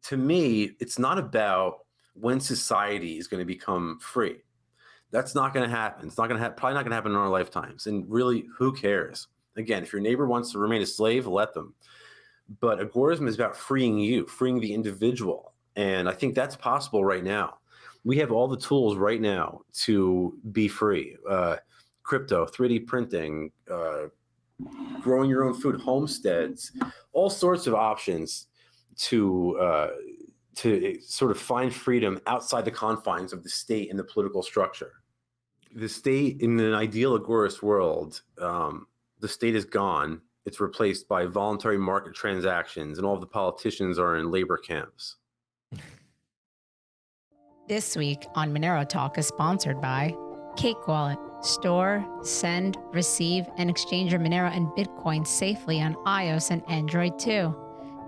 to me, it's not about when society is going to become free. That's not going to happen. It's not going to probably not going to happen in our lifetimes. And really, who cares? Again, if your neighbor wants to remain a slave, let them. But agorism is about freeing you, freeing the individual. And I think that's possible right now. We have all the tools right now to be free. Crypto, 3D printing, growing your own food, homesteads, all sorts of options to sort of find freedom outside the confines of the state and the political structure. The state, in an ideal agorist world, the state is gone. It's replaced by voluntary market transactions, and all of the politicians are in labor camps. This week on Monero Talk is sponsored by Cake Wallet. Store, send, receive, and exchange your Monero and Bitcoin safely on iOS and Android too.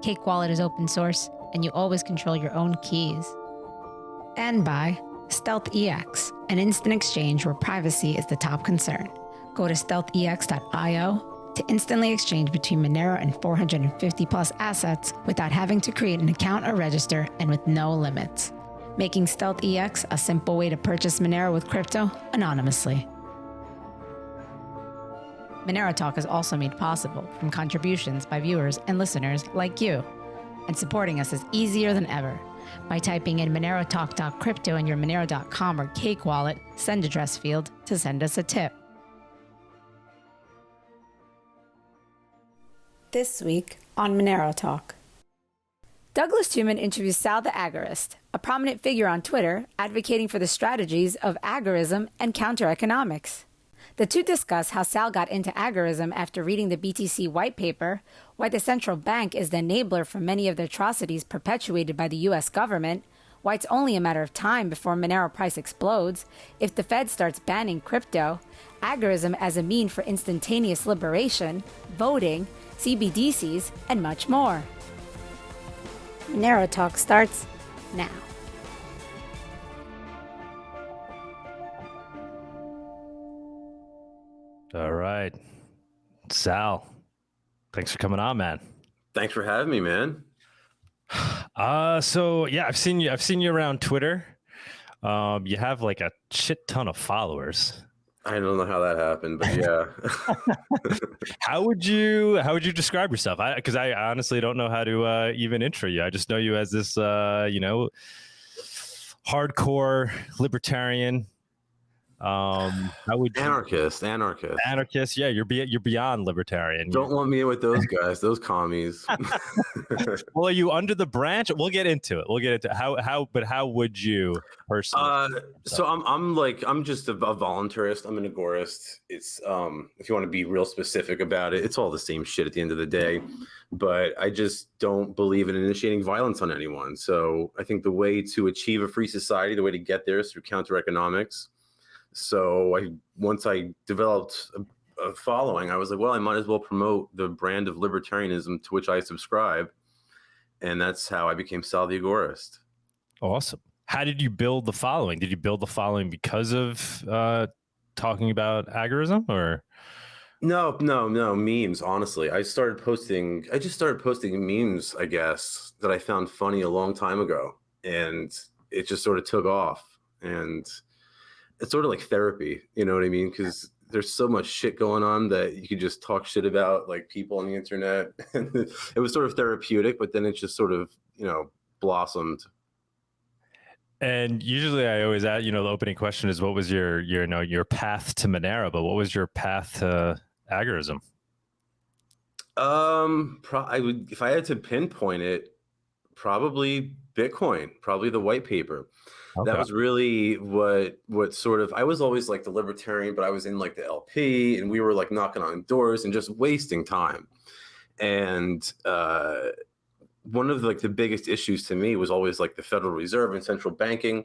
Cake Wallet is open source, and you always control your own keys. And by StealthEX, an instant exchange where privacy is the top concern. Go to stealthex.io to instantly exchange between Monero and 450 plus assets without having to create an account or register, and with no limits, making StealthEX a simple way to purchase Monero with crypto anonymously. Monero Talk is also made possible from contributions by viewers and listeners like you. And supporting us is easier than ever. By typing in monerotalk.crypto in your monero.com or Cake Wallet send address field to send us a tip. This week on Monero Talk. Douglas Tuman interviews Sal the Agorist, a prominent figure on Twitter advocating for the strategies of agorism and counter-economics. The two discuss how Sal got into agorism after reading the BTC white paper, why the central bank is the enabler for many of the atrocities perpetuated by the U.S. government, why it's only a matter of time before Monero price explodes, if the Fed starts banning crypto, agorism as a mean for instantaneous liberation, voting, CBDCs, and much more. Monero Talk starts now. All right. Sal, thanks for coming on, man. Thanks for having me, man. So yeah, I've seen you around Twitter. You have like a shit ton of followers. I don't know how that happened, but yeah. How would you describe yourself? Because I honestly don't know how to even intro you. I just know you as this hardcore libertarian. How would you, anarchist? Yeah, you're beyond libertarian. Don't lump me in with those guys, those commies. Well, are you under the branch? We'll get into it. How would you personally? So I'm just a voluntarist. I'm an agorist. It's if you want to be real specific about it, it's all the same shit at the end of the day. But I just don't believe in initiating violence on anyone. So I think the way to achieve a free society, the way to get there is through counter-economics. So once I developed a following, I was like, well, I might as well promote the brand of libertarianism to which I subscribe. And that's how I became Sal the Agorist. Awesome. How did you build the following? Did you build the following because of talking about agorism, or? No, memes, honestly. I just started posting memes, I guess, that I found funny a long time ago. And it just sort of took off. And it's sort of like therapy, you know what I mean? Because there's so much shit going on that you could just talk shit about, like, people on the internet. It was sort of therapeutic, but then it just sort of, blossomed. And usually I always ask, the opening question is, what was your path to Monero? But what was your path to agorism? If I had to pinpoint it, probably Bitcoin, probably the white paper. Okay. That was really what sort of, I was always like the libertarian, but I was in like the LP, and we were like knocking on doors and just wasting time. And one of like the biggest issues to me was always like the Federal Reserve and central banking.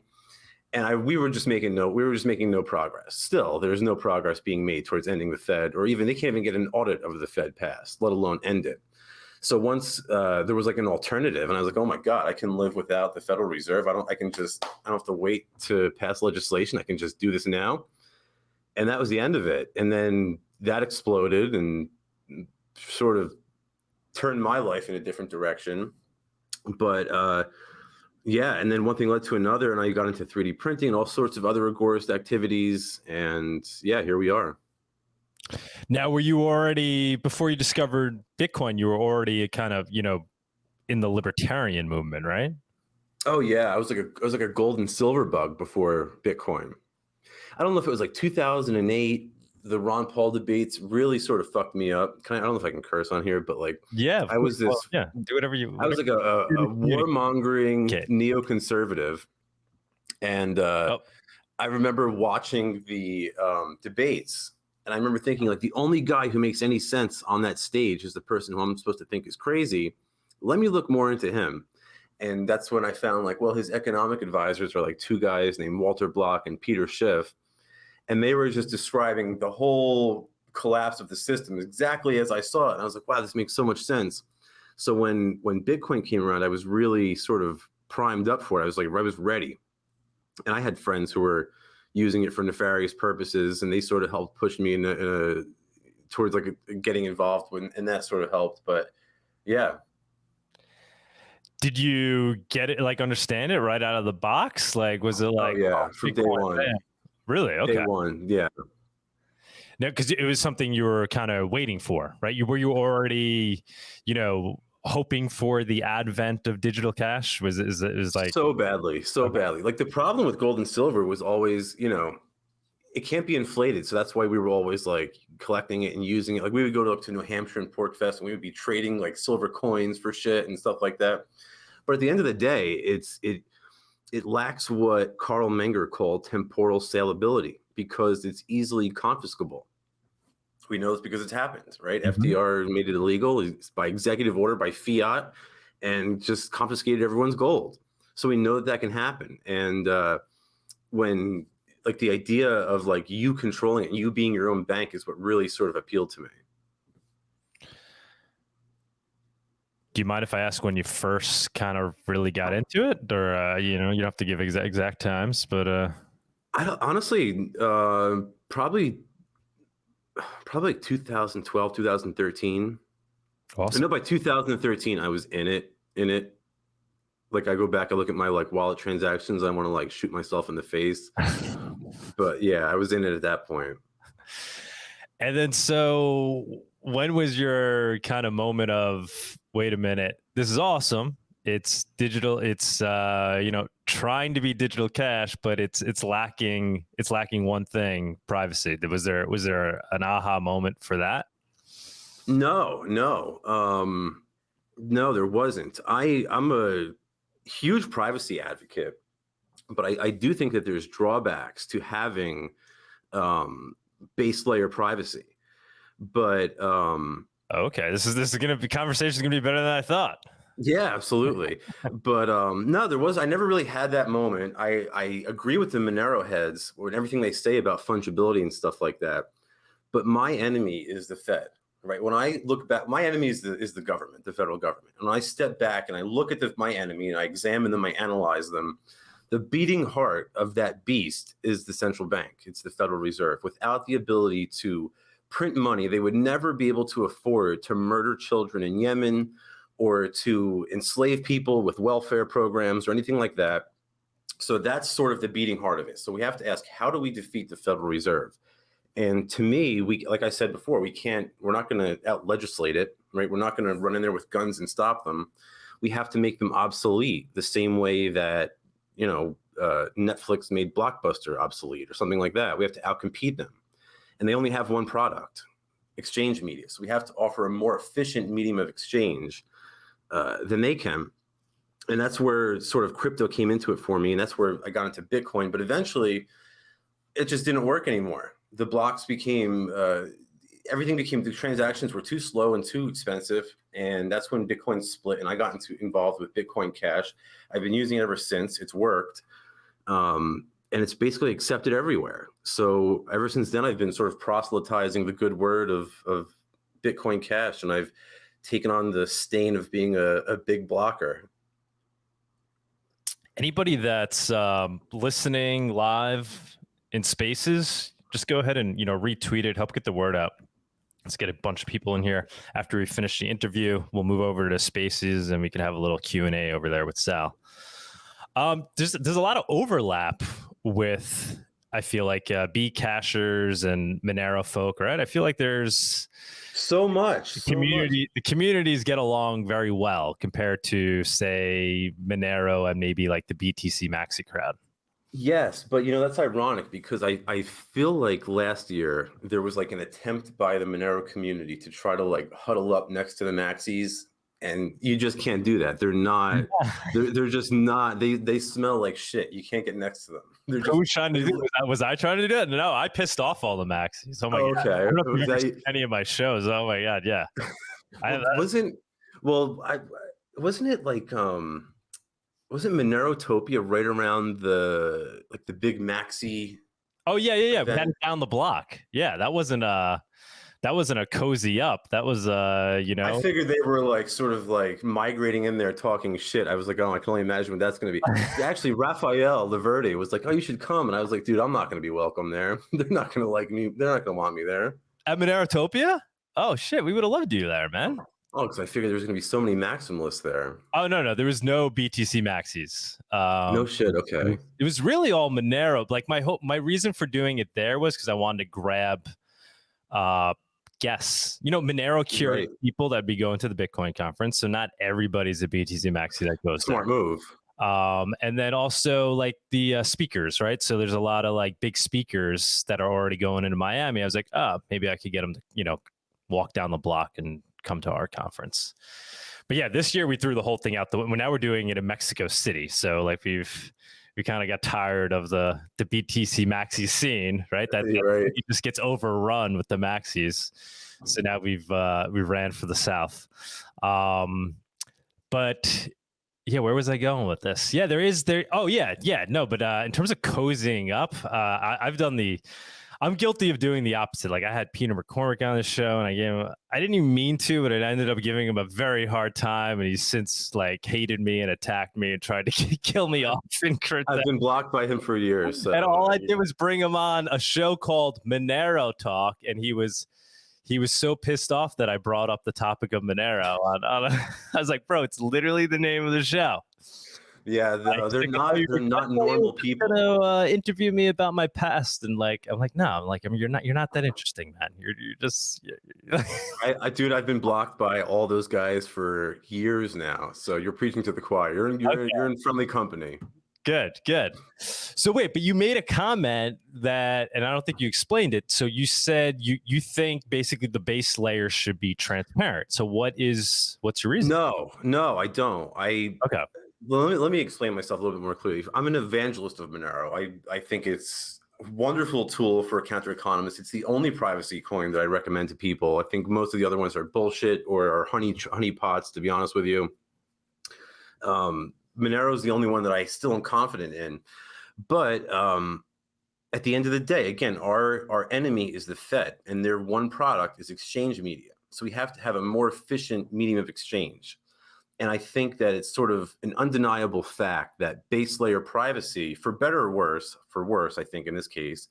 And we were just making no progress. Still, there's no progress being made towards ending the Fed, or even they can't even get an audit of the Fed passed, let alone end it. So once there was like an alternative, and I was like, oh my God, I can live without the Federal Reserve. I don't have to wait to pass legislation. I can just do this now. And that was the end of it. And then that exploded and sort of turned my life in a different direction. But yeah, and then one thing led to another, and I got into 3D printing and all sorts of other Agorist activities. And yeah, here we are. Now, were you already, before you discovered Bitcoin, you were already kind of, in the libertarian movement, right? Oh yeah, I was like a gold and silver bug before Bitcoin. I don't know if it was like 2008. The Ron Paul debates really sort of fucked me up. I don't know if I can curse on here, but like, Yeah, I was this. yeah, do whatever you. I was like a warmongering neoconservative, and I remember watching the debates, and I remember thinking like the only guy who makes any sense on that stage is the person who I'm supposed to think is crazy. Let me look more into him. And that's when I found like, well, his economic advisors are like two guys named Walter Block and Peter Schiff. And they were just describing the whole collapse of the system exactly as I saw it. And I was like, wow, this makes so much sense. So when Bitcoin came around, I was really sort of primed up for it. I was ready. And I had friends who were using it for nefarious purposes, and they sort of helped push me towards like getting involved and that sort of helped. But yeah. Did you get it, like understand it right out of the box? Like, was it like, from day one? Man. Really? Okay. Day one, yeah. No, because it was something you were kind of waiting for, right? Were you already, hoping for the advent of digital cash? Was like so badly. Like the problem with gold and silver was always, it can't be inflated. So that's why we were always like collecting it and using it. Like we would go to New Hampshire and Pork Fest, and we would be trading like silver coins for shit and stuff like that. But at the end of the day, it lacks what Carl Menger called temporal salability because it's easily confiscable. We know this because it's happened, right? Mm-hmm. FDR made it illegal by executive order by Fiat and just confiscated everyone's gold. So we know that can happen. And when like the idea of like you controlling it, you being your own bank is what really sort of appealed to me. Do you mind if I ask when you first kind of really got into it, or you don't have to give exact times, but I don't, honestly probably like 2012, 2013. Awesome. I know by 2013 I was in it. Like I go back, I look at my like wallet transactions, I want to like shoot myself in the face. But yeah, I was in it at that point. And then so when was your kind of moment of, wait a minute, this is awesome. It's digital. It's, trying to be digital cash, but it's lacking one thing, privacy. Was there an aha moment for that? No, there wasn't. I'm a huge privacy advocate, but I do think that there's drawbacks to having base layer privacy. But okay, this is gonna be conversation's gonna be better than I thought. Yeah, absolutely. But no, I never really had that moment. I agree with the Monero heads or everything they say about fungibility and stuff like that. But my enemy is the Fed, right? When I look back, my enemy is the government, the federal government. And when I step back and I look at my enemy and I examine them, I analyze them, the beating heart of that beast is the central bank. It's the Federal Reserve. Without the ability to print money, they would never be able to afford to murder children in Yemen or to enslave people with welfare programs or anything like that. So that's sort of the beating heart of it. So we have to ask, how do we defeat the Federal Reserve? And to me, like I said before, we're not going to out legislate it, right? We're not going to run in there with guns and stop them. We have to make them obsolete the same way that, Netflix made Blockbuster obsolete or something like that. We have to outcompete them. And they only have one product, exchange media. So we have to offer a more efficient medium of exchange than they can. And that's where sort of crypto came into it for me. And that's where I got into Bitcoin. But eventually, it just didn't work anymore. The blocks became, the transactions were too slow and too expensive. And that's when Bitcoin split. And I got involved with Bitcoin Cash. I've been using it ever since. It's worked. And it's basically accepted everywhere. So ever since then, I've been sort of proselytizing the good word of Bitcoin Cash. And I've taken on the stain of being a big blocker. Anybody that's listening live in Spaces, just go ahead and retweet it, help get the word out. Let's get a bunch of people in here. After we finish the interview, we'll move over to Spaces and we can have a little Q&A over there with Sal. There's a lot of overlap with, I feel like, Bcashers and Monero folk, right? I feel like there's so much the communities get along very well compared to, say, Monero and maybe like the BTC Maxi crowd. Yes, but that's ironic because I feel like last year there was like an attempt by the Monero community to try to like huddle up next to the Maxis, and you just can't do that. They're not. They're just not. They smell like shit. You can't get next to them. They're just, Who was trying to do that? Was I trying to do it? No, I pissed off all the Maxis. Oh my god! Okay. I don't know if you've seen any of my shows. Oh my god, yeah. Wasn't it like wasn't Monerotopia right around the big Maxi? Oh yeah. We had it down the block. Yeah, that wasn't a cozy up. That was I figured they were like sort of like migrating in there talking shit. I was like, oh, I can only imagine what that's going to be. Actually, Raphael Laverde was like, oh, you should come, and I was like, dude, I'm not going to be welcome there. They're not going to like me. They're not going to want me there. At Monerotopia? Oh shit, we would have loved you there, man. Oh, because I figured there was going to be so many maximalists there. Oh no, there was no BTC Maxis. No shit. Okay. It was really all Monero. Like my reason for doing it there was because I wanted to grab guests. Monero curious people that'd be going to the Bitcoin conference. So not everybody's a BTC Maxi that goes. Smart move. And then also like the speakers, right? So there's a lot of like big speakers that are already going into Miami. I was like, maybe I could get them to, walk down the block and come to our conference. But yeah, this year we threw the whole thing out. Now we're doing it in Mexico City. So like we kind of got tired of the BTC Maxi scene, right? That it just gets overrun with the Maxis. So now we ran for the South. But yeah, where was I going with this? Yeah, no, but in terms of cozying up, I'm guilty of doing the opposite. Like I had Peter McCormick on the show, and I didn't even mean to, but I ended up giving him a very hard time, and he's since like hated me and attacked me and tried to kill me off. I've been blocked by him for years. So. And all I did was bring him on a show called Monero Talk, and he was so pissed off that I brought up the topic of Monero. I was like, bro, it's literally the name of the show. Yeah, they're not normal people. To interview me about my past, and I'm like, no, you're not that interesting, man. You're just. Dude, I've been blocked by all those guys for years now. So you're preaching to the choir. You're in friendly company. Good. So wait, but you made a comment that, and I don't think you explained it. So you said you think basically the base layer should be transparent. So what's your reason? No, I don't. Okay. Well, let me explain myself a little bit more clearly. I'm an evangelist of Monero. I think it's a wonderful tool for counter economists. It's the only privacy coin that I recommend to people. I think most of the other ones are bullshit or are honey pots, to be honest with you. Monero is the only one that I still am confident in. But at the end of the day, again, our enemy is the Fed, and their one product is exchange media. So we have to have a more efficient medium of exchange. And I think that it's sort of an undeniable fact that base layer privacy, for better or worse, I think in this case,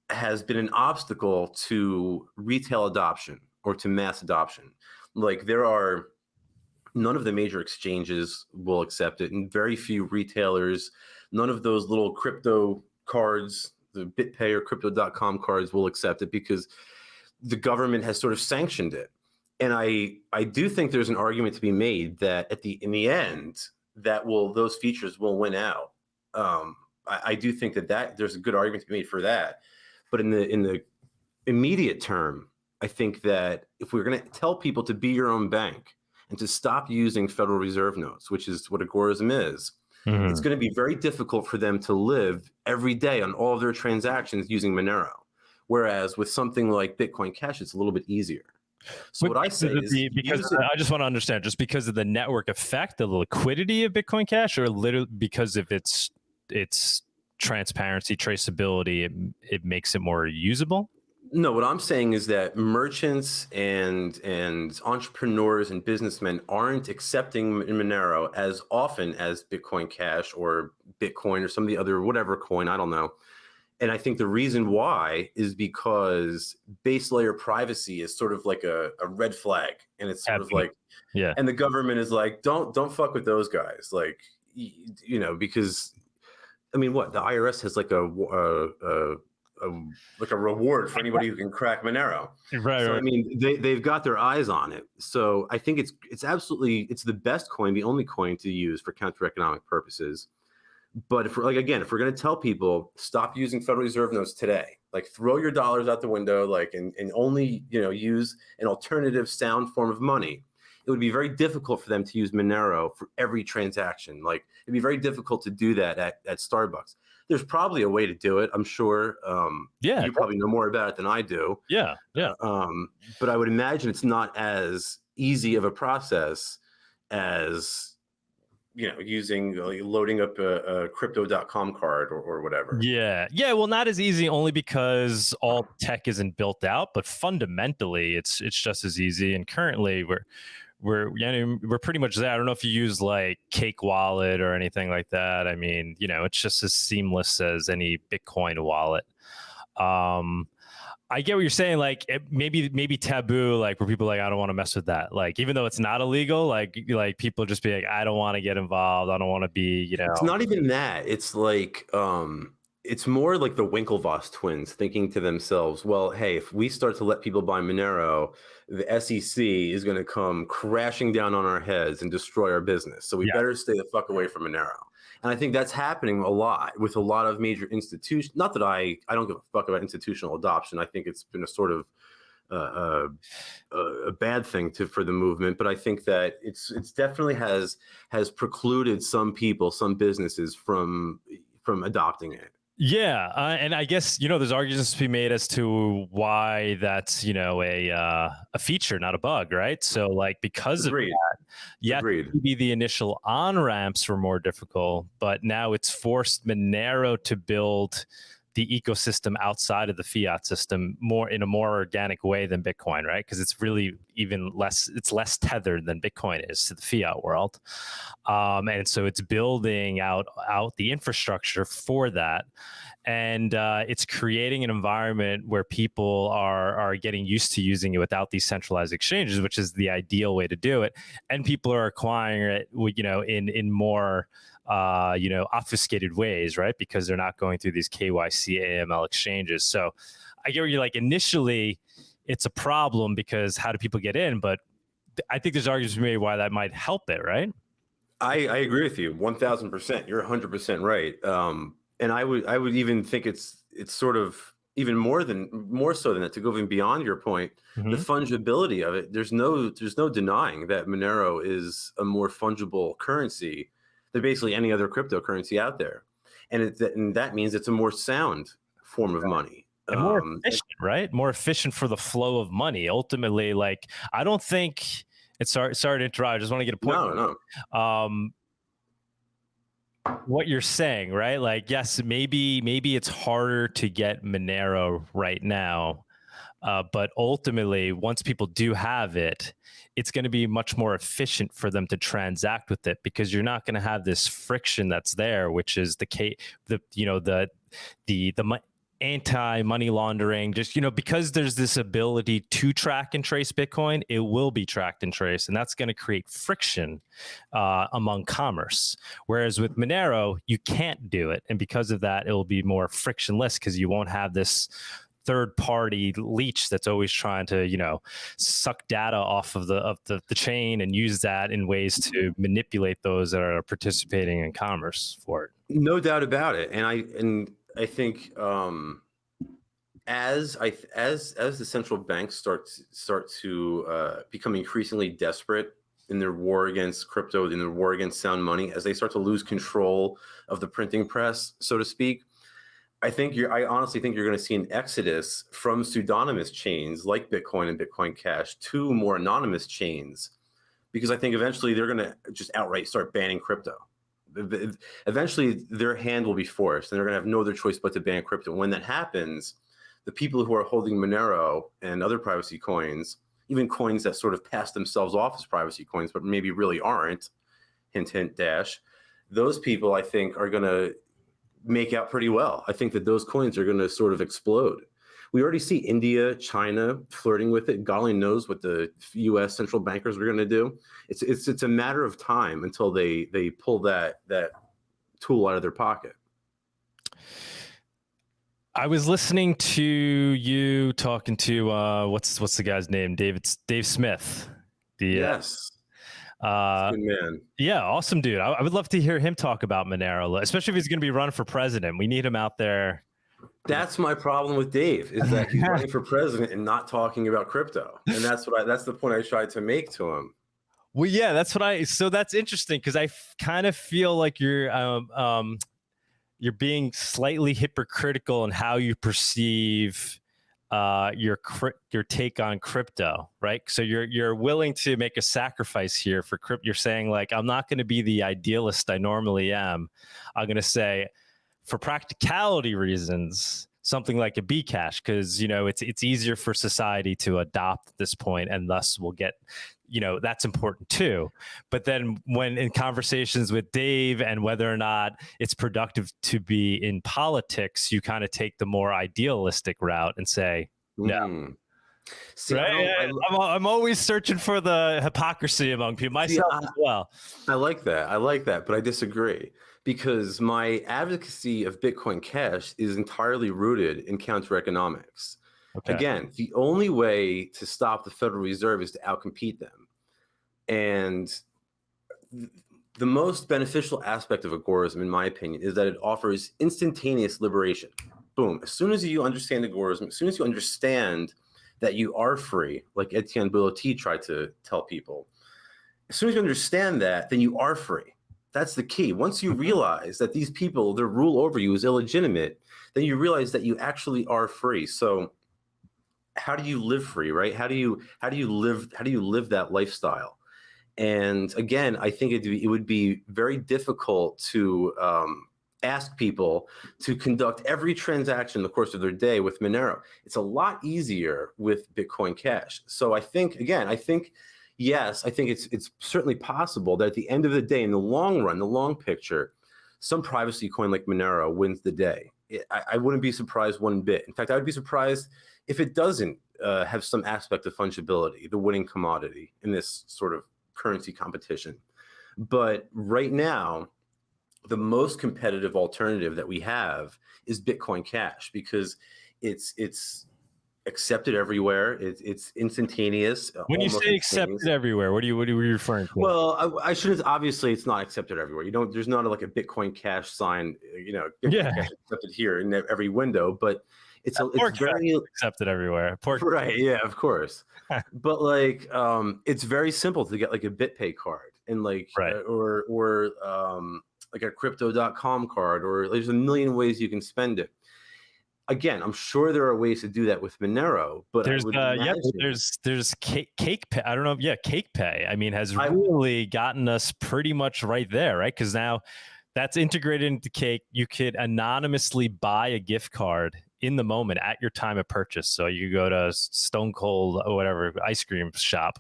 has been an obstacle to retail adoption or to mass adoption. Like none of the major exchanges will accept it, and very few retailers, none of those little crypto cards, the BitPay or Crypto.com cards will accept it because the government has sort of sanctioned it. And I do think there's an argument to be made that in the end, those features will win out. I do think that there's a good argument to be made for that. But in the immediate term, I think that if we're going to tell people to be your own bank and to stop using Federal Reserve notes, which is what Agorism is, it's going to be very difficult for them to live every day on all of their transactions using Monero. Whereas with something like Bitcoin Cash, it's a little bit easier. So what I say is I just want to understand, just because of the network effect, the liquidity of Bitcoin Cash, or literally because of its transparency, traceability, it makes it more usable? No, what I'm saying is that merchants and entrepreneurs and businessmen aren't accepting Monero as often as Bitcoin Cash or Bitcoin or some of the other whatever coin, I don't know. And I think the reason why is because base layer privacy is sort of like a red flag. And it's sort of like, yeah, and the government is like, don't fuck with those guys. Like, because I mean, what the IRS has like a reward for anybody who can crack Monero. right, So right. I mean, they've got their eyes on it. So I think it's absolutely, it's the best coin, the only coin to use for counter economic purposes. But if we're going to tell people stop using Federal Reserve notes today, like throw your dollars out the window, like and only use an alternative sound form of money, it would be very difficult for them to use Monero for every transaction. Like it'd be very difficult to do that at Starbucks. There's probably a way to do it, I'm sure. Yeah, you probably know more about it than I do. yeah. But I would imagine it's not as easy of a process as using loading up a crypto.com card or whatever. Yeah. Well, not as easy only because all tech isn't built out, but fundamentally it's just as easy. And currently we're pretty much there. I don't know if you use like Cake Wallet or anything like that. I mean, it's just as seamless as any Bitcoin wallet. I get what you're saying. Like maybe taboo, like where people are like, I don't want to mess with that. Like, even though it's not illegal, like people just be like, I don't want to get involved. I don't want to be, It's not even that. It's like, it's more like the Winklevoss twins thinking to themselves, well, hey, if we start to let people buy Monero, the SEC is going to come crashing down on our heads and destroy our business. So we better stay the fuck away from Monero. And I think that's happening a lot with a lot of major institutions. Not that I don't give a fuck about institutional adoption. I think it's been a sort of a bad thing for the movement, but I think that it's definitely has precluded some people, some businesses from adopting it. Yeah, and I guess there's arguments to be made as to why that's a feature, not a bug, right? So like because Agreed. of that, yes, maybe the initial on ramps were more difficult, but now it's forced Monero to build the ecosystem outside of the fiat system in a more organic way than Bitcoin, right? Because it's really it's less tethered than Bitcoin is to the fiat world. And so it's building out the infrastructure for that. And it's creating an environment where people are getting used to using it without these centralized exchanges, which is the ideal way to do it. And people are acquiring it, in more obfuscated ways, right? Because they're not going through these KYC AML exchanges. So I get where you're like, initially it's a problem because how do people get in? But I think there's arguments made why that might help it, right? I agree with you 1000%. You're 100% right. And I would even think it's sort of even more so than that, to go even beyond your point. Mm-hmm. The fungibility of it. There's no denying that Monero is a more fungible currency than basically any other cryptocurrency out there, and that means it's a more sound form of money. And more efficient, right? More efficient for the flow of money. Ultimately, like I don't think it's sorry to interrupt. I just want to get a point. No. What you're saying, right? Like, yes, maybe it's harder to get Monero right now, but ultimately, once people do have it, it's going to be much more efficient for them to transact with it because you're not going to have this friction that's there, which is the anti-money laundering, just because there's this ability to track and trace Bitcoin, it will be tracked and traced, and that's going to create friction among commerce. Whereas with Monero, you can't do it, and because of that, it will be more frictionless because you won't have this third-party leech that's always trying to suck data off of the chain and use that in ways to manipulate those that are participating in commerce for it. No doubt about it, and I think as the central banks start to become increasingly desperate in their war against crypto, in their war against sound money, as they start to lose control of the printing press, so to speak, I honestly think you're going to see an exodus from pseudonymous chains like Bitcoin and Bitcoin Cash to more anonymous chains, because I think eventually they're going to just outright start banning crypto. Eventually their hand will be forced and they're going to have no other choice but to ban crypto. And when that happens, the people who are holding Monero and other privacy coins, even coins that sort of pass themselves off as privacy coins but maybe really aren't, hint hint dash, those people I think are going to make out pretty well. I think that those coins are going to sort of explode. We already see India, China flirting with it. God only knows what the U.S. central bankers are going to do. It's a matter of time until they pull that tool out of their pocket. I was listening to you talking to what's the guy's name? Dave Smith. Yes. Good man. Yeah, awesome dude. I would love to hear him talk about Monero, especially if he's going to be running for president. We need him out there. That's my problem with Dave, is that he's running for president and not talking about crypto. And that's the point I tried to make to him. Well, yeah, so that's interesting, because I kind of feel like you're being slightly hypocritical in how you perceive your take on crypto, right? So you're willing to make a sacrifice here for crypto. You're saying, like, I'm not going to be the idealist I normally am. I'm going to say, for practicality reasons, something like a Bcash, because it's easier for society to adopt at this point, and thus we'll get, that's important too. But then when in conversations with Dave and whether or not it's productive to be in politics, you kind of take the more idealistic route and say no. See, right? I'm always searching for the hypocrisy among people, myself as well. I like that, but I disagree, because my advocacy of Bitcoin Cash is entirely rooted in counter economics. Okay. Again, the only way to stop the Federal Reserve is to outcompete them. And the most beneficial aspect of Agorism, in my opinion, is that it offers instantaneous liberation. Boom. As soon as you understand Agorism, as soon as you understand that you are free, like Etienne Boulotti tried to tell people, as soon as you understand that, then you are free. That's the key. Once you realize that these people, their rule over you is illegitimate, then you realize that you actually are free. So how do you live free, right? How do you live that lifestyle? And again, I think it would be very difficult to ask people to conduct every transaction in the course of their day with Monero. It's a lot easier with Bitcoin Cash. So I think yes, I think it's certainly possible that at the end of the day, in the long run, the long picture, some privacy coin like Monero wins the day. I wouldn't be surprised one bit. In fact, I would be surprised if it doesn't have some aspect of fungibility, the winning commodity in this sort of currency competition. But right now, the most competitive alternative that we have is Bitcoin Cash, because it's accepted everywhere. It's instantaneous. When you say accepted everywhere, what are you referring to? Well, I shouldn't. Obviously, it's not accepted everywhere. There's not like a Bitcoin Cash sign. Bitcoin Cash accepted here in every window, but it's very accepted everywhere. Right? Yeah, of course. But like, it's very simple to get like a BitPay card and like, or like a Crypto.com card, or there's a million ways you can spend it. Again, I'm sure there are ways to do that with Monero, but there's Cake Pay. I don't know. Yeah, Cake Pay. I mean, has really gotten us pretty much right there, right? Because now that's integrated into Cake. You could anonymously buy a gift card in the moment at your time of purchase. So you go to Stone Cold or whatever ice cream shop,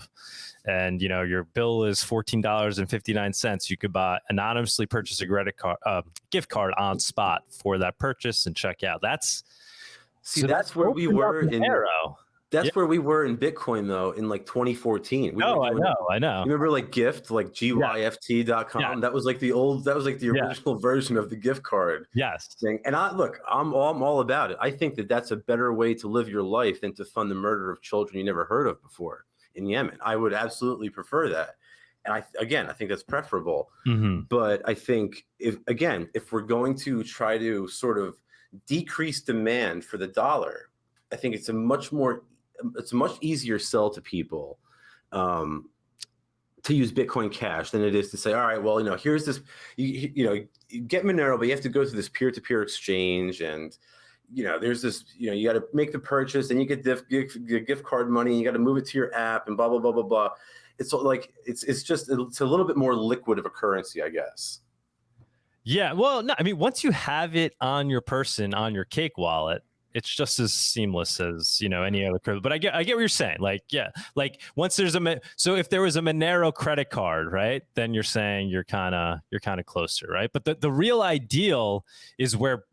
and your bill is $14.59. You could anonymously purchase a gift card on spot for that purchase and check out. That's where we were in Monero. That's where we were in Bitcoin, though, in like 2014. I know. You remember like Gift, like GYFT.com? Yeah. That was like the original version of the gift card. Yes. Thing. And I'm all about it. I think that that's a better way to live your life than to fund the murder of children you never heard of before in Yemen. I would absolutely prefer that. And I think that's preferable. Mm-hmm. But I think if we're going to try to sort of decrease demand for the dollar, I think it's a much easier sell to people to use Bitcoin Cash than it is to say, all right, well, here's this, you get Monero, but you have to go through this peer-to-peer exchange, and there's this, you got to make the purchase, and you get gift card money, and you got to move it to your app, and blah blah blah blah blah. It's like it's a little bit more liquid of a currency, I guess. Yeah, well, no, I mean, once you have it on your person, on your Cake wallet, It's just as seamless as, any other crypto. But I get what you're saying. Like, yeah, like once there's so if there was a Monero credit card, right, then you're saying you're kind of closer, right? But the real ideal is where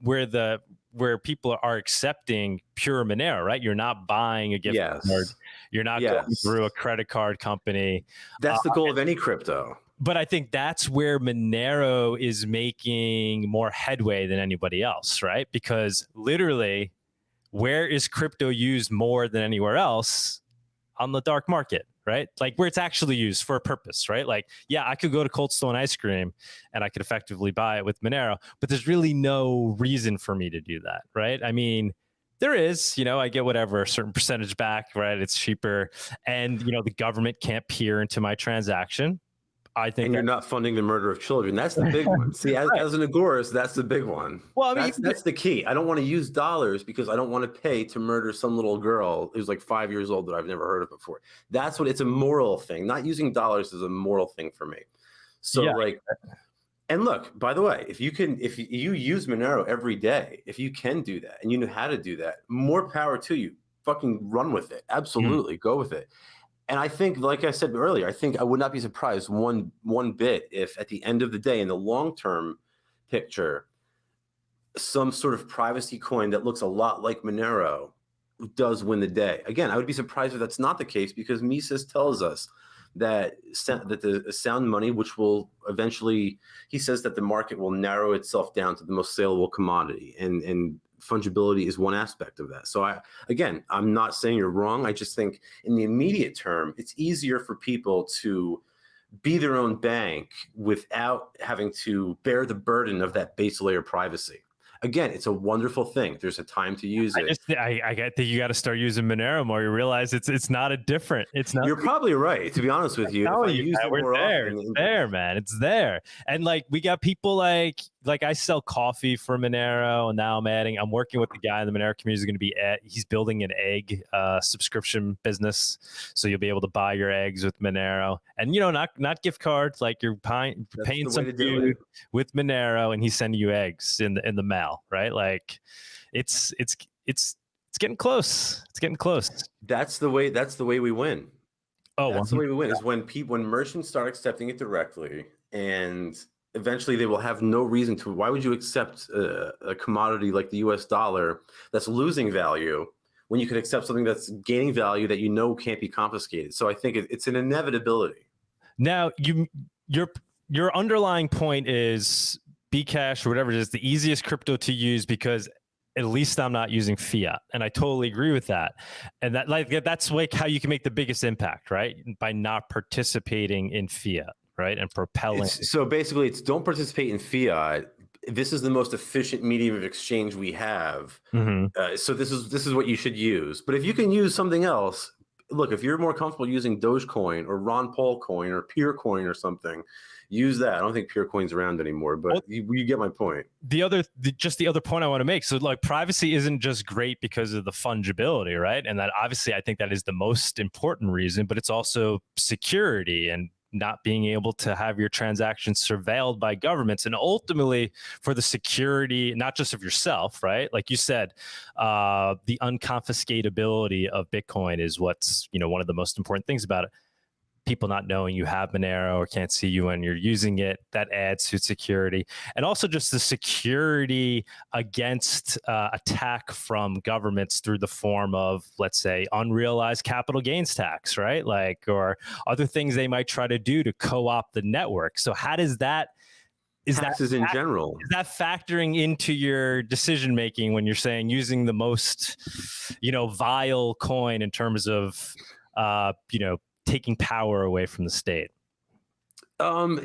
people are accepting pure Monero, right? You're not buying a gift card. You're not going through a credit card company. That's the goal of any crypto. But I think that's where Monero is making more headway than anybody else, right? Because literally, where is crypto used more than anywhere else? On the dark market, right? Like where it's actually used for a purpose, right? Like, yeah, I could go to Cold Stone Ice Cream and I could effectively buy it with Monero, but there's really no reason for me to do that, right? I mean, there is, I get whatever, a certain percentage back, right? It's cheaper. And, the government can't peer into my transaction. I think, and you're not funding the murder of children. That's the big one. See, as an agorist, that's the big one. Well, I mean, that's the key. I don't want to use dollars because I don't want to pay to murder some little girl who's like 5 years old that I've never heard of before. That's what it's a moral thing. Not using dollars is a moral thing for me. So and look, by the way, if you use Monero every day, if you can do that and you know how to do that, more power to you. Fucking run with it. Absolutely, go with it. And I think, like I said earlier, I think I would not be surprised one bit if at the end of the day, in the long-term picture, some sort of privacy coin that looks a lot like Monero does win the day. Again, I would be surprised if that's not the case because Mises tells us that the sound money, which will eventually, he says that the market will narrow itself down to the most saleable commodity, and fungibility is one aspect of that. So I'm not saying you're wrong. I just think in the immediate term, it's easier for people to be their own bank without having to bear the burden of that base layer privacy. Again, it's a wonderful thing. There's a time to use it. I think you got to start using Monero more. You realize it's not a different. It's not. You're probably right. To be honest with you, we're there. It's there, man. It's there. And like we got people like I sell coffee for Monero, and now I'm working with the guy in the Monero community who's going to be he's building an egg subscription business, so you'll be able to buy your eggs with Monero, and not gift cards, like you're paying some dude with Monero, and he's sending you eggs in the mail, right? Like it's getting close. It's getting close. That's the way we win. Oh, that's the way we win is when merchants start accepting it directly, and eventually they will have no reason to. Why would you accept a commodity like the US dollar that's losing value when you could accept something that's gaining value that can't be confiscated? So I think it's an inevitability. Now, your underlying point is Bcash or whatever it is, the easiest crypto to use because at least I'm not using fiat. And I totally agree with that. And that's like how you can make the biggest impact, right? By not participating in fiat. Right, and propelling. So basically, it's don't participate in fiat. This is the most efficient medium of exchange we have. Mm-hmm. So this is what you should use. But if you can use something else, look, if you're more comfortable using Dogecoin or Ron Paul coin or Peercoin or something, use that. I don't think Peercoin's around anymore, but you get my point. The other point I want to make. So like privacy isn't just great because of the fungibility, right? And that obviously I think that is the most important reason, but it's also security and not being able to have your transactions surveilled by governments, and ultimately for the security, not just of yourself, right? Like you said, the unconfiscatability of Bitcoin is what's, one of the most important things about it. People not knowing you have Monero or can't see you when you're using it, that adds to security. And also just the security against attack from governments through the form of, let's say, unrealized capital gains tax, right? Like, or other things they might try to do to co-opt the network. So how does that, taxes in general, is that factoring into your decision making when you're saying using the most, vile coin in terms of, taking power away from the state? John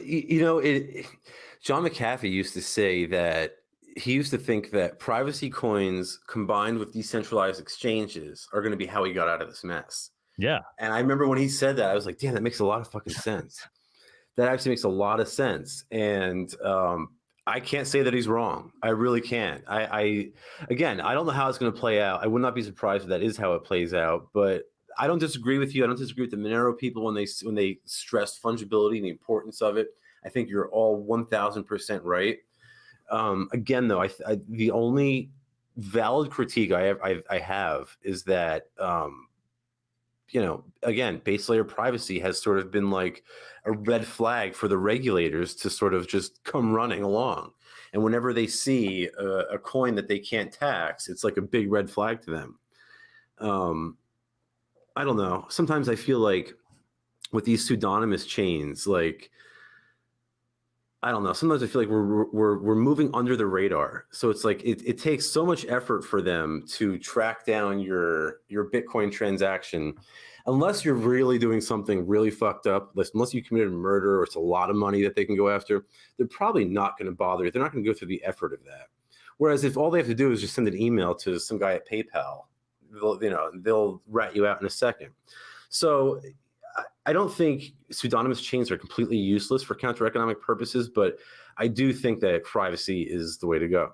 McAfee used to say that he used to think that privacy coins combined with decentralized exchanges are going to be how he got out of this mess. Yeah. And I remember when he said that, I was like, damn, that makes a lot of fucking sense. That actually makes a lot of sense. And I can't say that he's wrong. I really can't. I don't know how it's going to play out. I would not be surprised if that is how it plays out, but I don't disagree with you. I don't disagree with the Monero people when they stress fungibility and the importance of it. I think you're all 1,000% right. Again, though, the only valid critique I have is that, again, base layer privacy has sort of been like a red flag for the regulators to sort of just come running along. And whenever they see a coin that they can't tax, it's like a big red flag to them. I don't know. Sometimes I feel like with these pseudonymous chains, like, I don't know. Sometimes I feel like we're moving under the radar. So it's like it takes so much effort for them to track down your Bitcoin transaction, unless you're really doing something really fucked up. Unless you committed murder or it's a lot of money that they can go after, they're probably not going to bother. They're not going to go through the effort of that. Whereas if all they have to do is just send an email to some guy at PayPal, they'll rat you out in a second. So I don't think pseudonymous chains are completely useless for counter-economic purposes, but I do think that privacy is the way to go.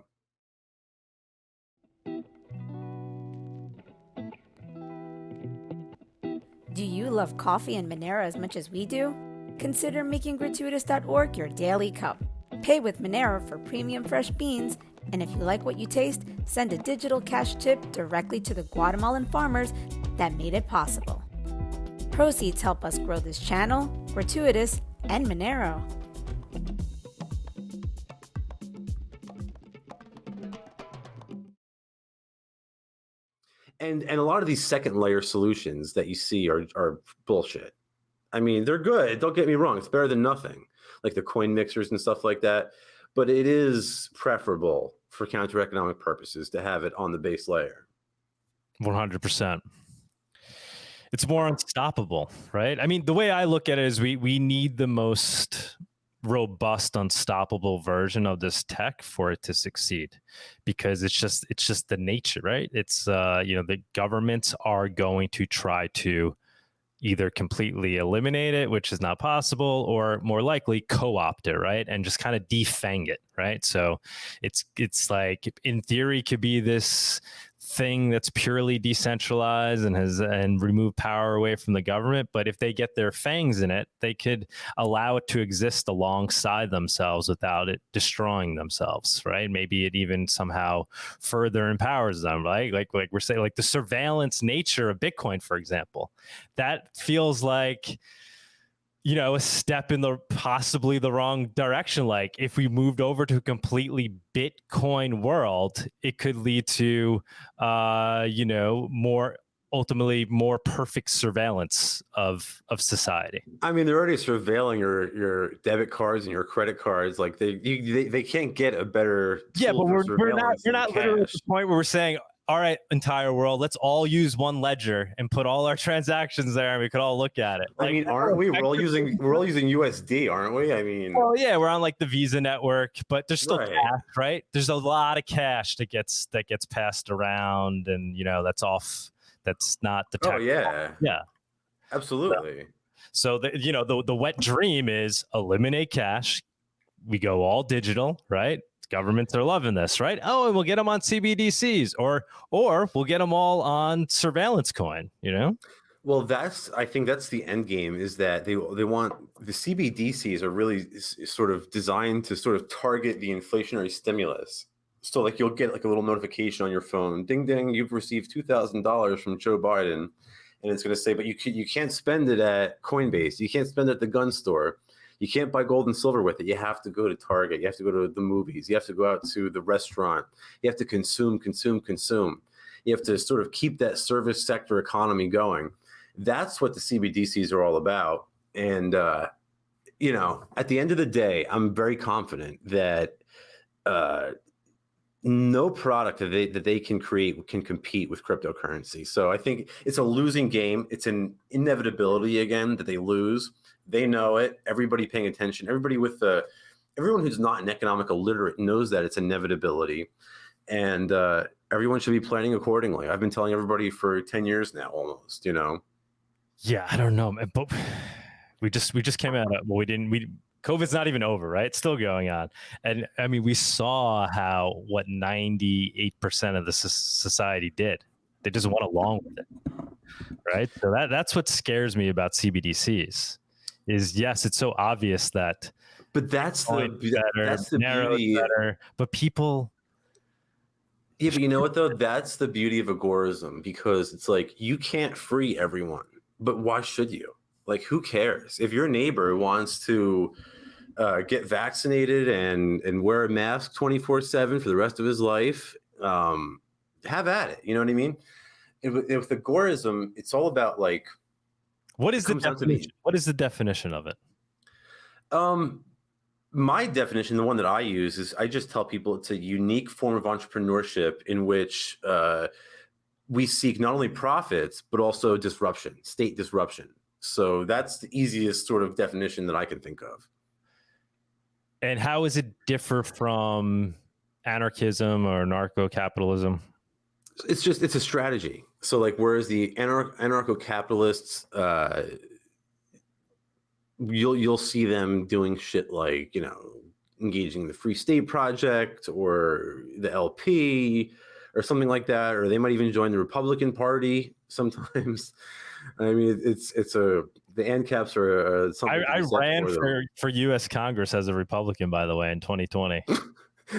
Do you love coffee and Monero as much as we do? Consider making gratuitous.org your daily cup. Pay with Monero for premium fresh beans, and if you like what you taste, send a digital cash tip directly to the Guatemalan farmers that made it possible. Proceeds help us grow this channel, Gratuitous, and Monero. And a lot of these second layer solutions that you see are bullshit. I mean, they're good. Don't get me wrong. It's better than nothing, like the coin mixers and stuff like that. But it is preferable for counter-economic purposes to have it on the base layer. 100%. It's more unstoppable, right? I mean, the way I look at it is we need the most robust, unstoppable version of this tech for it to succeed, because it's just the nature, right? It's the governments are going to try to either completely eliminate it, which is not possible, or more likely co-opt it, right? And just kind of defang it, right? So it's like, in theory, could be this thing that's purely decentralized and remove power away from the government. But if they get their fangs in it, they could allow it to exist alongside themselves without it destroying themselves, right? Maybe it even somehow further empowers them, right? Like we're saying, like the surveillance nature of Bitcoin, for example, that feels like, a step in possibly the wrong direction. Like if we moved over to a completely Bitcoin world, it could lead to, ultimately more perfect surveillance of society. I mean, they're already surveilling your debit cards and your credit cards. Like they can't get a better tool. Yeah, but we're not literally at the point where we're saying, all right, entire world, let's all use one ledger and put all our transactions there, and we could all look at it. I mean, aren't we? We're all using USD, aren't we? I mean, well, yeah, we're on like the Visa network, but there's still cash, right? There's a lot of cash that gets passed around, and that's off. That's not the tech. Oh yeah, yeah, absolutely. So the wet dream is eliminate cash. We go all digital, right? Governments are loving this, right? Oh, and we'll get them on CBDCs, or we'll get them all on surveillance coin. Well, I think that's the end game. Is that they want the CBDCs are really sort of designed to sort of target the inflationary stimulus. So like you'll get like a little notification on your phone, ding ding, you've received $2,000 from Joe Biden, and it's going to say, but you can't spend it at Coinbase, you can't spend it at the gun store. You can't buy gold and silver with it. You have to go to Target. You have to go to the movies. You have to go out to the restaurant. You have to consume. You have to sort of keep that service sector economy going. That's what the CBDCs are all about. And, at the end of the day, I'm very confident that no product that they can create can compete with cryptocurrency. So I think it's a losing game. It's an inevitability again that they lose. They know it. Everybody paying attention. Everyone who's not an economic illiterate knows that it's inevitability, and everyone should be planning accordingly. I've been telling everybody for 10 years now, almost. Yeah, I don't know, but we just came out of, well, COVID's not even over, right? It's still going on. And I mean, we saw what 98% of the society did. They just went along with it, right? So that's what scares me about CBDCs is, yes, it's so obvious that, but that's the beauty. Better, but people, Yeah, but you know what though? That's the beauty of agorism, because it's like you can't free everyone, but why should you? Like, who cares if your neighbor wants to get vaccinated and wear a mask 24/7 for the rest of his life? Have at it. You know what I mean? With agorism, it's all about like What is the comes down to definition? What is the definition of it? My definition, the one that I use, is I just tell people it's a unique form of entrepreneurship in which we seek not only profits, but also disruption, state disruption. So that's the easiest sort of definition that I can think of. And how does it differ from anarchism or anarcho-capitalism? It's a strategy. So like, whereas the anarcho-capitalists, you'll see them doing shit like, engaging the Free State Project or the LP or something like that, or they might even join the Republican Party sometimes. I mean, the ANCAPs are something. I ran for U.S. Congress as a Republican, by the way, in 2020.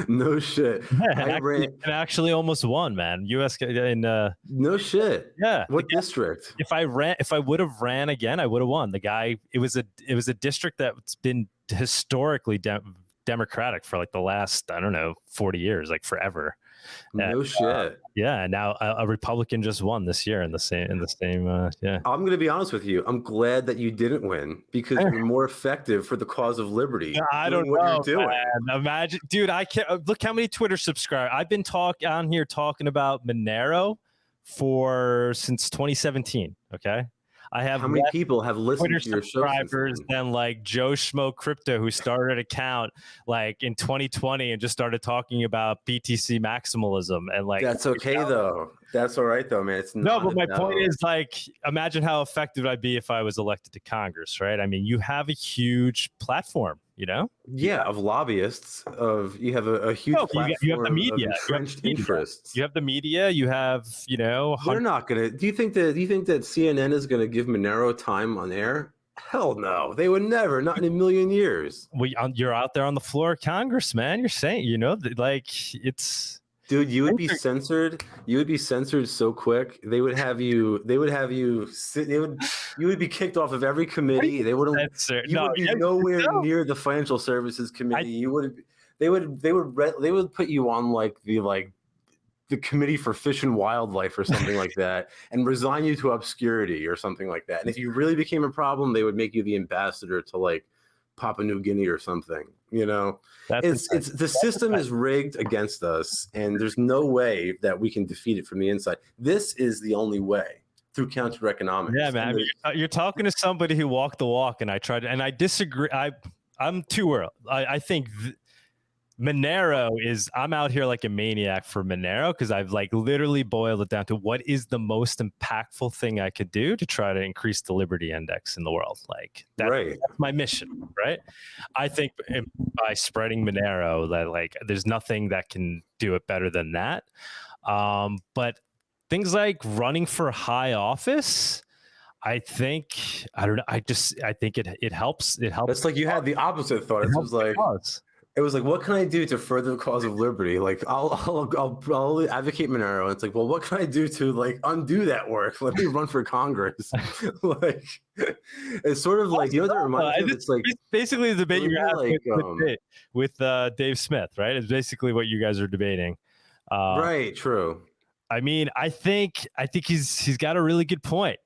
No shit. I actually almost won, man. U.S. in no shit. Yeah. What district? If I would have ran again, I would have won. The guy. It was a district that's been historically Democratic for like the last, I don't know, 40 years, like forever. No shit. Yeah, and now a Republican just won this year in the same. Yeah. I'm going to be honest with you. I'm glad that you didn't win, because you're more effective for the cause of liberty. I don't know what you're doing. Man. Imagine, dude. I can't look how many Twitter subscribers I've been on here talking about Monero since 2017. Okay. I have how many people have listened Twitter to your subscribers than like Joe Schmo Crypto, who started an account like in 2020 and just started talking about BTC maximalism and like. That's okay though. That's all right though, man. It's no, but my point is, like, imagine how effective I'd be if I was elected to Congress, right? I mean, you have a huge platform, Yeah, of lobbyists. You have a huge platform. You have the media, entrenched interests. You have the media. You have, They're not gonna. Do you think that CNN is gonna give Monero time on air? Hell no, they would never. Not in a million years. You're out there on the floor of Congress, man. You're saying, like it's. Dude, you would be censored. You would be censored so quick. They would have you. You would be kicked off of every committee. They wouldn't. You would be nowhere near the Financial Services Committee. They would put you on like the Committee for Fish and Wildlife or something like that, and resign you to obscurity or something like that. And if you really became a problem, they would make you the ambassador to like Papua New Guinea or something. The system is rigged against us, and there's no way that we can defeat it from the inside. This is the only way, through counter economics. Yeah, man. You're talking to somebody who walked the walk, and I disagree. I'm too early. I think Monero I'm out here like a maniac for Monero, because I've like literally boiled it down to what is the most impactful thing I could do to try to increase the liberty index in the world. Like that's my mission, right? I think by spreading Monero, that like there's nothing that can do it better than that. But things like running for high office, I think it helps. It helps. It's like you had the opposite thought. It was like, what can I do to further the cause of liberty? Like, I'll advocate Monero. It's like, well, what can I do to like undo that work? Let me run for Congress. Like, it's sort of like, what that reminds me of? It's like basically the debate you're having with Dave Smith, right? It's basically what you guys are debating. Right. True. I mean, I think he's got a really good point.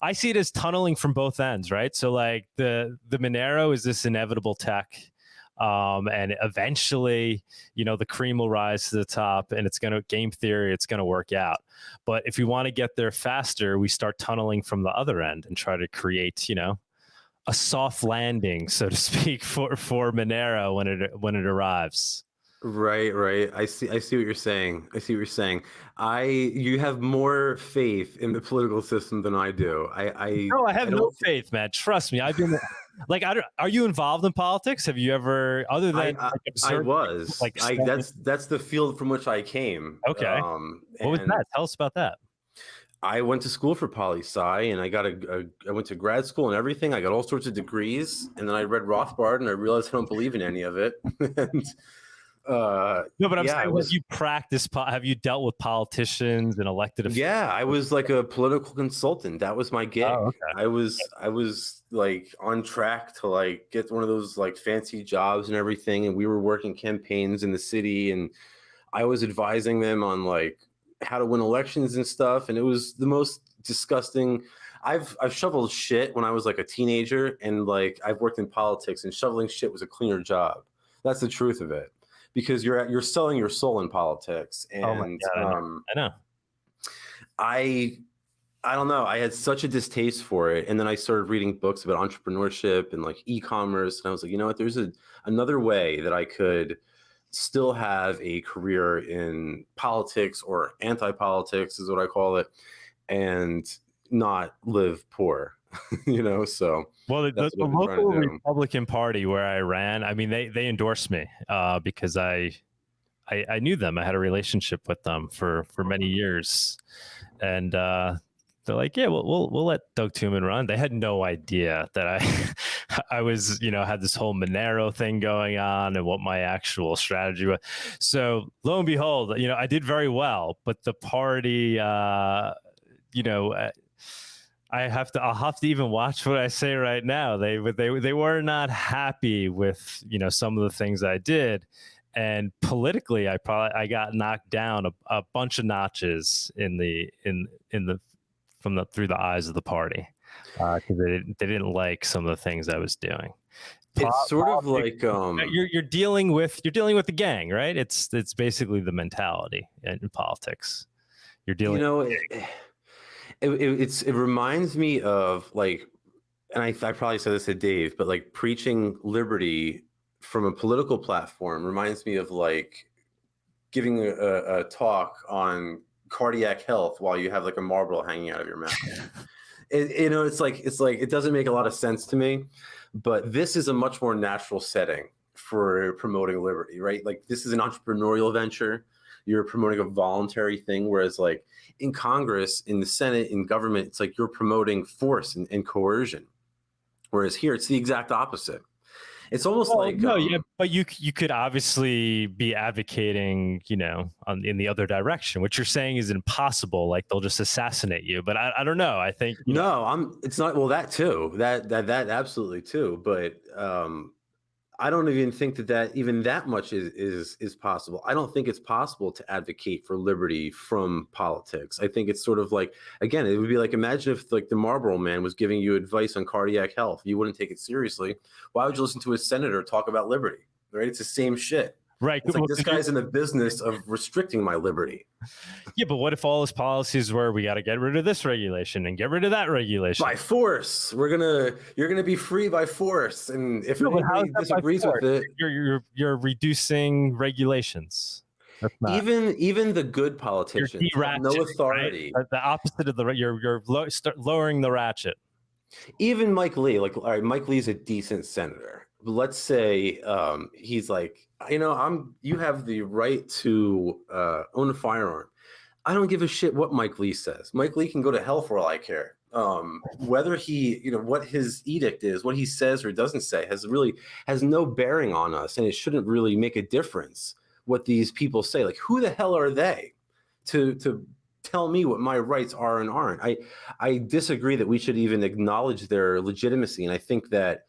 I see it as tunneling from both ends, right? So like the Monero is this inevitable tech. And eventually, the cream will rise to the top, and game theory, it's going to work out. But if we want to get there faster, we start tunneling from the other end and try to create, a soft landing, so to speak, for Monero when it arrives. Right. I see what you're saying. You have more faith in the political system than I do. No, I have no faith, man. Trust me. I've been like, are you involved in politics? Have you ever, other than I was like, that's the field from which I came. Okay. What was that? Tell us about that. I went to school for poli-sci, and I went to grad school and everything. I got all sorts of degrees, and then I read Rothbard, and I realized I don't believe in any of it. And No, but I'm yeah, saying, have you dealt with politicians and elected officials? Yeah, I was like a political consultant. That was my gig. Oh, okay. I was like on track to like get one of those like fancy jobs and everything. And we were working campaigns in the city, and I was advising them on like how to win elections and stuff. And it was the most disgusting. I've shoveled shit when I was like a teenager, and like I've worked in politics, and shoveling shit was a cleaner job. That's the truth of it, because you're selling your soul in politics. And Oh my God, I know. I don't know. I had such a distaste for it, and then I started reading books about entrepreneurship and like e-commerce, and I was like, you know what? There's another way that I could still have a career in politics, or anti-politics is what I call it, and not live poor. So Well, the that's what I've been trying local to do. Republican Party where I ran, I mean, they endorsed me because I knew them. I had a relationship with them for many years, and they're like, yeah, we'll let Doug Tooman run. They had no idea that I was, had this whole Monero thing going on and what my actual strategy was. So lo and behold, I did very well, but the party, I'll have to even watch what I say right now. They were not happy with, some of the things I did. And politically, I got knocked down a bunch of notches through the eyes of the party, because they didn't like some of the things I was doing. It's sort of like you're dealing with the gang, right? It's basically the mentality in politics. You're dealing. It reminds me of like, and I probably said this to Dave, but like preaching liberty from a political platform reminds me of like giving a talk on cardiac health while you have like a Marlboro hanging out of your mouth. It's like it doesn't make a lot of sense to me, but this is a much more natural setting for promoting liberty, right? Like this is an entrepreneurial venture. You're promoting a voluntary thing, whereas like in Congress, in the Senate, in government, it's like you're promoting force and coercion. Whereas here, it's the exact opposite. It's almost but you could obviously be advocating, in the other direction. What you're saying is impossible. Like they'll just assassinate you. But I don't know. I think it's not. Well, that too. That absolutely too. But I don't even think that even that much is possible. I don't think it's possible to advocate for liberty from politics. I think it's sort of like, again, it would be like, imagine if like the Marlboro man was giving you advice on cardiac health. You wouldn't take it seriously. Why would you listen to a senator talk about liberty? Right? It's the same shit. Right. It's like this guy's in the business of restricting my liberty. Yeah, but what if all his policies were, we got to get rid of this regulation and get rid of that regulation by force? You're gonna be free by force, and if anybody disagrees with it, you're reducing regulations. Even the good politicians have no authority. Right? The opposite of you're lowering the ratchet. Even Mike Lee, like, all right, Mike Lee's a decent senator. Let's say he's like, you have the right to own a firearm. I don't give a shit what Mike Lee says. Mike Lee can go to hell for all I care. Whether he, what his edict is, what he says or doesn't say has no bearing on us, and it shouldn't really make a difference what these people say. Like, who the hell are they to tell me what my rights are and aren't? I disagree that we should even acknowledge their legitimacy, and I think that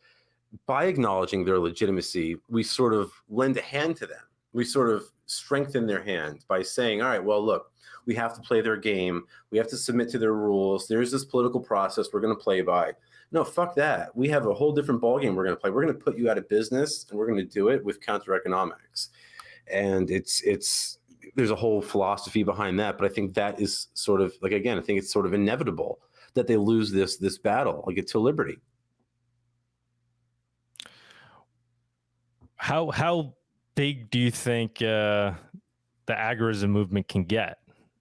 by acknowledging their legitimacy, we sort of lend a hand to them. We sort of strengthen their hand by saying, all right, well, look, we have to play their game. We have to submit to their rules. There's this political process we're going to play by. No, fuck that. We have a whole different ballgame we're going to play. We're going to put you out of business, and we're going to do it with counter economics. And there's a whole philosophy behind that. But I think that is sort of like, again, I think it's sort of inevitable that they lose this battle, like to liberty. How big do you think the agorism movement can get?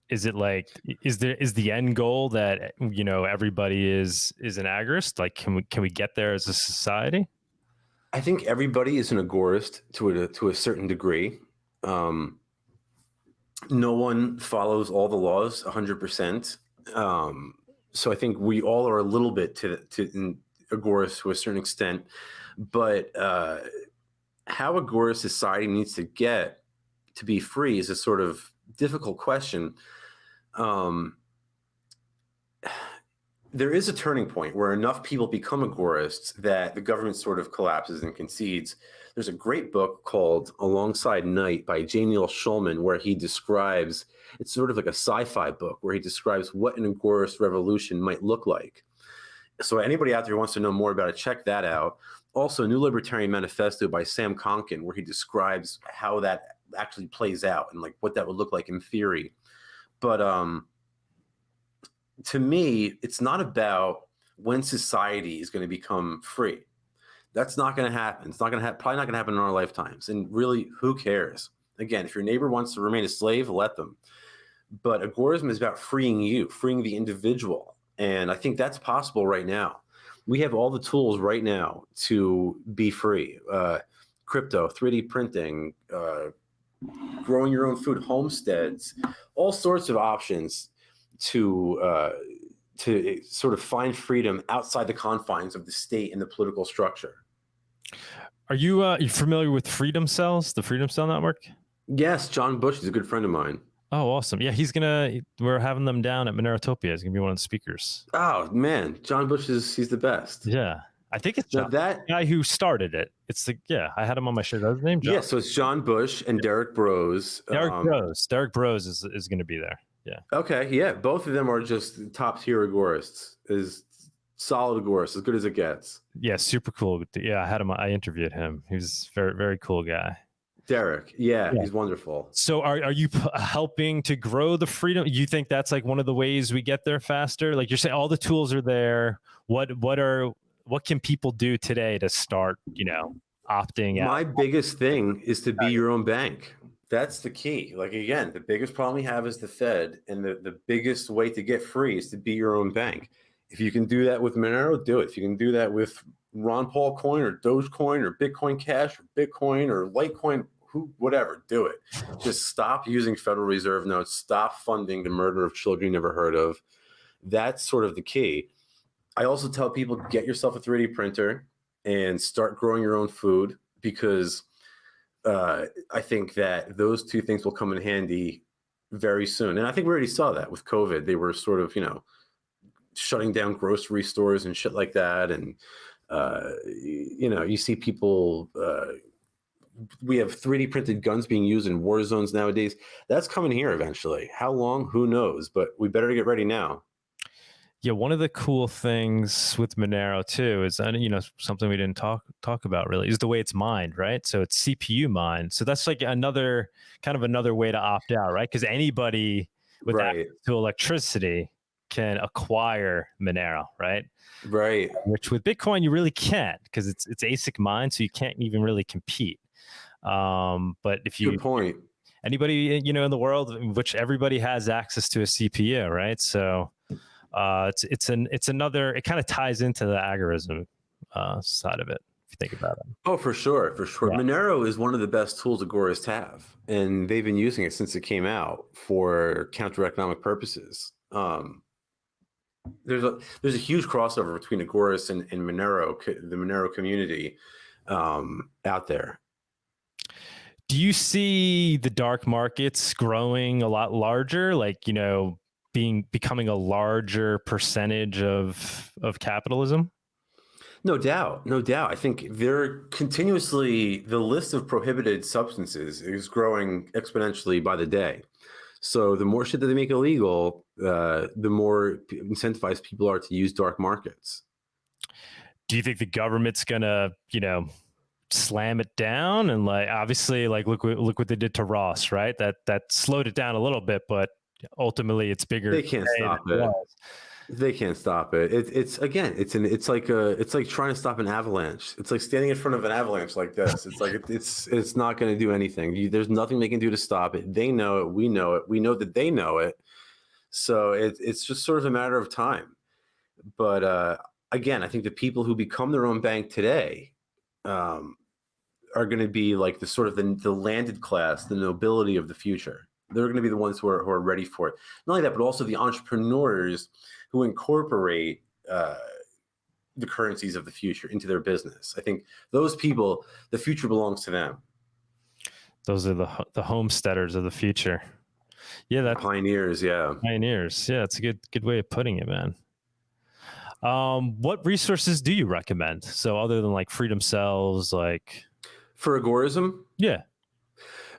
Is it like, is the end goal that everybody is an agorist? Like, can we get there as a society? I think everybody is an agorist to a certain degree. No one follows all the laws 100%. So I think we all are a little bit to agorist to a certain extent, but how agorist society needs to get to be free is a sort of difficult question. There is a turning point where enough people become agorists that the government sort of collapses and concedes. There's a great book called Alongside Night by J. Neil Schulman, where he describes, it's sort of like a sci-fi book where he describes what an agorist revolution might look like. So anybody out there who wants to know more about it, check that out. Also, New Libertarian Manifesto by Sam Konkin, where he describes how that actually plays out and like what that would look like in theory. But to me, it's not about when society is going to become free. That's not going to happen. It's not going to probably not going to happen in our lifetimes. And really, who cares? Again, if your neighbor wants to remain a slave, let them. But agorism is about freeing you, freeing the individual. And I think that's possible right now. We have all the tools right now to be free. Crypto, 3D printing, growing your own food, homesteads, all sorts of options to sort of find freedom outside the confines of the state and the political structure. Are you familiar with Freedom Cells, the Freedom Cell Network? Yes, John Bush is a good friend of mine. Oh, awesome. Yeah, we're having them down at Monerotopia. He's going to be one of the speakers. Oh, man. John Bush he's the best. Yeah. I think it's John, the guy who started it. I had him on my show. That's his name, John. Yeah, so it's John Bush and Derek Bros. Derek Bros is going to be there. Yeah. Okay. Yeah. Both of them are just top tier agorists. Is solid agorist, as good as it gets. Yeah. Super cool. Yeah. I interviewed him. He was very, very cool guy. Derek. Yeah. He's wonderful. So are you helping to grow the freedom? You think that's like one of the ways we get there faster? Like you're saying all the tools are there. What can people do today to start, opting out? My biggest thing is to be your own bank. That's the key. Like, again, the biggest problem we have is the Fed, and the biggest way to get free is to be your own bank. If you can do that with Monero, do it. If you can do that with Ron Paul coin or Dogecoin or Bitcoin Cash or Bitcoin or Litecoin, whatever, do it. Just stop using Federal Reserve notes. Stop funding the murder of children you never heard of. That's sort of the key. I also tell people, get yourself a 3D printer and start growing your own food, because I think that those two things will come in handy very soon. And I think we already saw that with COVID. They were sort of, shutting down grocery stores and shit like that. And, you see people, we have 3D printed guns being used in war zones nowadays. That's coming here eventually. How long? Who knows? But we better get ready now. Yeah, one of the cool things with Monero too is, something we didn't talk about really, is the way it's mined, right? So it's CPU mined. So that's like another way to opt out, right? Because anybody with access to electricity can acquire Monero, right? Right. Which with Bitcoin you really can't, because it's ASIC mined, so you can't even really compete. But if you, good point. Anybody in the world in which everybody has access to a CPU, right? So. It's another, it kind of ties into the agorism side of it, if you think about it. Oh, for sure. Yeah. Monero is one of the best tools agorists have, and they've been using it since it came out for counter-economic purposes. There's a huge crossover between agorists and Monero, the Monero community out there. Do you see the dark markets growing a lot larger, like, becoming a larger percentage of capitalism? No doubt. I think the list of prohibited substances is growing exponentially by the day. So the more shit that they make illegal, the more incentivized people are to use dark markets. Do you think the government's gonna, slam it down? And obviously, look what they did to Ross, right? That slowed it down a little bit, but ultimately it's bigger. They can't stop it. They can't stop it. It's like trying to stop an avalanche. It's like standing in front of an avalanche like this. It's like it's not going to do anything. There's nothing they can do to stop it. They know it. We know it. We know that they know it. So it's just sort of a matter of time. But again, I think the people who become their own bank today are going to be like the sort of the landed class, the nobility of the future. They're going to be the ones who are ready for it. Not only that, but also the entrepreneurs who incorporate the currencies of the future into their business. I think those people, the future belongs to them. Those are the homesteaders of the future. Yeah, that's Pioneers, yeah. pioneers. Yeah, it's a good way of putting it, man. What resources do you recommend? So other than like Freedom Cells, like For Agorism, yeah.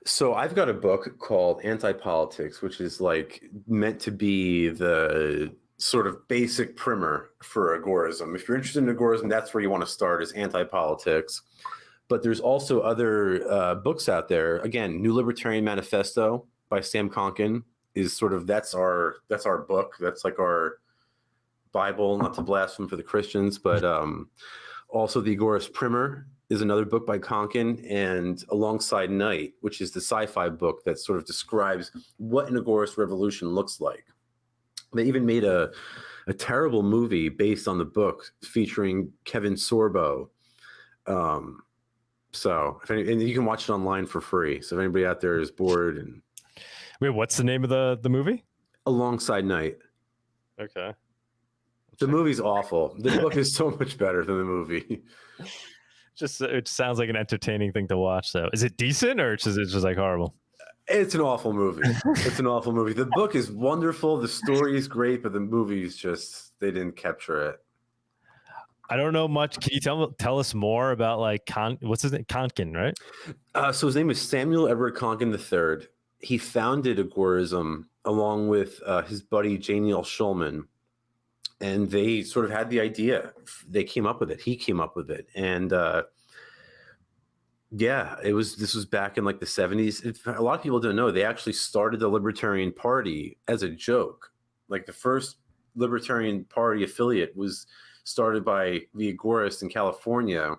so I've got a book called Anti-Politics, which is like meant to be the sort of basic primer for Agorism. If you're interested in Agorism, that's where you want to start, is Anti-Politics. But there's also other books out there. Again, New Libertarian Manifesto by Sam Konkin is sort of, that's our book. That's like our Bible, not to blaspheme for the Christians, but also the Agorist Primer is another book by Konkin, and Alongside Night, which is the sci-fi book that sort of describes what an Agorist revolution looks like. They even made a terrible movie based on the book featuring Kevin Sorbo. So, and you can watch it online for free. So if anybody out there is bored and Wait, what's the name of the movie? Alongside Night. Okay. The movie's awful. The book is so much better than the movie. Just it sounds like an entertaining thing to watch, though. Is it decent or is it just like horrible? It's an awful movie. It's an awful movie. The book is wonderful. The story is great, but the movie's just, they didn't capture it. I don't know much. Can you tell us more about like what's his name? Konkin, right? So his name is Samuel Everett Konkin III. He founded Agorism along with his buddy Janiel Schulman. And they sort of had the idea. They came up with it. He came up with it. And yeah, this was back in like the 70s. A lot of people don't know, they actually started the Libertarian Party as a joke. Like the first Libertarian Party affiliate was started by the Agorists in California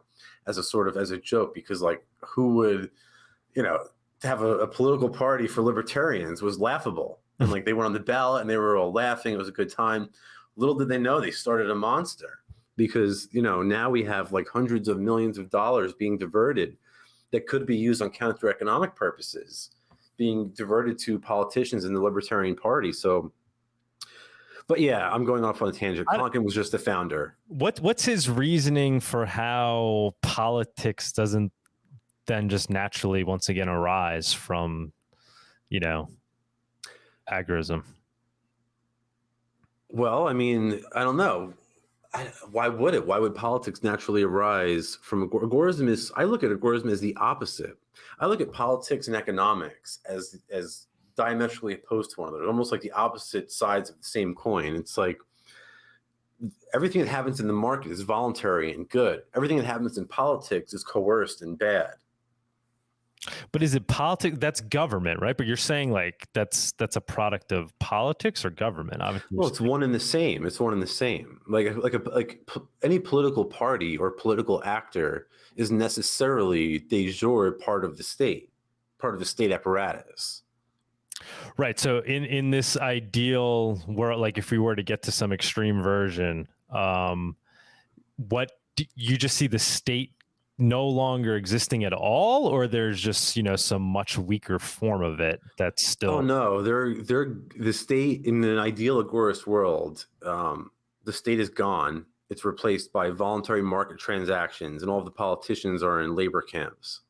as a joke, because like who would, to have a political party for libertarians was laughable. And like they went on the ballot and they were all laughing. It was a good time. Little did they know they started a monster, because, now we have like hundreds of millions of dollars being diverted that could be used on counter economic purposes, being diverted to politicians in the Libertarian Party. So, but yeah, I'm going off on a tangent. Konkin was just the founder. What's his reasoning for how politics doesn't then just naturally once again arise from, agorism? Well, I mean, I don't know. Why would it? Why would politics naturally arise from agorism? I look at agorism as the opposite. I look at politics and economics as diametrically opposed to one another, almost like the opposite sides of the same coin. It's like everything that happens in the market is voluntary and good. Everything that happens in politics is coerced and bad. But is it politics? That's government, right? But you're saying like that's a product of politics or government? Obviously. Well, it's one and the same. It's one and the same. Like any political party or political actor is necessarily de jure part of the state apparatus. Right. So in this ideal world, like if we were to get to some extreme version, what you just see the state no longer existing at all, or there's just some much weaker form of it that's still? Oh no, they're the state in an ideal agorist world. The state is gone. It's replaced by voluntary market transactions, and all of the politicians are in labor camps.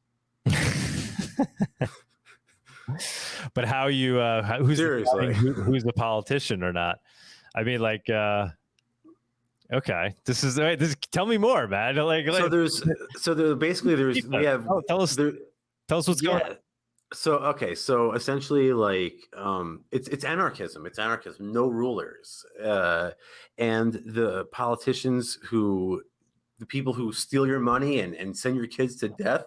But how you who's the politician or not? I mean, like okay, this is tell me more, man. Tell us what's going on. So essentially, like it's anarchism. It's anarchism. No rulers, and the politicians the people who steal your money and send your kids to death,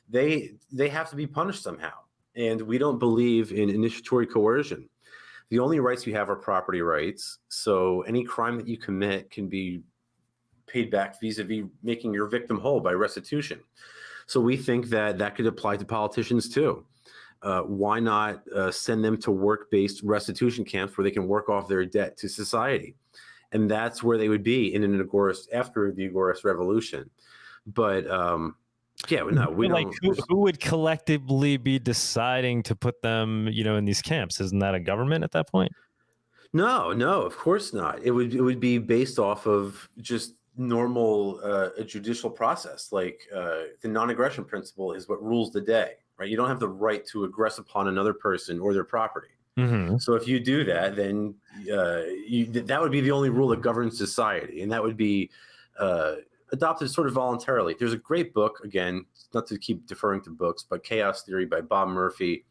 they have to be punished somehow. And we don't believe in initiatory coercion. The only rights you have are property rights. So any crime that you commit can be paid back vis-a-vis making your victim whole by restitution. So we think that could apply to politicians too. Why not send them to work-based restitution camps where they can work off their debt to society? And that's where they would be in an agorist after the agorist revolution. But yeah, no, we like don't. Who would collectively be deciding to put them, in these camps? Isn't that a government at that point? No, of course not. It would be based off of just normal a judicial process. Like the non-aggression principle is what rules the day. right? You don't have the right to aggress upon another person or their property. Mm-hmm. So if you do that, then that would be the only rule that governs society, and that would be adopted sort of voluntarily. There's a great book, again, not to keep deferring to books, but Chaos Theory by Bob Murphy,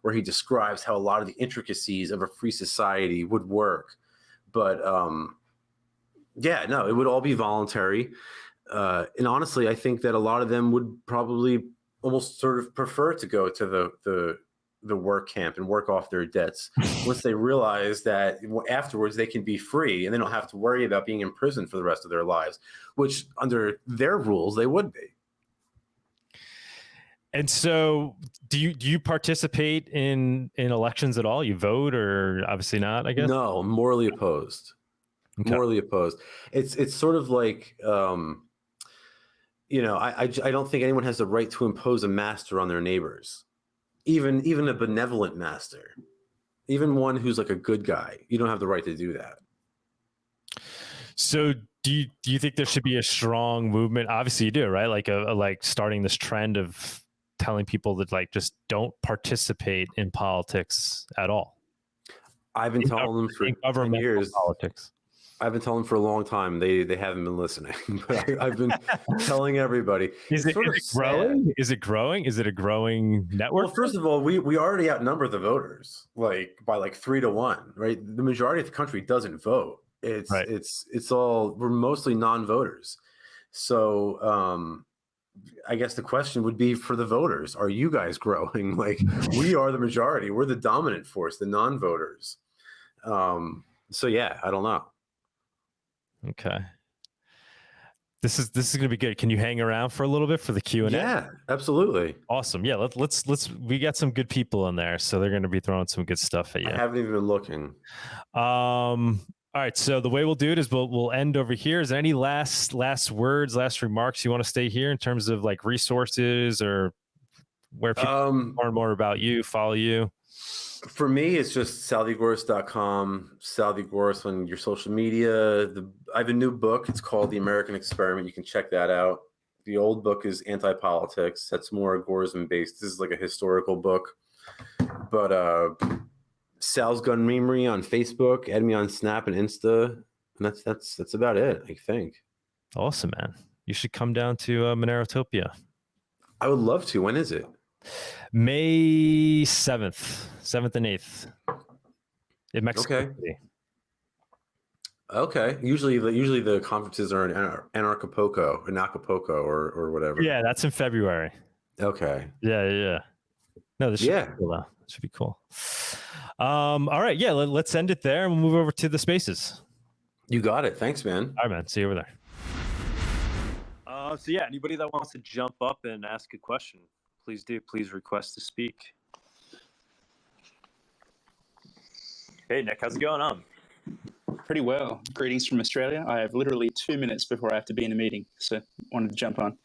where he describes how a lot of the intricacies of a free society would work. But yeah, no, it would all be voluntary. And honestly, I think that a lot of them would probably almost sort of prefer to go to the work camp and work off their debts once they realize that afterwards they can be free and they don't have to worry about being in prison for the rest of their lives, which under their rules they would be. And so do you participate in elections at all? You vote, or obviously not, I guess? No, I'm morally opposed. Okay. Morally opposed. It's sort of like I don't think anyone has the right to impose a master on their neighbors. Even a benevolent master, even one who's like a good guy, you don't have the right to do that. So do you think there should be a strong movement? Obviously you do, right? Like starting this trend of telling people that like just don't participate in politics at all. I've been telling them for 10 years. Politics. I've been telling them for a long time. They haven't been listening, but I've been telling everybody. Is it growing? Is it growing? Is it a growing network? Well, first of all, we already outnumber the voters by 3-1, right? The majority of the country doesn't vote. It's all, we're mostly non-voters. So I guess the question would be for the voters: are you guys growing? Like, we are the majority. We're the dominant force, the non-voters. So yeah, I don't know. Okay. This is going to be good. Can you hang around for a little bit for the Q&A? Yeah, absolutely. Awesome. Yeah, let's we got some good people in there, so they're going to be throwing some good stuff at you. I haven't even been looking. All right, so the way we'll do it is we'll end over here. Is there any last words, last remarks you want to stay here in terms of like resources or where people learn more about you, follow you? For me, it's just saltheagorist.com, Sal the Agorist on your social media. I have a new book. It's called The American Experiment. You can check that out. The old book is Anti-Politics. That's more agorism based. This is like a historical book. But Sal's Gun Memory on Facebook. Add me on Snap and Insta. And that's about it, I think. Awesome, man. You should come down to Monerotopia. I would love to. When is it? May 7th and 8th in Mexico City. Okay. Usually the conferences are in Acapulco or whatever. Yeah, that's in February. Okay. Yeah. No, this should be cool though. This should be cool. All right. Yeah, let's end it there and we'll move over to the spaces. You got it. Thanks, man. All right, man. See you over there. So yeah, anybody that wants to jump up and ask a question, please do. Please request to speak. Hey, Nick, how's it going on? Pretty well. Greetings from Australia. I have literally 2 minutes before I have to be in a meeting, so wanted to jump on.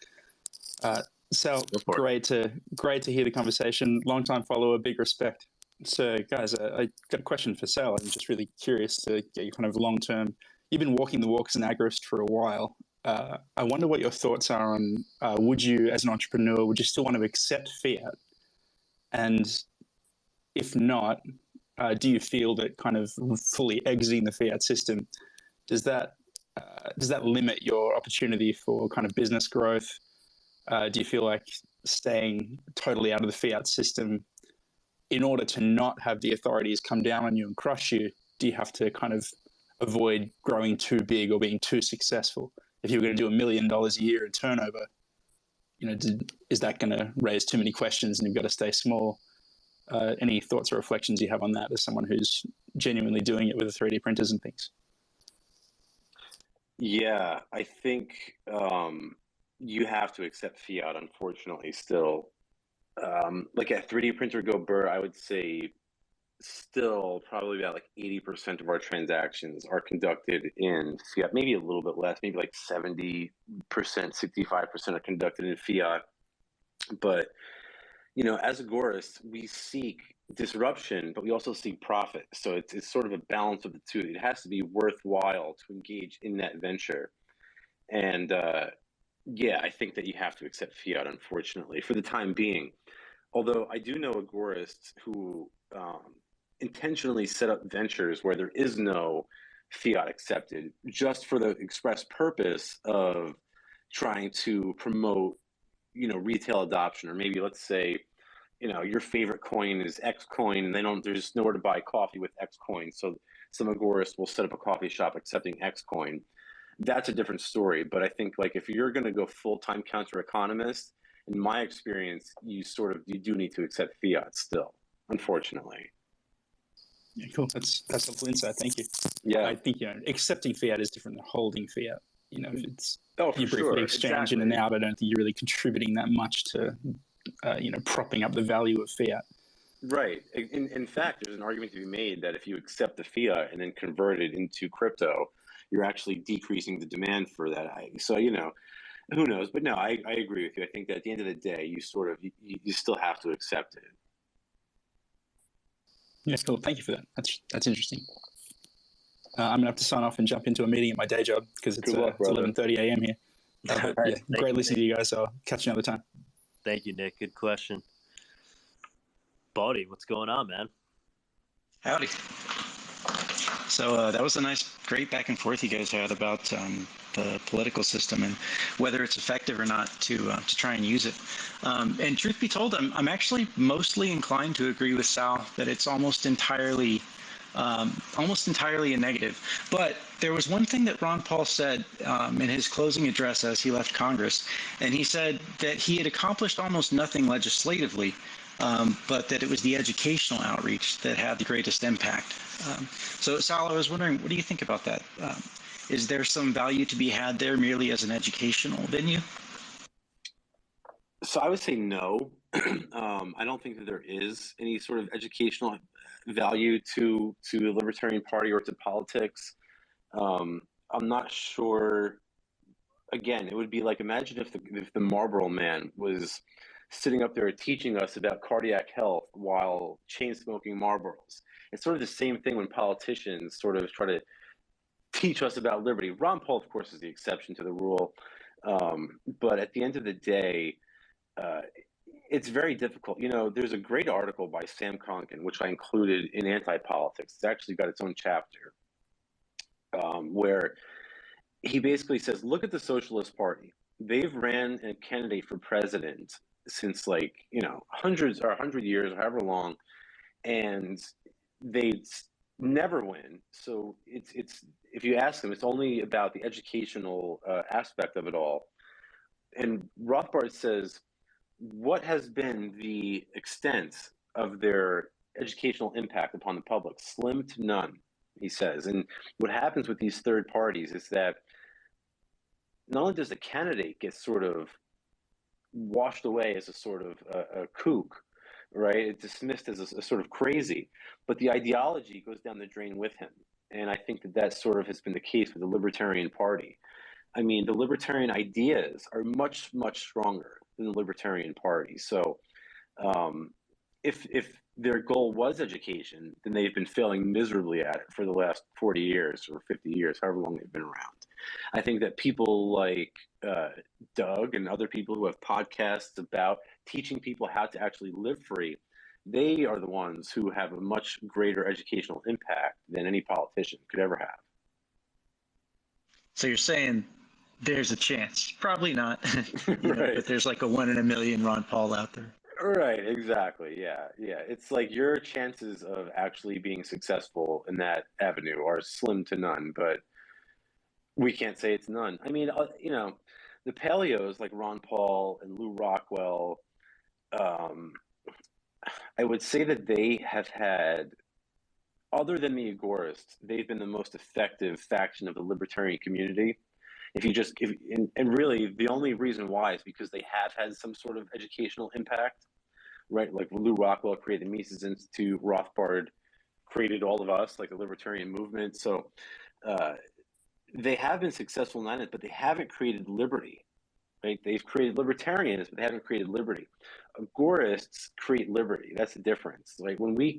Sal, great to hear the conversation. Long-time follower, big respect. So, guys, I got a question for Sal. I'm just really curious to get your kind of long-term. You've been walking the walk as an agorist for a while. I wonder what your thoughts are on, would you, as an entrepreneur, would you still want to accept fiat? And if not, do you feel that kind of fully exiting the fiat system, does that limit your opportunity for kind of business growth? Do you feel like staying totally out of the fiat system, in order to not have the authorities come down on you and crush you, do you have to kind of avoid growing too big or being too successful? If you were going to do $1 million a year in turnover, is that going to raise too many questions and you've got to stay small? Any thoughts or reflections you have on that as someone who's genuinely doing it with the 3D printers and things? Yeah, I think you have to accept fiat, unfortunately, still. Like at 3D printer go burr, I would say still probably about like 80% of our transactions are conducted in fiat, maybe a little bit less, maybe like 70%, 65% are conducted in fiat. But, as Agorists, we seek disruption, but we also seek profit. So it's sort of a balance of the two. It has to be worthwhile to engage in that venture. And I think that you have to accept fiat, unfortunately, for the time being. Although I do know agorists who intentionally set up ventures where there is no fiat accepted, just for the express purpose of trying to promote, retail adoption. Or maybe, let's say, your favorite coin is X coin, and there's nowhere to buy coffee with X coin, so some agorist will set up a coffee shop accepting X coin. That's a different story. But I think, like, if you're going to go full-time counter economist, in my experience, you do need to accept fiat still, unfortunately. Yeah, cool. That's helpful insight. Thank you. Yeah. I think accepting fiat is different than holding fiat. If it's for you briefly sure. exchange Exactly. in and out, I don't think you're really contributing that much to propping up the value of fiat. Right. In fact, there's an argument to be made that if you accept the fiat and then convert it into crypto, you're actually decreasing the demand for that. So, who knows? But no, I agree with you. I think that at the end of the day, you still have to accept it. Yeah, cool. Thank you for that. That's interesting. I'm gonna have to sign off and jump into a meeting at my day job because it's 11:30 a.m. here. Great listening to you guys. So I'll catch you another time. Thank you, Nick. Good question. Bodhi, what's going on, man? Howdy. So that was a great back and forth you guys had about the political system and whether it's effective or not to try and use it. And truth be told, I'm actually mostly inclined to agree with Sal that it's almost entirely a negative. But there was one thing that Ron Paul said in his closing address as he left Congress, and he said that he had accomplished almost nothing legislatively, but that it was the educational outreach that had the greatest impact. So, Sal, I was wondering, what do you think about that? Is there some value to be had there merely as an educational venue? So I would say no. I don't think that there is any sort of educational value to the Libertarian Party or to politics. I'm not sure. Again, it would be like, imagine if the Marlboro Man was sitting up there teaching us about cardiac health while chain smoking Marlboros. It's sort of the same thing when politicians sort of try to teach us about liberty. Ron Paul, of course, is the exception to the rule. But at the end of the day, it's very difficult. There's a great article by Sam Conkin, which I included in Anti-Politics. It's actually got its own chapter, where he basically says, look at the Socialist Party. They've ran a candidate for president since 100 years or however long, and they never win. So it's if you ask them, it's only about the educational aspect of it all. And Rothbard says, what has been the extent of their educational impact upon the public? Slim to none, he says. And what happens with these third parties is that not only does the candidate get sort of washed away as a sort of a kook, right? It's dismissed as a sort of crazy, but the ideology goes down the drain with him. And I think that sort of has been the case with the Libertarian Party. I mean, the Libertarian ideas are much, much stronger than the Libertarian Party. So if their goal was education, then they've been failing miserably at it for the last 40 years or 50 years, however long they've been around. I think that people like Doug and other people who have podcasts about teaching people how to actually live free, they are the ones who have a much greater educational impact than any politician could ever have. So you're saying there's a chance, probably not, right. But there's like a 1 in a million Ron Paul out there. Right, exactly. Yeah. It's like your chances of actually being successful in that avenue are slim to none, but we can't say it's none. I mean, the paleos like Ron Paul and Lou Rockwell, I would say that they have had, other than the Agorists, they've been the most effective faction of the libertarian community. And really the only reason why is because they have had some sort of educational impact, right? Like Lou Rockwell created the Mises Institute, Rothbard created all of us, like the libertarian movement. So they have been successful in that, but they haven't created liberty, right? They've created libertarians, but they haven't created liberty. Agorists create liberty. That's the difference. Like when we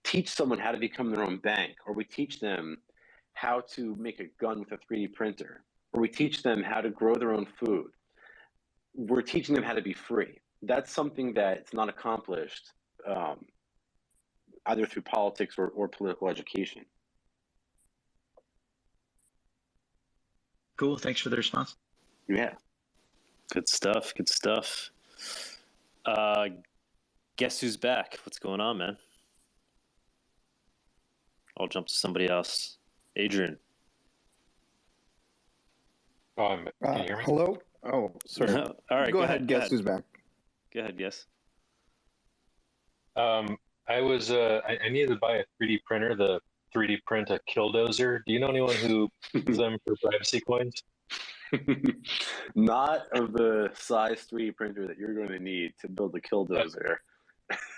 teach someone how to become their own bank, or we teach them how to make a gun with a 3D printer, or we teach them how to grow their own food, we're teaching them how to be free. that's something that's not accomplished either through politics or political education. Cool. Thanks for the response. Yeah. Good stuff. Good stuff. Guess who's back? What's going on, man? I'll jump to somebody else. Adrian. Can you hear me? Hello? Oh, sorry. All right. Go ahead. Guess who's back? Go ahead, guess. I needed to buy a 3D printer, the 3D print a killdozer. Do you know anyone who uses them for privacy coins? Not of the size 3D printer that you're going to need to build a killdozer.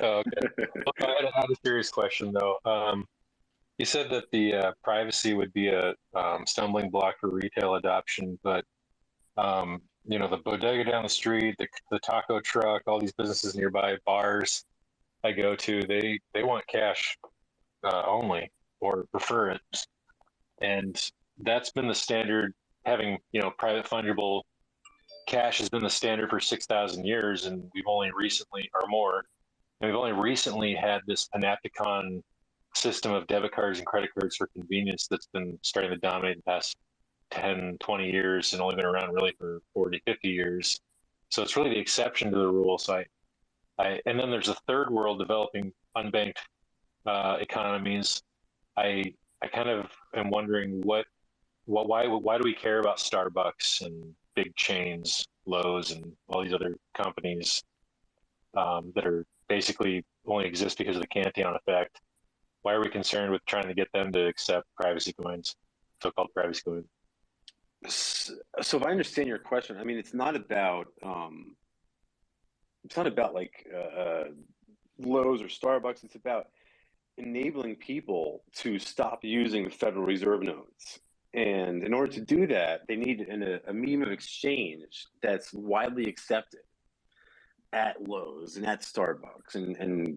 Oh, okay. I had a serious question, though. You said that the privacy would be a stumbling block for retail adoption, but the bodega down the street, the taco truck, all these businesses nearby, bars I go to, they want cash only or prefer it, and that's been the standard. Having private fungible cash has been the standard for 6,000 years, and we've only recently had this panopticon system of debit cards and credit cards for convenience that's been starting to dominate the past 10, 20 years and only been around really for 40, 50 years. So it's really the exception to the rule. So and then there's a third world developing unbanked economies. I kind of am wondering why do we care about Starbucks and big chains, Lowe's, and all these other companies that are basically only exist because of the Cantillon effect? Why are we concerned with trying to get them to accept privacy coins, so-called privacy coins? So if I understand your question, I mean, it's not about like Lowe's or Starbucks. It's about enabling people to stop using the Federal Reserve notes. And in order to do that, they need a medium of exchange that's widely accepted at Lowe's and at Starbucks and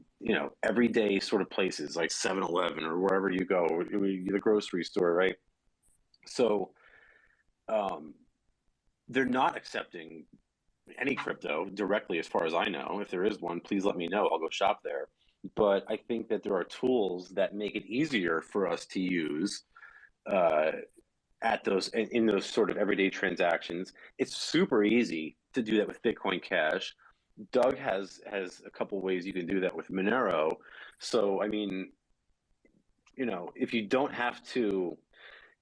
everyday sort of places like 7-Eleven or wherever you go, or the grocery store, right? So they're not accepting any crypto directly, as far as I know. If there is one, please let me know. I'll go shop there. But I think that there are tools that make it easier for us to use in those sort of everyday transactions. It's super easy to do that with Bitcoin Cash. Doug has a couple ways you can do that with Monero. So I mean, if you don't have to,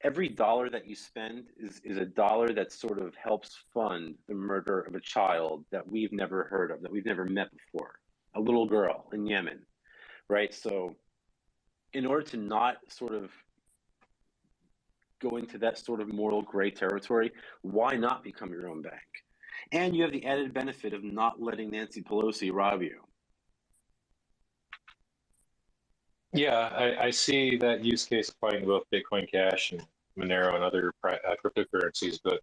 every dollar that you spend is a dollar that sort of helps fund the murder of a child that we've never heard of, that we've never met before, a little girl in Yemen, right? So in order to not sort of go into that sort of moral gray territory, why not become your own bank? And you have the added benefit of not letting Nancy Pelosi rob you. Yeah, I see that use case applying to both Bitcoin Cash and Monero and other cryptocurrencies, but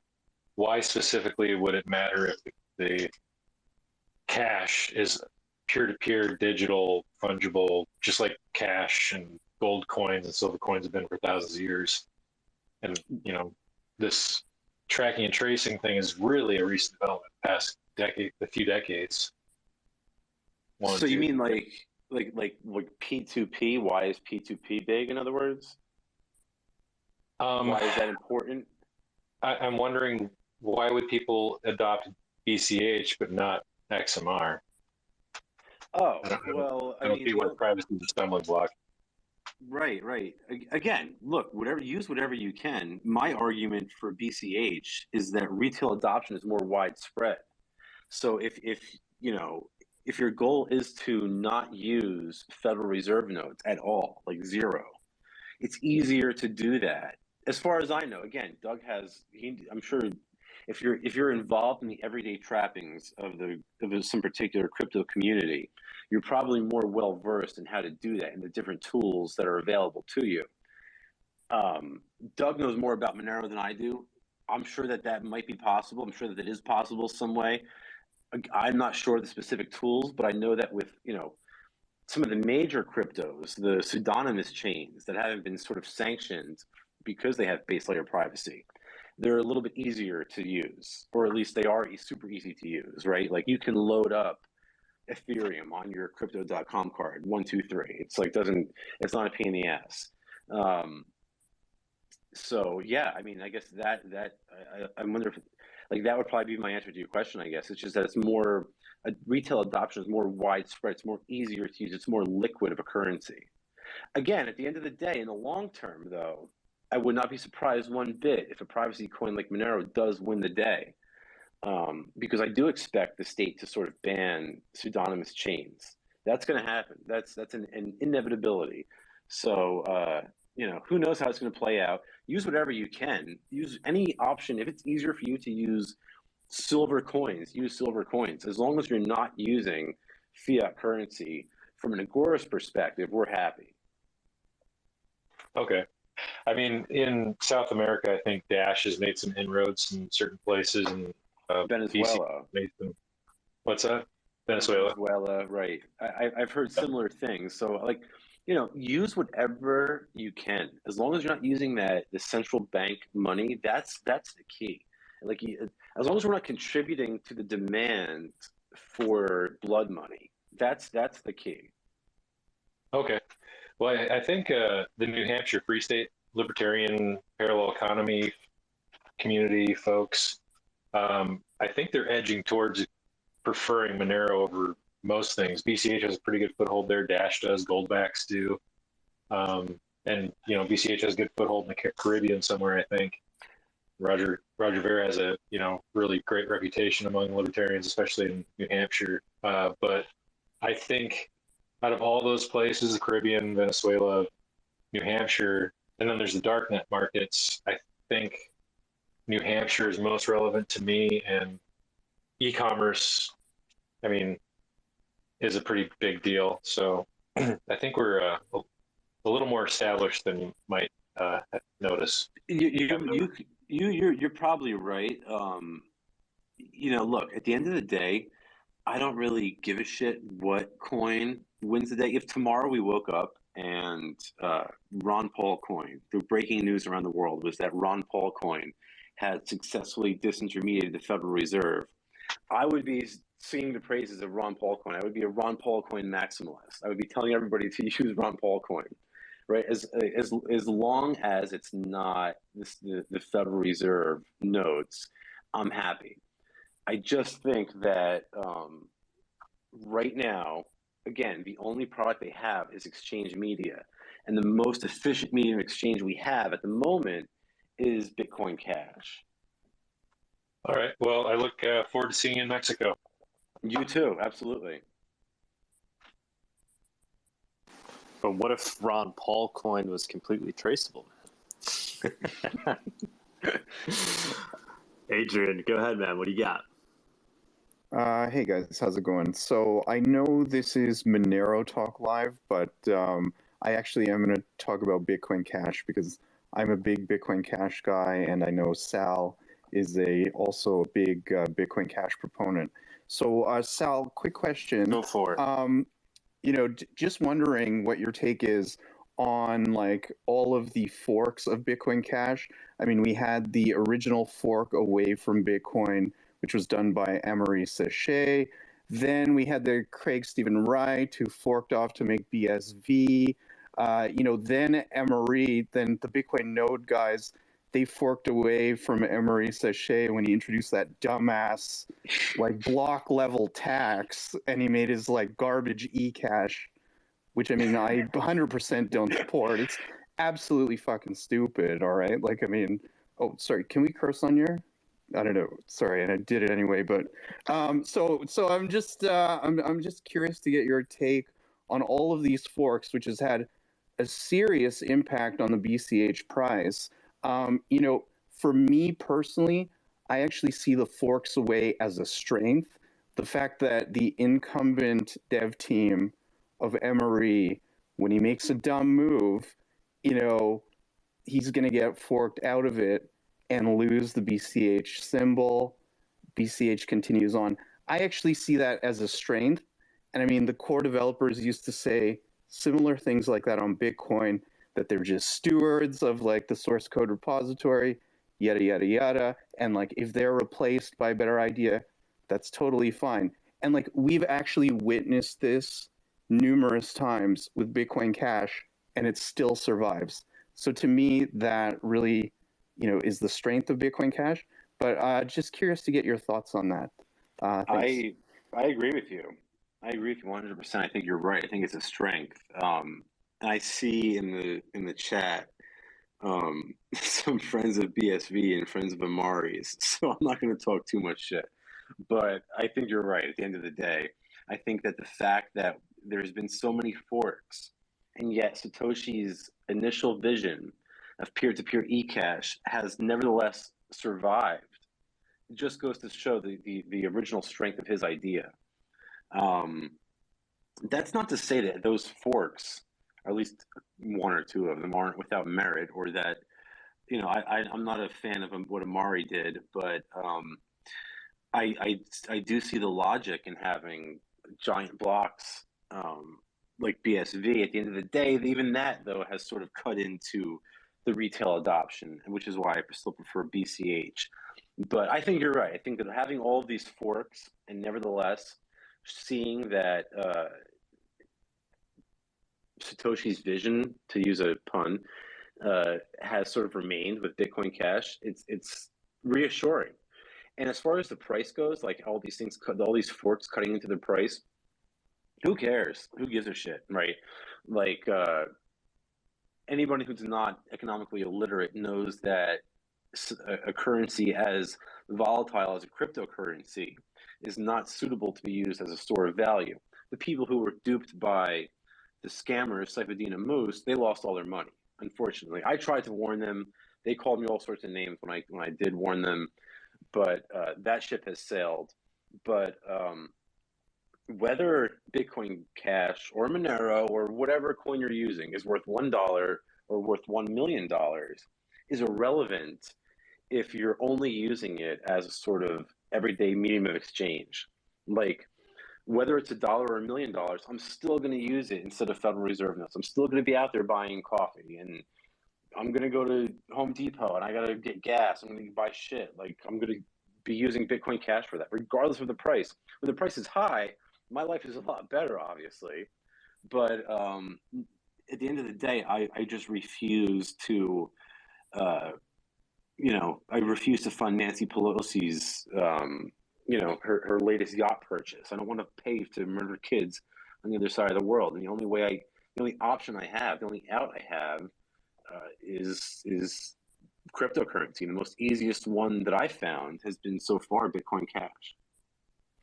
why specifically would it matter if the cash is peer-to-peer, digital, fungible, just like cash and gold coins and silver coins have been for thousands of years? And, this tracking and tracing thing is really a recent development, past a few decades. So you mean like P2P? Why is P2P big, in other words? Why is that important? I'm wondering, why would people adopt BCH but not XMR? Oh, I don't see why privacy is a stumbling block. Right. Again, look, use whatever you can. My argument for BCH is that retail adoption is more widespread. So if your goal is to not use Federal Reserve notes at all, like zero, it's easier to do that. As far as I know, again, Doug I'm sure if you're involved in the everyday trappings of some particular crypto community, you're probably more well versed in how to do that and the different tools that are available to you. Doug knows more about Monero than I do. I'm sure that might be possible. I'm sure that it is possible some way. I'm not sure of the specific tools, but I know that with some of the major cryptos, the pseudonymous chains that haven't been sort of sanctioned because they have base layer privacy, they're a little bit easier to use, or at least they are super easy to use, right? Like you can load up Ethereum on your crypto.com card, 123. It's like it's not a pain in the ass. So yeah, I mean, I guess I wonder if like that would probably be my answer to your question. I guess it's just that it's more retail adoption is more widespread. It's more easier to use. It's more liquid of a currency. Again, at the end of the day, in the long term, though, I would not be surprised one bit if a privacy coin like Monero does win the day, because I do expect the state to sort of ban pseudonymous chains. That's going to happen. That's an inevitability. So who knows how it's going to play out? Use whatever you can. Use any option. If it's easier for you to use silver coins, use silver coins. As long as you're not using fiat currency, from an Agorist perspective, we're happy. Okay. I mean, in South America, I think Dash has made some inroads in certain places, and Venezuela. What's that? Venezuela, right. I've heard similar things. So, like, use whatever you can, as long as you're not using the central bank money. That's the key. Like, as long as we're not contributing to the demand for blood money, that's the key. Okay. Well, I think the New Hampshire Free State Libertarian Parallel Economy community folks, I think they're edging towards preferring Monero over most things. BCH has a pretty good foothold there. Dash does. Goldbacks do. And BCH has a good foothold in the Caribbean somewhere, I think. Roger Ver has a really great reputation among libertarians, especially in New Hampshire. But I think out of all those places, the Caribbean, Venezuela, New Hampshire, and then there's the darknet markets, I think New Hampshire is most relevant to me, and e-commerce, I mean, is a pretty big deal. So I think we're a little more established than you might notice. You're probably right. Look, at the end of the day, I don't really give a shit what coin wins the day. If tomorrow we woke up and Ron Paul coin, the breaking news around the world was that Ron Paul coin had successfully disintermediated the Federal Reserve, I would be singing the praises of Ron Paul coin. I would be a Ron Paul coin maximalist. I would be telling everybody to use Ron Paul coin, right? As long as it's not the Federal Reserve notes, I'm happy. I just think that right now, again, the only product they have is exchange media. And the most efficient medium of exchange we have at the moment is Bitcoin Cash. All right. Well, I look forward to seeing you in Mexico. You too. Absolutely. But what if Ron Paul coin was completely traceable? Adrian, go ahead, man. What do you got? Hey guys, how's it going? So I know this is Monero Talk Live, but I actually am going to talk about Bitcoin Cash because I'm a big Bitcoin Cash guy, and I know Sal is also a big Bitcoin Cash proponent. So Sal, quick question. Go for it. Just wondering what your take is on like all of the forks of Bitcoin Cash. I mean, we had the original fork away from Bitcoin, which was done by Emery Sachet. Then we had the Craig Stephen Wright, who forked off to make BSV. Then Emery, then the Bitcoin Node guys, they forked away from Emery Sachet when he introduced that dumbass like block level tax, and he made his like garbage e-cash, which I mean I 100% don't support. It's absolutely fucking stupid. All right, like I mean, oh sorry, can we curse on your? I don't know. Sorry, and I did it anyway. But so I'm just I'm just curious to get your take on all of these forks, which has had a serious impact on the BCH price. For me personally, I actually see the forks away as a strength. The fact that the incumbent dev team of Emery, when he makes a dumb move, he's going to get forked out of it and lose the BCH symbol. BCH continues on. I actually see that as a strength. And I mean, the core developers used to say similar things like that on Bitcoin, that they're just stewards of like the source code repository, yada, yada, yada. And like, if they're replaced by a better idea, that's totally fine. And like we've actually witnessed this numerous times with Bitcoin Cash, and it still survives. So to me, that really, is the strength of Bitcoin Cash. But just curious to get your thoughts on that. Thanks. I agree with you. I agree with you 100%. I think you're right. I think it's a strength. And I see in the chat some friends of BSV and friends of Amari's. So I'm not going to talk too much shit. But I think you're right. At the end of the day, I think that the fact that there's been so many forks, and yet Satoshi's initial vision of peer-to-peer eCash has nevertheless survived, it just goes to show the original strength of his idea. That's not to say that those forks, or at least one or two of them, aren't without merit, or that, I'm not a fan of what Amari did, but I do see the logic in having giant blocks like BSV. At the end of the day, even that, though, has sort of cut into the retail adoption, which is why I still prefer BCH. But I think you're right. I think that having all of these forks and nevertheless seeing that Satoshi's vision, to use a pun, has sort of remained with Bitcoin Cash, it's reassuring. And as far as the price goes, like all these things, all these forks cutting into the price, who cares? Who gives a shit, right? Like anybody who's not economically illiterate knows that a currency as volatile as a cryptocurrency is not suitable to be used as a store of value. The people who were duped by the scammers, Saifedean and Moose, they lost all their money, unfortunately. I tried to warn them. They called me all sorts of names when I did warn them, but that ship has sailed. But whether Bitcoin Cash or Monero or whatever coin you're using is worth $1 or worth $1 million is irrelevant if you're only using it as a sort of everyday medium of exchange. Like, whether it's $1 or $1 million, I'm still going to use it instead of Federal Reserve notes. I'm still going to be out there buying coffee, and I'm going to go to Home Depot, and I got to get gas. I'm going to buy shit. Like, I'm going to be using Bitcoin Cash for that, regardless of the price. When the price is high, my life is a lot better, obviously. But at the end of the day, I just refuse to, I refuse to fund Nancy Pelosi's, her latest yacht purchase. I don't want to pay to murder kids on the other side of the world. And the only option I have, the only out I have, is cryptocurrency. The most easiest one that I found has been so far Bitcoin Cash.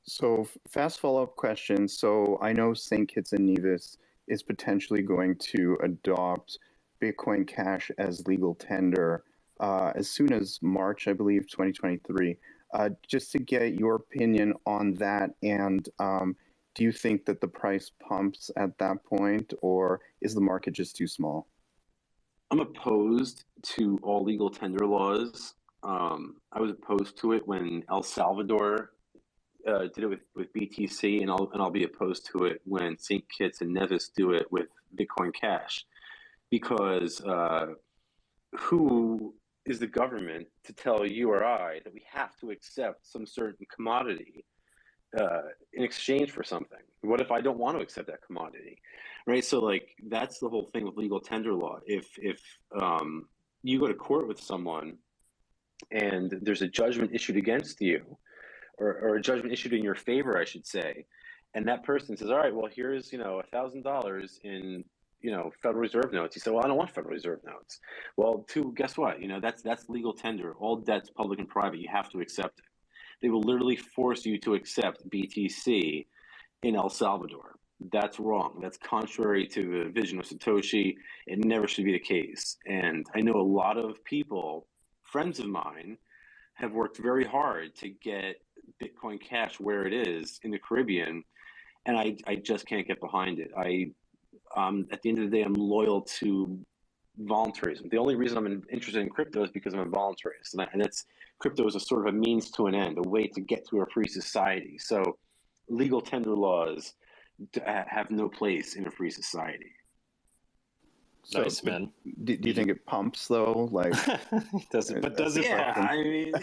So fast follow-up question. So I know St. Kitts and Nevis is potentially going to adopt Bitcoin Cash as legal tender as soon as March, I believe, 2023. Just to get your opinion on that, and do you think that the price pumps at that point, or is the market just too small? I'm opposed to all legal tender laws. I was opposed to it when El Salvador did it with BTC, and I'll be opposed to it when St. Kitts and Nevis do it with Bitcoin Cash, because who is the government to tell you or I that we have to accept some certain commodity in exchange for something? What if I don't want to accept that commodity, right? So like that's the whole thing with legal tender law. If you go to court with someone and there's a judgment issued against you, or a judgment issued in your favor, I should say, and that person says, all right, well, here's $1,000 in Federal Reserve notes. You say, well, I don't want Federal Reserve notes. Well, guess what? That's legal tender. All debts, public and private, you have to accept it. They will literally force you to accept BTC in El Salvador. That's wrong. That's contrary to the vision of Satoshi. It never should be the case. And I know a lot of people, friends of mine, have worked very hard to get Bitcoin Cash where it is in the Caribbean, and I just can't get behind it. At the end of the day, I'm loyal to voluntarism. The only reason I'm interested in crypto is because I'm a voluntarist, and that's crypto is a sort of a means to an end, a way to get to a free society. So legal tender laws have no place in a free society. So, Nice, man. Do you think it pumps though? Like, does it? But does it? Yeah, pump? I mean,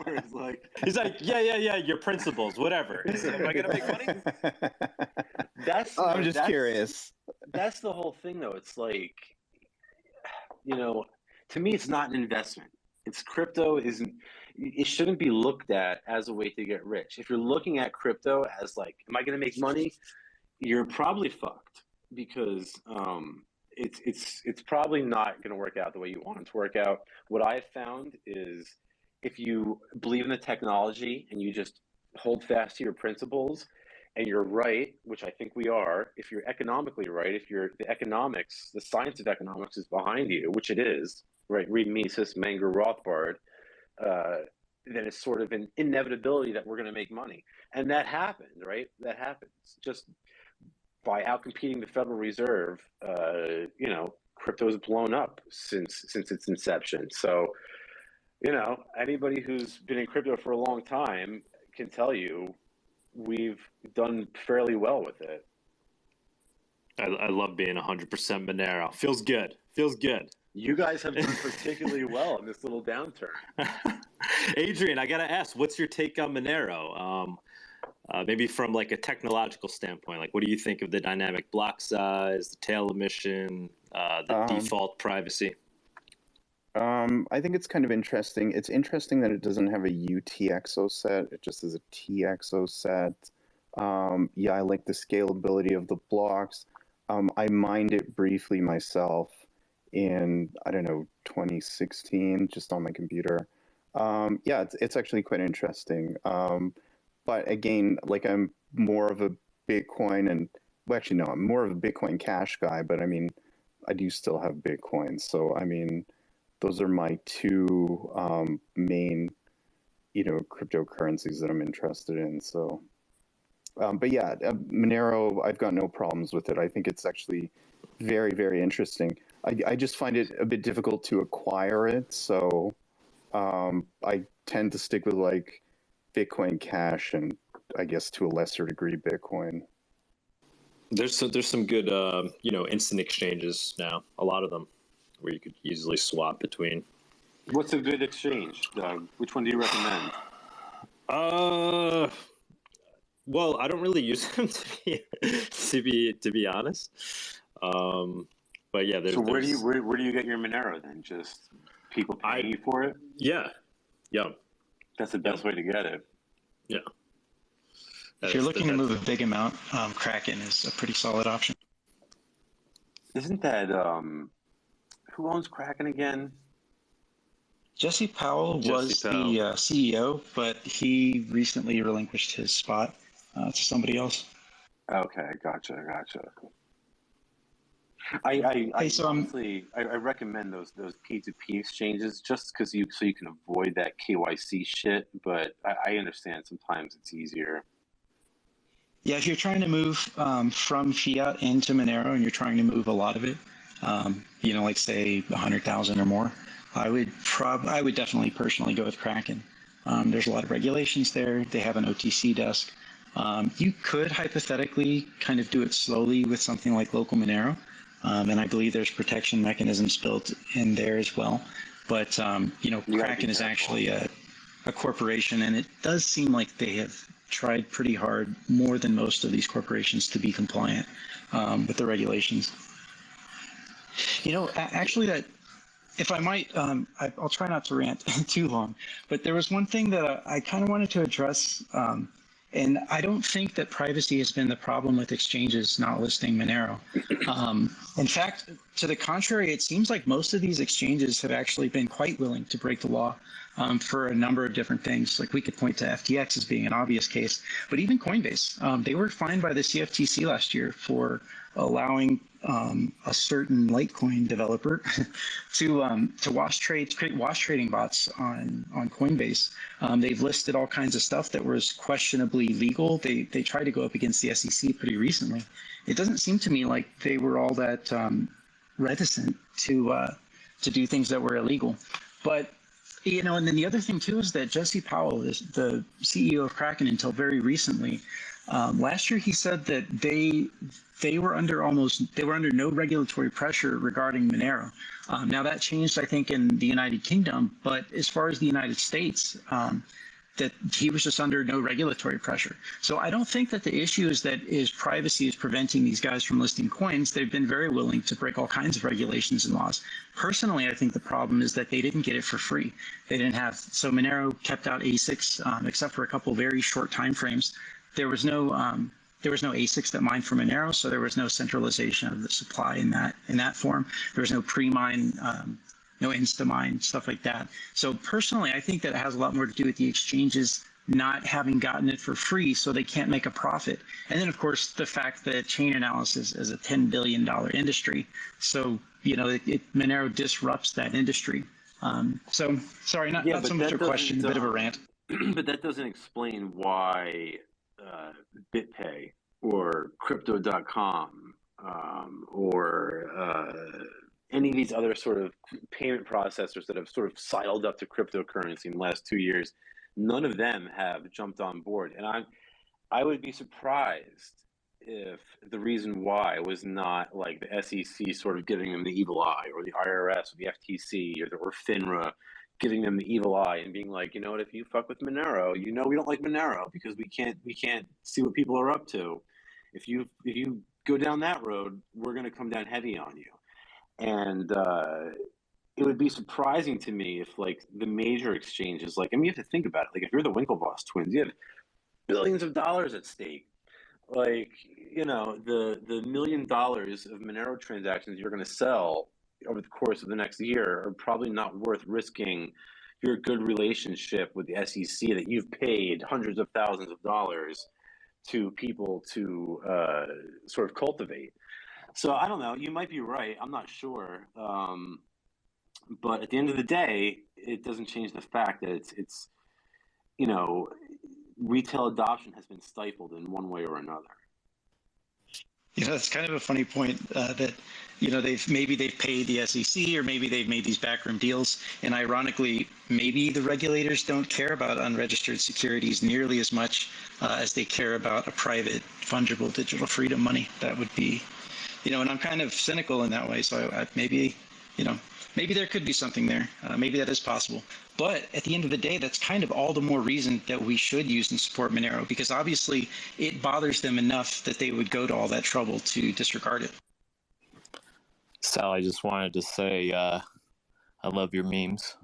where it's like, He's like, yeah. Your principles, whatever. Am I gonna make money? that's. I'm just that's- curious. That's the whole thing, though. It's like, to me, it's not an investment. It's crypto isn't. It shouldn't be looked at as a way to get rich. If you're looking at crypto as like, am I going to make money? You're probably fucked because it's probably not going to work out the way you want it to work out. What I've found is if you believe in the technology and you just hold fast to your principles and you're right, which I think we are, if you're economically right, if you're the economics, the science of economics is behind you, which it is, right? Read Mises, Menger, Rothbard, then it's sort of an inevitability that we're going to make money. And that happened, right? That happens. Just by outcompeting the Federal Reserve, crypto has blown up since its inception. So, anybody who's been in crypto for a long time can tell you we've done fairly well with it. I love being 100% Monero. Feels good. You guys have done particularly well in this little downturn. Adrian, I gotta ask, what's your take on Monero? Maybe from like a technological standpoint, like what do you think of the dynamic block size, the tail emission, the default privacy? I think it's kind of interesting. It's interesting that it doesn't have a UTXO set. It just has a TXO set. Yeah, I like the scalability of the blocks. I mined it briefly myself in, 2016, just on my computer. Yeah, it's actually quite interesting. But again, like I'm more of a Bitcoin I'm more of a Bitcoin Cash guy, but I mean, I do still have Bitcoin. So, I mean, those are my two main, cryptocurrencies that I'm interested in. So, but yeah, Monero, I've got no problems with it. I think it's actually very, very interesting. I just find it a bit difficult to acquire it. So I tend to stick with like Bitcoin Cash and I guess to a lesser degree Bitcoin. There's some good instant exchanges now, a lot of them, where you could easily swap between. What's a good exchange, Doug? Which one do you recommend? Well, I don't really use them to be honest. But yeah, so where do you get your Monero then? Just people pay you for it? Yeah. That's the best way to get it. Yeah. If you're looking to move a big amount, Kraken is a pretty solid option. Isn't that who owns Kraken again? Jesse Powell was the CEO, but he recently relinquished his spot to somebody else. Okay, gotcha. I recommend those P2P exchanges just because you can avoid that KYC shit. But I understand sometimes it's easier. Yeah, if you're trying to move from Fiat into Monero and you're trying to move a lot of it, like say 100,000 or more, I would definitely personally go with Kraken. There's a lot of regulations there. They have an OTC desk. You could hypothetically kind of do it slowly with something like local Monero. And I believe there's protection mechanisms built in there as well. But, Kraken is actually a corporation, and it does seem like they have tried pretty hard, more than most of these corporations, to be compliant with the regulations. Actually, that, if I might, I'll try not to rant too long, but there was one thing that I kind of wanted to address. And I don't think that privacy has been the problem with exchanges not listing Monero. In fact, to the contrary, it seems like most of these exchanges have actually been quite willing to break the law for a number of different things. Like we could point to FTX as being an obvious case, but even Coinbase, they were fined by the CFTC last year for allowing a certain Litecoin developer to create wash trading bots on Coinbase. They've listed all kinds of stuff that was questionably legal. They tried to go up against the SEC pretty recently. It doesn't seem to me like they were all that reticent to do things that were illegal. But and then the other thing too is that Jesse Powell, the CEO of Kraken until very recently, Last year, he said that they were under no regulatory pressure regarding Monero. Now that changed, I think, in the United Kingdom, but as far as the United States, that he was just under no regulatory pressure. So I don't think that the issue is that privacy is preventing these guys from listing coins. They've been very willing to break all kinds of regulations and laws. Personally, I think the problem is that they didn't get it for free. They didn't have, so Monero kept out ASICs, except for a couple of very short time frames. There was no ASICs that mined for Monero, so there was no centralization of the supply in that form. There was no pre-mine, no insta-mine, stuff like that. So personally, I think that it has a lot more to do with the exchanges not having gotten it for free, so they can't make a profit. And then, of course, the fact that chain analysis is a $10 billion industry. So, Monero disrupts that industry. So, sorry, not so much a question, a bit of a rant. But that doesn't explain why BitPay or Crypto.com or any of these other sort of payment processors that have sort of sidled up to cryptocurrency in the last 2 years, none of them have jumped on board. And I would be surprised if the reason why was not like the SEC sort of giving them the evil eye, or the IRS or the FTC or FINRA giving them the evil eye and being like, you know what, if you fuck with Monero, we don't like Monero because we can't see what people are up to. If you go down that road, we're going to come down heavy on you. And it would be surprising to me if like the major exchanges, like, I mean, you have to think about it. Like if you're the Winklevoss twins, you have billions of dollars at stake. Like, the $1 million of Monero transactions you're going to sell over the course of the next year are probably not worth risking your good relationship with the SEC that you've paid hundreds of thousands of dollars to people to sort of cultivate. So I don't know. You might be right. I'm not sure. But at the end of the day, it doesn't change the fact that it's retail adoption has been stifled in one way or another. It's kind of a funny point that they've paid the SEC, or maybe they've made these backroom deals, and ironically, maybe the regulators don't care about unregistered securities nearly as much as they care about a private fungible digital freedom money. That would be, and I'm kind of cynical in that way. So maybe there could be something there. Maybe that is possible. But at the end of the day, that's kind of all the more reason that we should use and support Monero, because obviously it bothers them enough that they would go to all that trouble to disregard it. Sal, I just wanted to say I love your memes.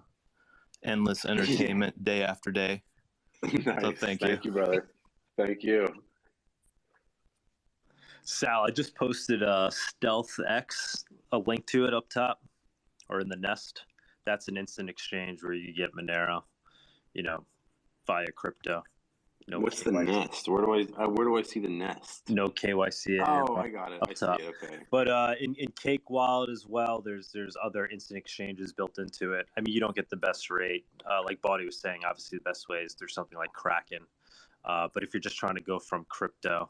Endless entertainment day after day. Nice. So thank you, brother. Thank you. Sal, I just posted Stealth X, a link to it up top or in the nest. That's an instant exchange where you get Monero, via crypto. No What's KYC. the nest? Where do I see the nest? No KYC. Oh, I got it. Up I top. see it. Okay. But in Cake Wallet as well, there's other instant exchanges built into it. I mean, you don't get the best rate. Like Bawdy was saying, obviously the best way is through something like Kraken. But if you're just trying to go from crypto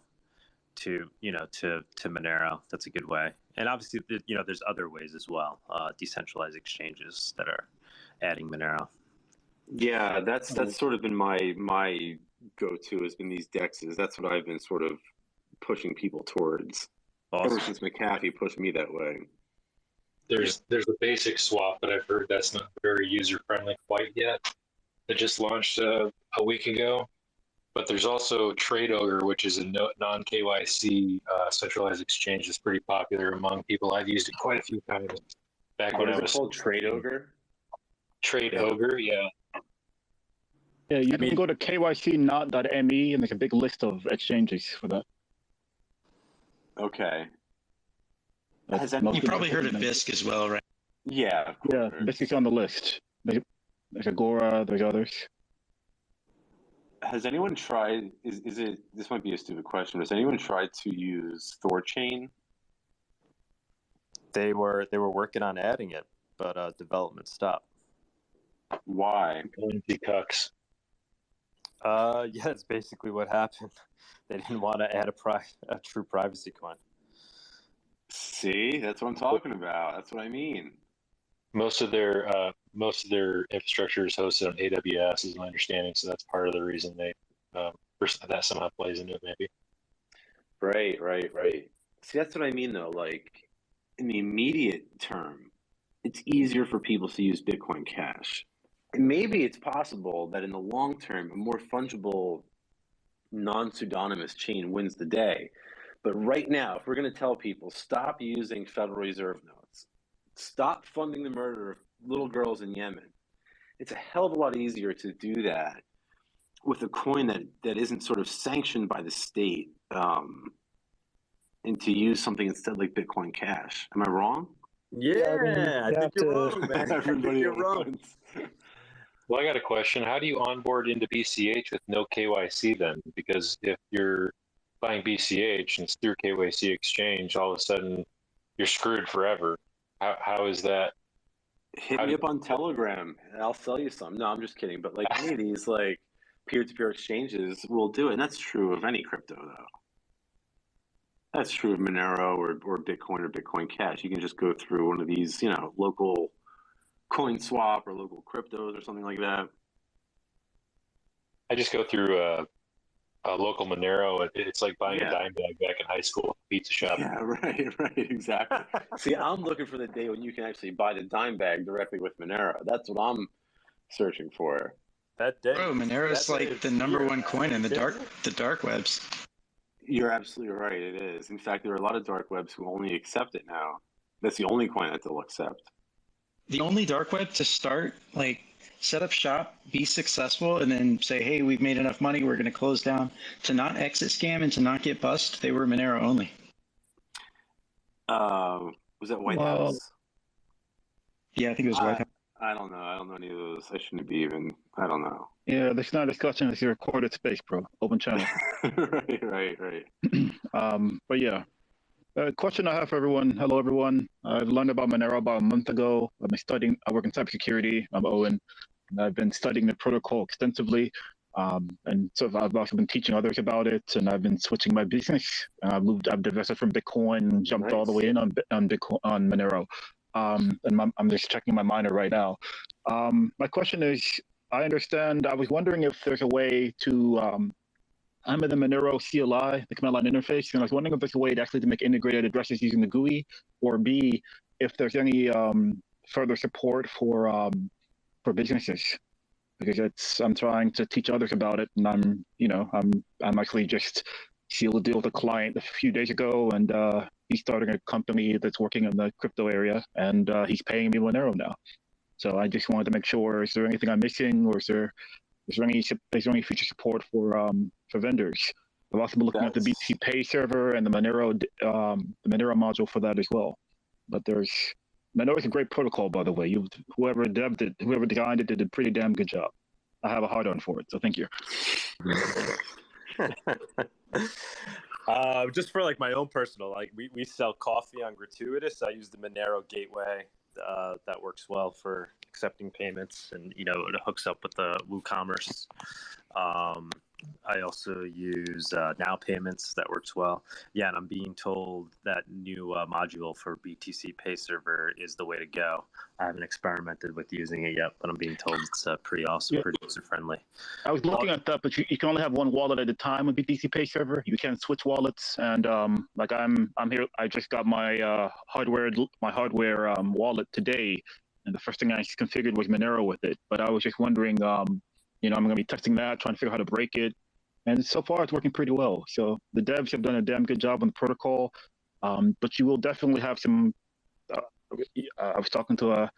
to Monero, that's a good way. And obviously, there's other ways as well, decentralized exchanges that are adding Monero. Yeah, that's sort of been my go-to, has been these DEXs. That's what I've been sort of pushing people towards. Awesome. Ever since McAfee pushed me that way. There's a basic swap, but I've heard that's not very user-friendly quite yet. It just launched a week ago. But there's also Trade Ogre, which is a non-KYC centralized exchange that's pretty popular among people. I've used it quite a few times back when I was. What is it called? Trade Ogre? Trade Ogre, yeah. Yeah, you can go to kycnot.me, and there's a big list of exchanges for that. Okay. You probably heard of BISC as well, right? Yeah. Yeah, BISC is on the list. There's Agora, there's others. Has anyone tried, this might be a stupid question, but has anyone tried to use Thorchain? They were working on adding it, but development stopped. Why? Cucks. Yeah, that's basically what happened. They didn't want to add a true privacy coin. See, that's what I'm talking about. That's what I mean. Most of their infrastructure is hosted on AWS, is my understanding. So that's part of the reason that somehow plays into it, maybe. Right, right, right. See, that's what I mean, though. Like, in the immediate term, it's easier for people to use Bitcoin Cash. And maybe it's possible that in the long term, a more fungible, non-pseudonymous chain wins the day. But right now, if we're going to tell people, stop using Federal Reserve notes, stop funding the murder of little girls in Yemen, it's a hell of a lot easier to do that with a coin that isn't sort of sanctioned by the state, and to use something instead like Bitcoin Cash. Am I wrong? Yeah, I think you're wrong, man. Everybody you're wrong. Well, I got a question. How do you onboard into BCH with no KYC then? Because if you're buying BCH and it's through KYC exchange, all of a sudden you're screwed forever. How is that? Hit me up on Telegram. I'll sell you some. No, I'm just kidding. But like any of these like peer-to-peer exchanges will do it. And that's true of any crypto, though. That's true of Monero or Bitcoin or Bitcoin Cash. You can just go through one of these, local coin swap or local cryptos or something like that. I just go through a local Monero. It's like buying a dime bag back in high school, pizza shop. Yeah, right, exactly. See, I'm looking for the day when you can actually buy the dime bag directly with Monero. That's what I'm searching for. That day. Bro, Monero is like the number one coin in the dark webs. You're absolutely right. It is. In fact, there are a lot of dark webs who only accept it now. That's the only coin that they'll accept. The only dark web to start, like, set up shop, be successful, and then say, hey, we've made enough money, we're going to close down. To not exit scam and to not get bust, they were Monero only. Was that White House? Yeah, I think it was White House. I don't know. I don't know any of those. I shouldn't be even. I don't know. Yeah, there's not a discussion. It's a recorded space, bro. Open channel. Right. But yeah. Question I have for everyone. Hello, everyone. I've learned about Monero about a month ago. I work in cybersecurity. I'm Owen. And I've been studying the protocol extensively. And so I've also been teaching others about it. And I've been switching my business. I've divested from Bitcoin and jumped all the way in on Bitcoin, on Monero. And I'm just checking my miner right now. My question is, I was wondering if there's a way to, I'm in the Monero CLI, the command line interface, and I was wondering if there's a way to actually make integrated addresses using the GUI, or B, if there's any further support for businesses, because I'm trying to teach others about it, and I'm actually just sealed a deal with a client a few days ago, and he's starting a company that's working in the crypto area, and he's paying me Monero now. So I just wanted to make sure, is there anything I'm missing, or is there any future support for vendors? I've also been looking at the BTC Pay server and the Monero module for that as well. But Monero is a great protocol, by the way. Whoever designed it did a pretty damn good job. I have a hard on for it, so thank you. Just for like my own personal, like we sell coffee on Gratuitous. I use the Monero gateway. That works well for accepting payments, and it hooks up with the WooCommerce. I also use Now Payments. That works well. Yeah, and I'm being told that new module for BTC Pay Server is the way to go. I haven't experimented with using it yet, but I'm being told it's pretty awesome, pretty user-friendly. I was looking at that, but you can only have one wallet at a time with BTC Pay Server. You can't switch wallets, and I'm here. I just got my hardware wallet today, and the first thing I configured was Monero with it. But I was just wondering, I'm going to be testing that, trying to figure out how to break it. And so far, it's working pretty well. So the devs have done a damn good job on the protocol. But you will definitely have some. I was talking to a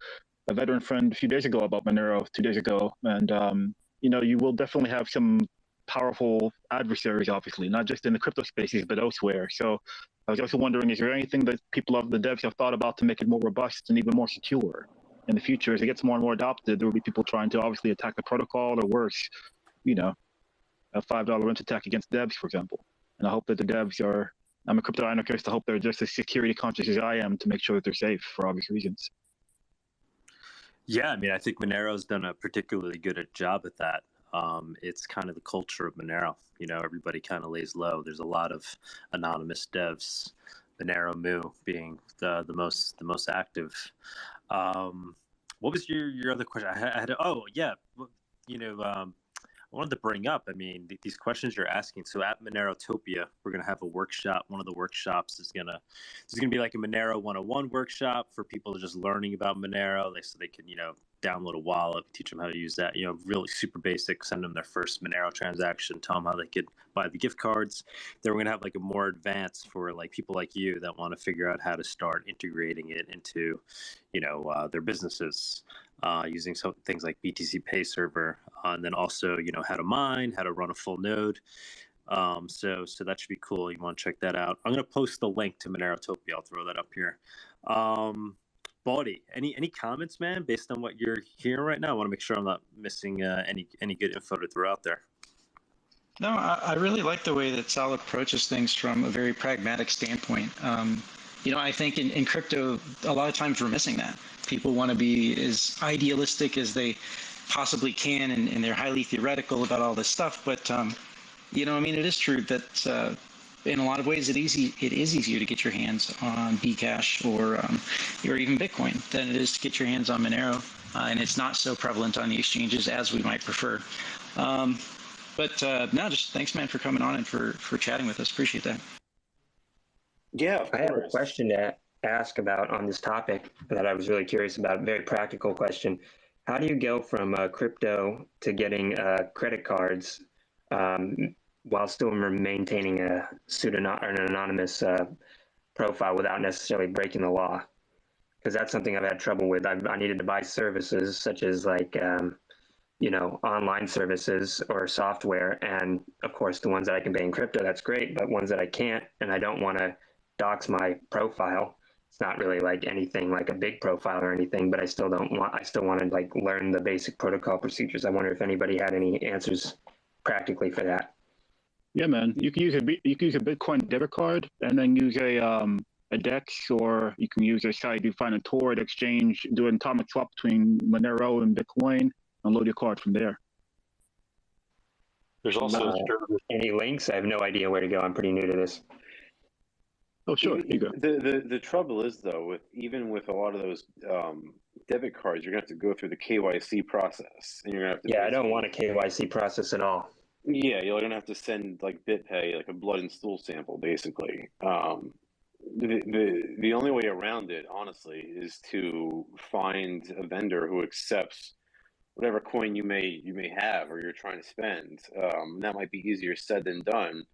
veteran friend a few days ago about Monero 2 days ago. And, you will definitely have some powerful adversaries, obviously, not just in the crypto spaces, but elsewhere. So I was also wondering, is there anything that the devs have thought about to make it more robust and even more secure? In the future, as it gets more and more adopted, there will be people trying to obviously attack the protocol, or worse, a $5 rent attack against devs, for example. And I hope that the devs I'm a crypto anarchist. I hope they're just as security conscious as I am to make sure that they're safe for obvious reasons. Yeah, I mean, I think Monero's done a particularly good job at that. It's kind of the culture of Monero. Everybody kind of lays low. There's a lot of anonymous devs. Monero Moo being the most active. What was your other question? I had wanted to bring up, I mean, these questions you're asking. So at Monerotopia, we're going to have a workshop. One of the workshops is going to be like a Monero 101 workshop for people just learning about Monero. So they can, download a wallet, teach them how to use that, really super basic, send them their first Monero transaction, tell them how they could buy the gift cards. Then we're going to have like a more advanced for like people like you that want to figure out how to start integrating it into, their businesses. Using some things like BTC Pay Server, and then also how to mine, how to run a full node. So that should be cool. You want to check that out. I'm going to post the link to Monerotopia. I'll throw that up here. Baldy, any comments, man? Based on what you're hearing right now, I want to make sure I'm not missing any good info to throw out there. No, I really like the way that Sal approaches things from a very pragmatic standpoint. I think in crypto, a lot of times we're missing that. People want to be as idealistic as they possibly can, and they're highly theoretical about all this stuff. But, it is true that in a lot of ways it is easier to get your hands on Bcash or even Bitcoin than it is to get your hands on Monero. And it's not so prevalent on the exchanges as we might prefer. Just thanks, man, for coming on and for chatting with us. Appreciate that. Yeah, of I have a course. question to ask about on this topic that I was really curious about. A very practical question. How do you go from crypto to getting credit cards while still maintaining a an anonymous profile without necessarily breaking the law? Because that's something I've had trouble with. I needed to buy services such as like online services or software, and of course the ones that I can pay in crypto, that's great, but ones that I can't, and I don't want to dox my profile. It's not really like anything like a big profile or anything, but I still want to like learn the basic protocol procedures. I wonder if anybody had any answers practically for that. Yeah, man. You can use a Bitcoin debit card and then use a DEX, or you can use a site you find a Torrid exchange, do an atomic swap between Monero and Bitcoin, and load your card from there. There's also any links? I have no idea where to go. I'm pretty new to this. Oh, sure. You go. The trouble is, though, even with a lot of those debit cards, you're going to have to go through the KYC process. And you're going to have to. Yeah, I don't want a KYC process at all. Yeah, you're going to have to send like BitPay, like a blood and stool sample, basically. The only way around it, honestly, is to find a vendor who accepts whatever coin you may have or you're trying to spend. That might be easier said than done.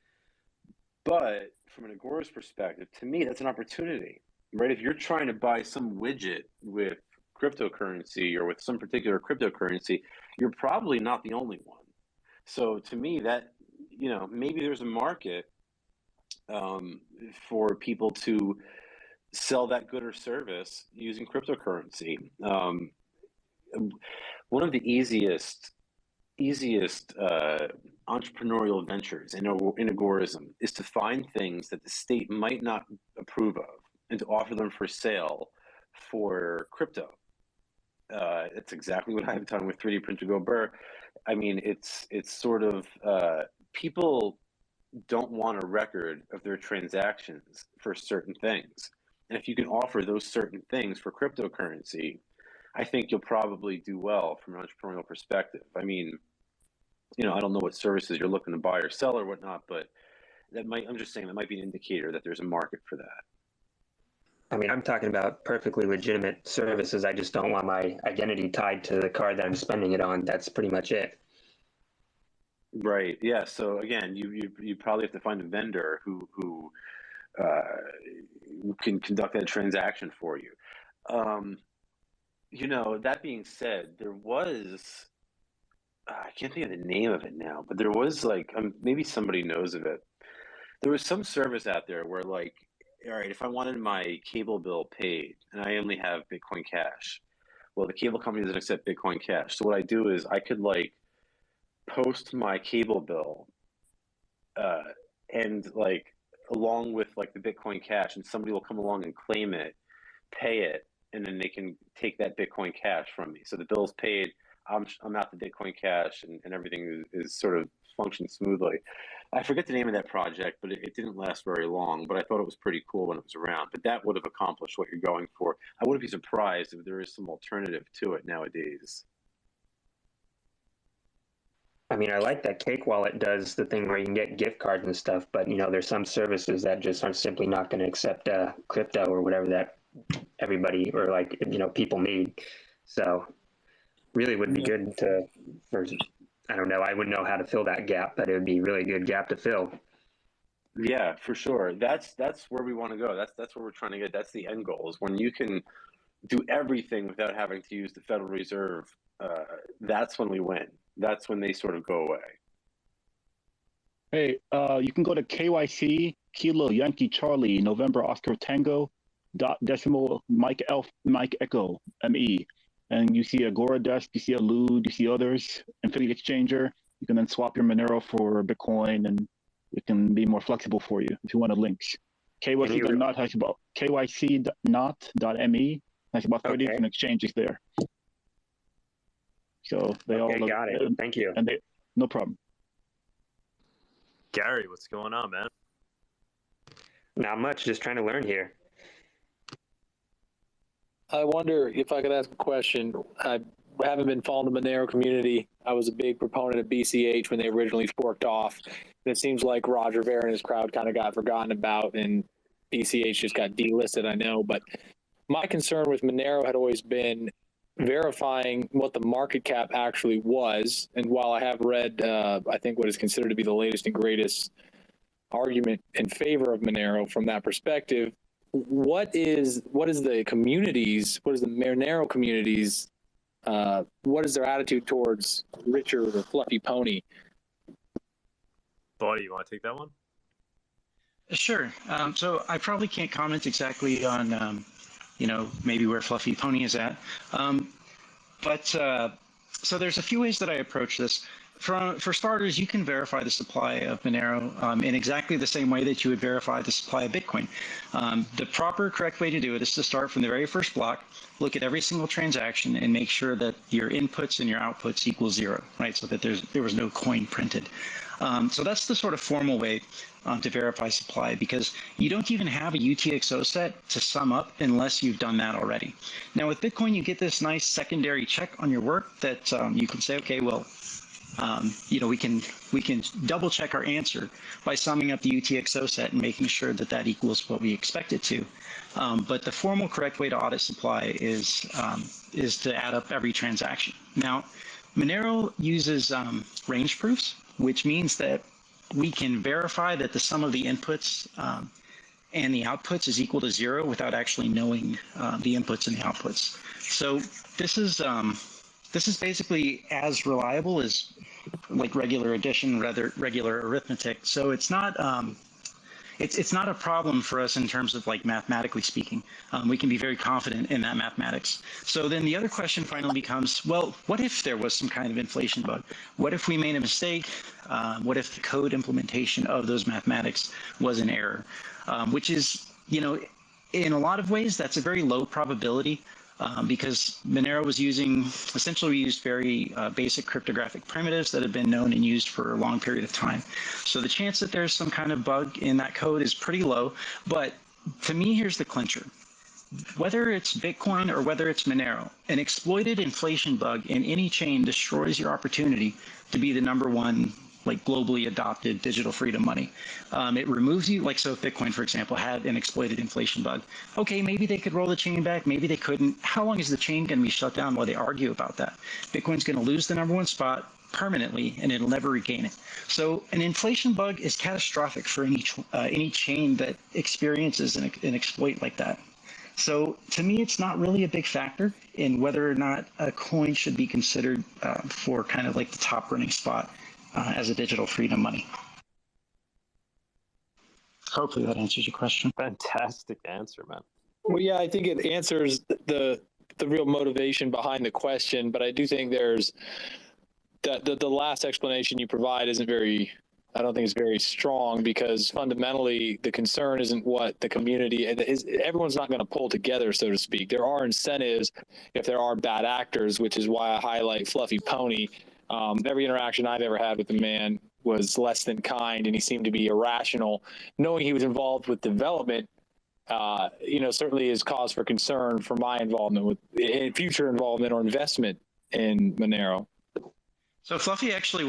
But from an Agorist perspective, to me, that's an opportunity, right? If you're trying to buy some widget with cryptocurrency or with some particular cryptocurrency, you're probably not the only one. So to me, that, maybe there's a market for people to sell that good or service using cryptocurrency. One of the easiest entrepreneurial ventures in Agorism is to find things that the state might not approve of and to offer them for sale for crypto. It's exactly what I've done with 3D Print to Go Burr. I mean, it's sort of people don't want a record of their transactions for certain things. And if you can offer those certain things for cryptocurrency, I think you'll probably do well from an entrepreneurial perspective. I mean, I don't know what services you're looking to buy or sell or whatnot, but I'm just saying that might be an indicator that there's a market for that. I mean, I'm talking about perfectly legitimate services. I just don't want my identity tied to the card that I'm spending it on. That's pretty much it. Right. Yeah. So again, you probably have to find a vendor who can conduct that transaction for you. That being said, there was, I can't think of the name of it now, but there was like, maybe somebody knows of it. There was some service out there where like, all right, if I wanted my cable bill paid and I only have Bitcoin Cash, well, the cable company doesn't accept Bitcoin Cash. So what I do is I could like post my cable bill and like along with like the Bitcoin Cash, and somebody will come along and claim it, pay it, and then they can take that Bitcoin Cash from me. So the bill's paid, I'm out the Bitcoin Cash, and everything is sort of functioning smoothly. I forget the name of that project, but it didn't last very long, but I thought it was pretty cool when it was around. But that would have accomplished what you're going for. I wouldn't be surprised if there is some alternative to it nowadays. I mean, I like that Cake Wallet does the thing where you can get gift cards and stuff, but there's some services that just are simply not going to accept crypto or whatever that everybody or people need. So really would be good I don't know, I wouldn't know how to fill that gap, but it would be a really good gap to fill. Yeah, for sure. That's where we want to go. That's where we're trying to get. That's the end goal, is when you can do everything without having to use the Federal Reserve. That's when we win. That's when they sort of go away. Hey, you can go to KYC Kilo Yankee Charlie November Oscar Tango decimal Mike Elf Mike Echo ME, and you see Agorist, you see Elude, you see others, Infinity Exchanger. You can then swap your Monero for Bitcoin, and it can be more flexible for you if you want links. KYC.not has about KYC.not.me has about 30 different exchanges there. So they all got it. Thank you. And no problem. Gary, what's going on, man? Not much, just trying to learn here. I wonder if I could ask a question. I haven't been following the Monero community. I was a big proponent of BCH when they originally forked off. And it seems like Roger Ver and his crowd kind of got forgotten about, and BCH just got delisted, I know. But my concern with Monero had always been verifying what the market cap actually was. And while I have read, I think what is considered to be the latest and greatest argument in favor of Monero from that perspective, what is the communities, what is the Monero communities, what is their attitude towards Richard or Fluffy Pony? Buddy, you want to take that one? Sure. So I probably can't comment exactly on, maybe where Fluffy Pony is at. So there's a few ways that I approach this. For starters, you can verify the supply of Monero in exactly the same way that you would verify the supply of Bitcoin. The proper, correct way to do it is to start from the very first block, look at every single transaction, and make sure that your inputs and your outputs equal 0, right? So that there was no coin printed. So that's the sort of formal way to verify supply, because you don't even have a UTXO set to sum up unless you've done that already. Now with Bitcoin, you get this nice secondary check on your work that you can say, okay, well, we can double check our answer by summing up the UTXO set and making sure that that equals what we expect it to. But the formal correct way to audit supply is to add up every transaction. Now, Monero uses range proofs, which means that we can verify that the sum of the inputs and the outputs is equal to 0 without actually knowing the inputs and the outputs. So this is basically as reliable as like regular addition, rather regular arithmetic. So it's not a problem for us in terms of like mathematically speaking. We can be very confident in that mathematics. So then the other question finally becomes, well, what if there was some kind of inflation bug? What if we made a mistake? What if the code implementation of those mathematics was an error? Which is, in a lot of ways, that's a very low probability. Because Monero was essentially used very basic cryptographic primitives that have been known and used for a long period of time. So the chance that there's some kind of bug in that code is pretty low. But to me, here's the clincher. Whether it's Bitcoin or whether it's Monero, an exploited inflation bug in any chain destroys your opportunity to be the #1 like globally adopted digital freedom money. It removes you, like so if Bitcoin, for example, had an exploited inflation bug. Okay, maybe they could roll the chain back, maybe they couldn't. How long is the chain going to be shut down while they argue about that? Bitcoin's going to lose the #1 spot permanently and it'll never regain it. So an inflation bug is catastrophic for any chain that experiences an exploit like that. So to me, it's not really a big factor in whether or not a coin should be considered for kind of like the top running spot as a digital freedom money. Hopefully that answers your question. Fantastic answer, man. Well, yeah, I think it answers the real motivation behind the question, but I do think there's the last explanation you provide isn't very, I don't think it's very strong, because fundamentally the concern isn't what the community is. Everyone's not going to pull together, so to speak. There are incentives if there are bad actors, which is why I highlight Fluffy Pony. Every interaction I've ever had with the man was less than kind, and he seemed to be irrational. Knowing he was involved with development, certainly is cause for concern for my involvement with future involvement or investment in Monero. So Fluffy actually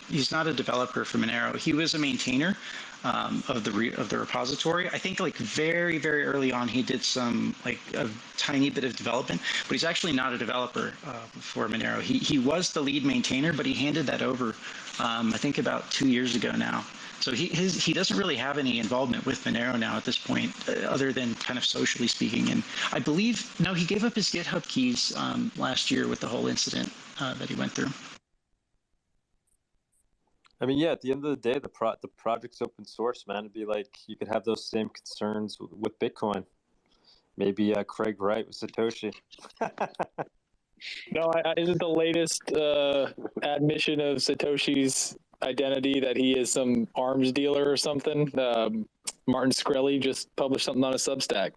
he's not a developer for Monero. He was a maintainer of the repository. I think like very, very early on, he did some like a tiny bit of development, but he's actually not a developer for Monero. He was the lead maintainer, but he handed that over, I think about 2 years ago now. So he doesn't really have any involvement with Monero now at this point, other than kind of socially speaking. And I believe, no, he gave up his GitHub keys last year with the whole incident that he went through. I mean, yeah, at the end of the day, the project's open source, man. It'd be like you could have those same concerns with Bitcoin. Maybe Craig Wright with Satoshi. No, isn't the latest admission of Satoshi's identity that he is some arms dealer or something? Martin Shkreli just published something on a Substack.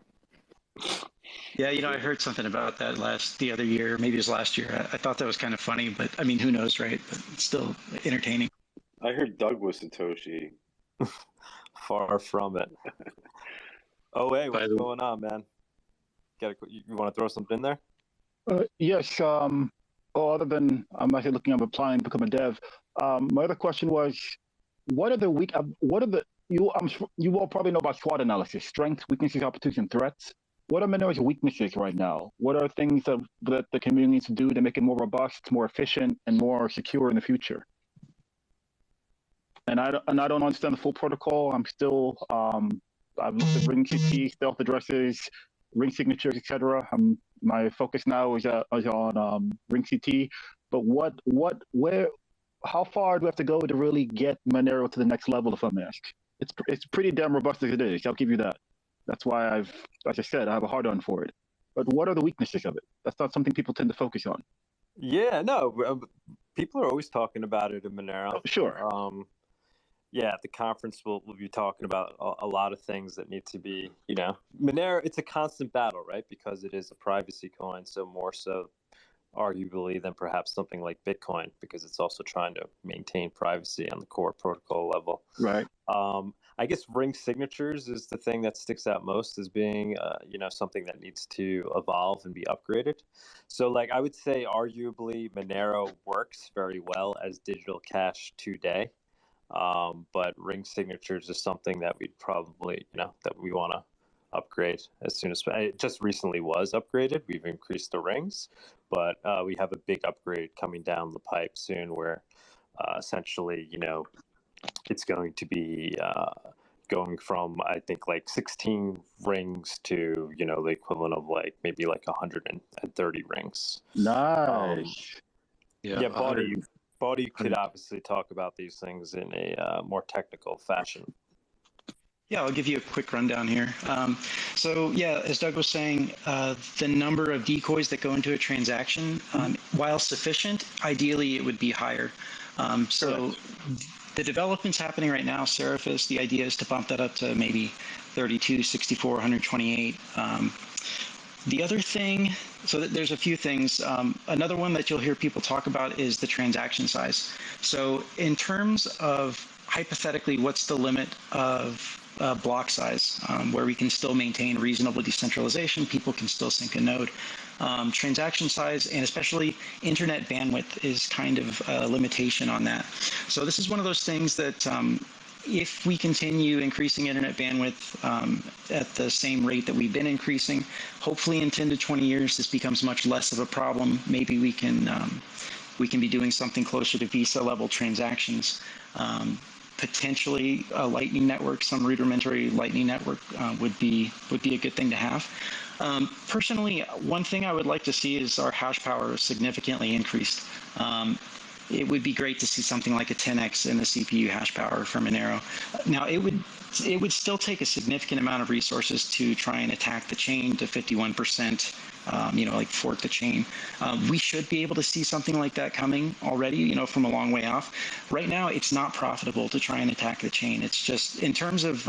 Yeah, I heard something about that the other year, maybe it was last year. I thought that was kind of funny, but I mean, who knows, right? But it's still entertaining. I heard Doug was Satoshi. Far from it. Oh, hey, what's going on, man? You want to throw something in there? Yes. Other than I'm actually looking at applying to become a dev. My other question was, you all probably know about SWOT analysis: strengths, weaknesses, opportunities, and threats. What are Monero's weaknesses right now? What are things that the community needs to do to make it more robust, more efficient, and more secure in the future? And I don't understand the full protocol. I'm still I've looked at ring CT, stealth addresses, ring signatures, etc. My focus now is on ring CT. But how far do we have to go to really get Monero to the next level, if I'm asked? It's pretty damn robust as it is. I'll give you that. That's why as I said, I have a hard-on for it. But what are the weaknesses of it? That's not something people tend to focus on. Yeah, no, people are always talking about it in Monero. Oh, sure. Yeah, at the conference we'll be talking about a lot of things that need to be, Monero, it's a constant battle, right? Because it is a privacy coin, so more so arguably than perhaps something like Bitcoin, because it's also trying to maintain privacy on the core protocol level. Right. I guess ring signatures is the thing that sticks out most as being, something that needs to evolve and be upgraded. So, like, I would say arguably Monero works very well as digital cash today. But ring signatures is something that we'd probably, that we want to upgrade as soon as it just recently was upgraded. We've increased the rings, but we have a big upgrade coming down the pipe soon where essentially, it's going to be going from, I think, like 16 rings to, the equivalent of like maybe like 130 rings. Nice. Yeah, Body could obviously talk about these things in a more technical fashion. Yeah, I'll give you a quick rundown here. So yeah, as Doug was saying, the number of decoys that go into a transaction, while sufficient, ideally it would be higher. So the development's happening right now, Seraphis, the idea is to bump that up to maybe 32, 64, 128. The other thing, so there's a few things. Another one that you'll hear people talk about is the transaction size. So in terms of hypothetically, what's the limit of block size where we can still maintain reasonable decentralization, people can still sync a node. Transaction size and especially internet bandwidth is kind of a limitation on that. So this is one of those things that if we continue increasing internet bandwidth at the same rate that we've been increasing, hopefully in 10 to 20 years, this becomes much less of a problem. Maybe we can be doing something closer to Visa level transactions. Potentially a Lightning network, some rudimentary Lightning network would be a good thing to have. Personally, one thing I would like to see is our hash power significantly increased. It would be great to see something like a 10x in the CPU hash power for Monero. Now, it would still take a significant amount of resources to try and attack the chain to 51%, like fork the chain. We should be able to see something like that coming already, from a long way off. Right now, it's not profitable to try and attack the chain. It's just in terms of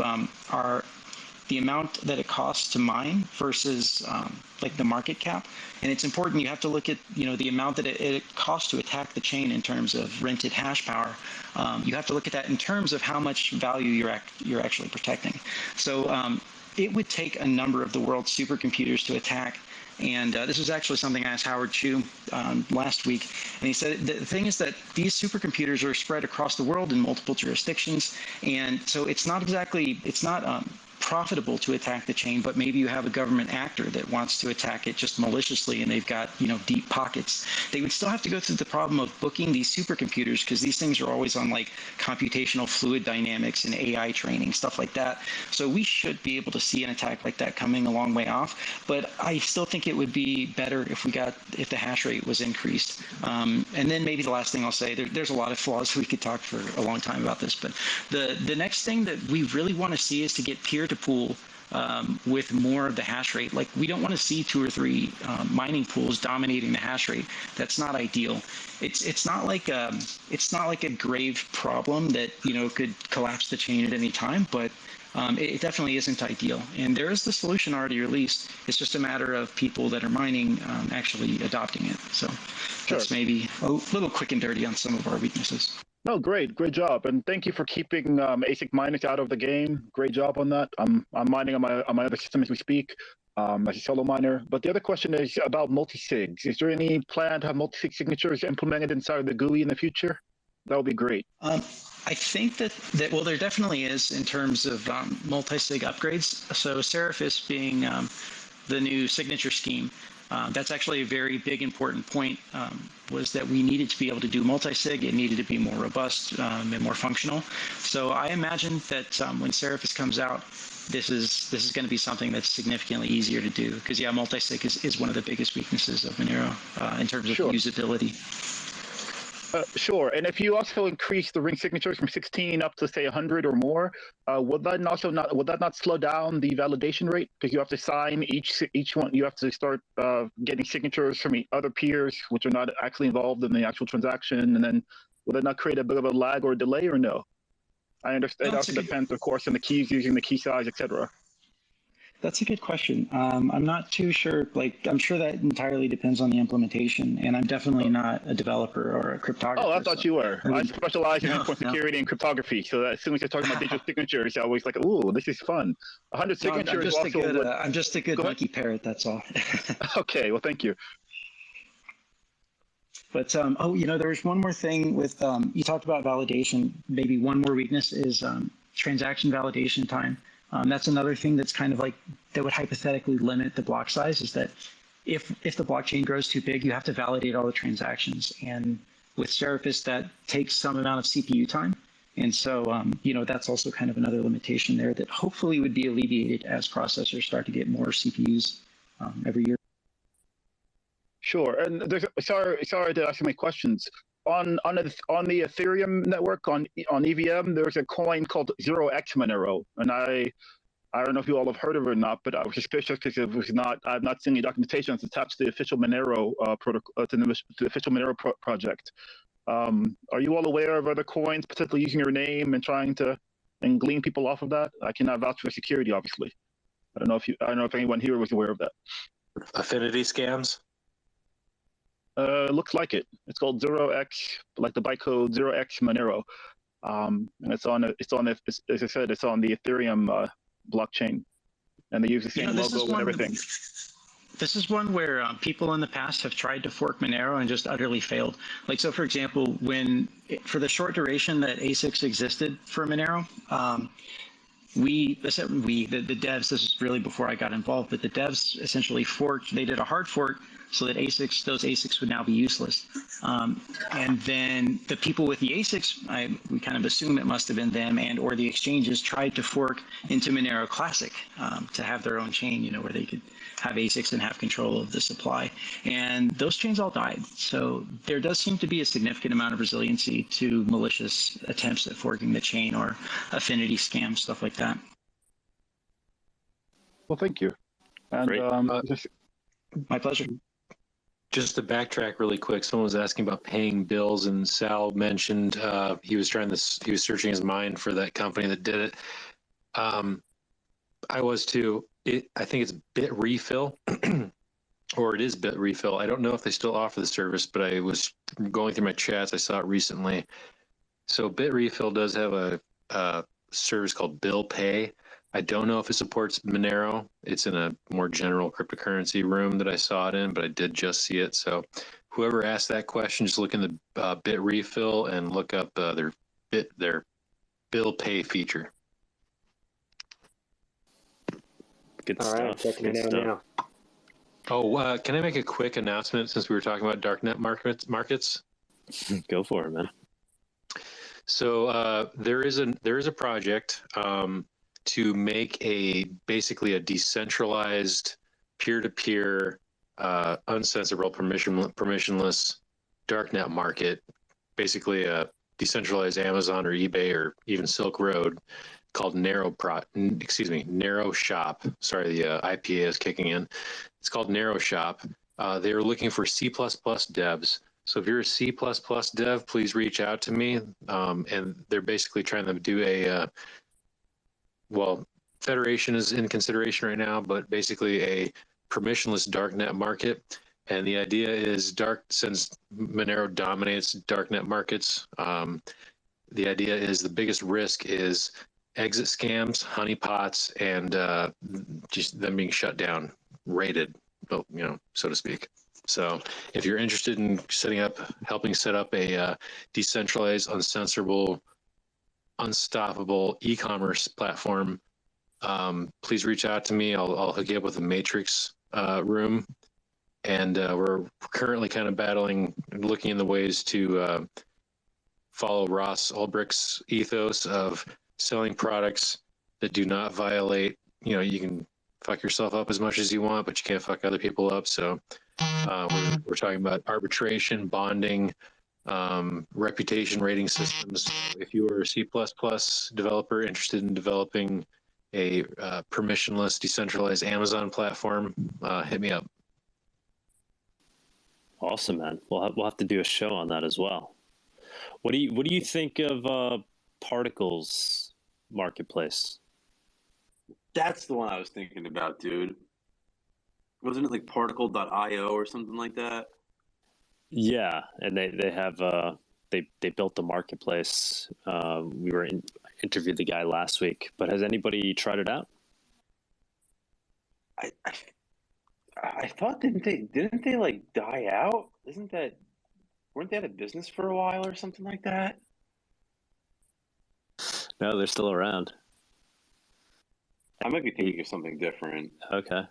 the amount that it costs to mine versus like the market cap. And it's important, you have to look at, the amount that it costs to attack the chain in terms of rented hash power. You have to look at that in terms of how much value you're actually protecting. So it would take a number of the world's supercomputers to attack And this was actually something I asked Howard Chu last week. And he said the thing is that these supercomputers are spread across the world in multiple jurisdictions. And so it's not profitable to attack the chain, but maybe you have a government actor that wants to attack it just maliciously, and they've got, deep pockets. They would still have to go through the problem of booking these supercomputers, because these things are always on like computational fluid dynamics and AI training, stuff like that. So we should be able to see an attack like that coming a long way off. But I still think it would be better if the hash rate was increased. And then maybe the last thing I'll say, there's a lot of flaws. We could talk for a long time about this, but the next thing that we really want to see is to get peer-to-pool with more of the hash rate. Like, we don't want to see 2 or 3 mining pools dominating the hash rate. That's not ideal. It's not like a grave problem that could collapse the chain at any time, but it definitely isn't ideal. And there is the solution already released. It's just a matter of people that are mining actually adopting it. So that's maybe a little quick and dirty on some of our weaknesses. No, great job, and thank you for keeping ASIC miners out of the game. Great job on that. I'm mining on my other system as we speak, as a solo miner. But the other question is about multi-sigs. Is there any plan to have multi-sig signatures implemented inside of the GUI in the future? That would be great. I think that well, there definitely is in terms of multi-sig upgrades. So Seraphis being the new signature scheme. That's actually a very big important point, was that we needed to be able to do multi-sig. It needed to be more robust and more functional. So I imagine that when Seraphis comes out, this is going to be something that's significantly easier to do, because multi-sig is one of the biggest weaknesses of Monero in terms of usability. Sure, and if you also increase the ring signatures from 16 up to say 100 or more, would that not slow down the validation rate? Because you have to sign each one. You have to start getting signatures from other peers, which are not actually involved in the actual transaction, and then will that not create a bit of a lag or delay, or no? I understand. It also depends, of course, on the keys, using the key size, etc. That's a good question. I'm not too sure. I'm sure that entirely depends on the implementation, and I'm definitely not a developer or a cryptographer. Oh, I thought you were. I specialize in endpoint security and cryptography, so as soon as you're talking about digital signatures, I was like, "Ooh, this is fun." 100 signatures. I'm just a good monkey parrot. That's all. Okay. Well, thank you. But there's one more thing with you talked about validation. Maybe one more weakness is transaction validation time. That's another thing that's kind of like that would hypothetically limit the block size, is that if the blockchain grows too big, you have to validate all the transactions. And with Seraphis, that takes some amount of CPU time. And so, that's also kind of another limitation there that hopefully would be alleviated as processors start to get more CPUs every year. Sure. And sorry to ask so many questions. On the Ethereum network, on EVM, there's a coin called 0x Monero, and I don't know if you all have heard of it or not, but I was suspicious because I've not seen any documentation that's attached to the official Monero protocol, to the official Monero project. Are you all aware of other coins, particularly using your name and trying to glean people off of that? I cannot vouch for security, obviously. I don't know if anyone here was aware of that. Affinity scams. Looks like it. It's called 0x, like the bytecode 0x Monero, and as I said, it's on the Ethereum blockchain, and they use the same logo and everything. This is one where people in the past have tried to fork Monero and just utterly failed. So for example, for the short duration that ASICs existed for Monero, the devs, this is really before I got involved, but the devs essentially forked. They did a hard fork so that those ASICs would now be useless. And then the people with the ASICs, we kind of assume it must have been them or the exchanges tried to fork into Monero Classic to have their own chain, where they could have ASICs and have control of the supply. And those chains all died. So there does seem to be a significant amount of resiliency to malicious attempts at forking the chain or affinity scams, stuff like that. Well, thank you. And my pleasure. Just to backtrack really quick, someone was asking about paying bills, and Sal mentioned he was searching his mind for that company that did it. I was too. I think it's Bit Refill, or it is Bit Refill. I don't know if they still offer the service, but I was going through my chats. I saw it recently. So Bit Refill does have a service called Bill Pay, I don't know if it supports Monero. It's in a more general cryptocurrency room that I saw it in, but I did just see it. So whoever asked that question, just look in the bit refill and look up their bill pay feature. Good All stuff. right, checking Good it out stuff. now. Oh, can I make a quick announcement since we were talking about darknet markets? Go for it, man. So there is a project to make basically a decentralized, peer-to-peer, uncensorable, permissionless darknet market, basically a decentralized Amazon or eBay or even Silk Road, called Narrow Shop. Sorry, the IPA is kicking in. It's called Narrow Shop. They're looking for C++ devs. So if you're a C++ dev, please reach out to me. And they're basically trying to do Federation is in consideration right now, but basically a permissionless darknet market. And the idea is since Monero dominates darknet markets, the idea is the biggest risk is exit scams, honeypots, and just them being shut down, raided, so to speak. So if you're interested in helping set up a decentralized, uncensorable, unstoppable e-commerce platform, please reach out to me. I'll hook you up with a matrix room. And we're currently kind of looking in the ways to follow Ross Ulbricht's ethos of selling products that do not violate, you can fuck yourself up as much as you want, but you can't fuck other people up. So we're talking about arbitration, bonding, reputation rating systems. If you are a C++ developer interested in developing a permissionless, decentralized Amazon platform, hit me up. Awesome, man. We'll have to do a show on that as well. What do you think of Particles Marketplace? That's the one I was thinking about, dude. Wasn't it like particle.io or something like that? Yeah, and they have they built the marketplace. We interviewed the guy last week, but has anybody tried it out? I thought didn't they like die out? Weren't they out of business for a while or something like that? No, they're still around. I might be thinking of something different. Okay.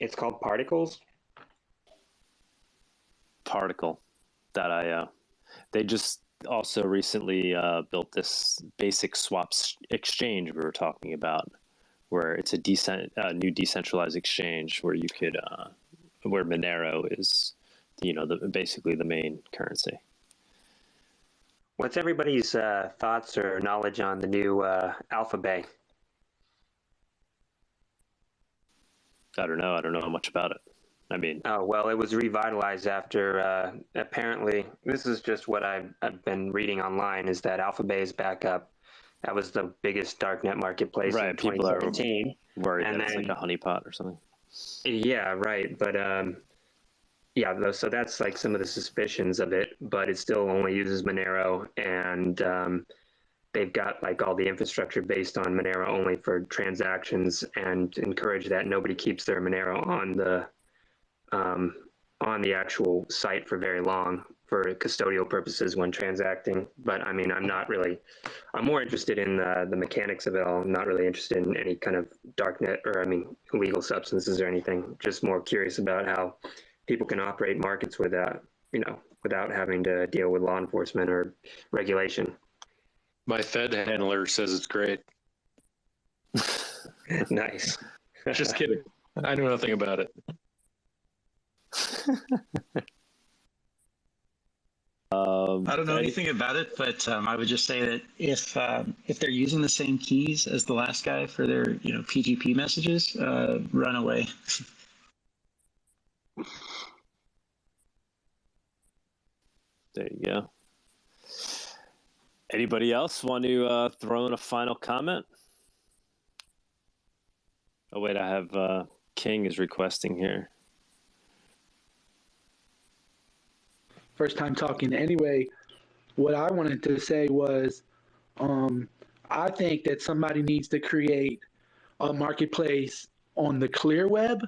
It's called Particles? Particle.io. They just also recently built this basic swaps exchange we were talking about, where it's a new decentralized exchange where you could, where Monero is, basically the main currency. What's everybody's thoughts or knowledge on the new Alphabay? I don't know much about it. Oh, well, it was revitalized after, apparently, this is just what I've been reading online, is that Alphabay is back up. That was the biggest darknet marketplace in 2017. People are worried that it's like a honeypot or something. Yeah, right. But yeah, so that's like some of the suspicions of it, but it still only uses Monero, and they've got like all the infrastructure based on Monero only for transactions, and encourage that nobody keeps their Monero on the actual site for very long for custodial purposes when transacting. But I'm more interested in the mechanics of it all. I'm not really interested in any kind of darknet or illegal substances or anything. Just more curious about how people can operate markets without having to deal with law enforcement or regulation. My Fed handler says it's great. Nice. Just kidding. I know nothing about it. I don't know anything about it, but I would just say that if they're using the same keys as the last guy for their PGP messages, run away. There you go. Anybody else want to throw in a final comment? Oh wait, I have King is requesting here. First time talking. Anyway, what I wanted to say was, I think that somebody needs to create a marketplace on the clear web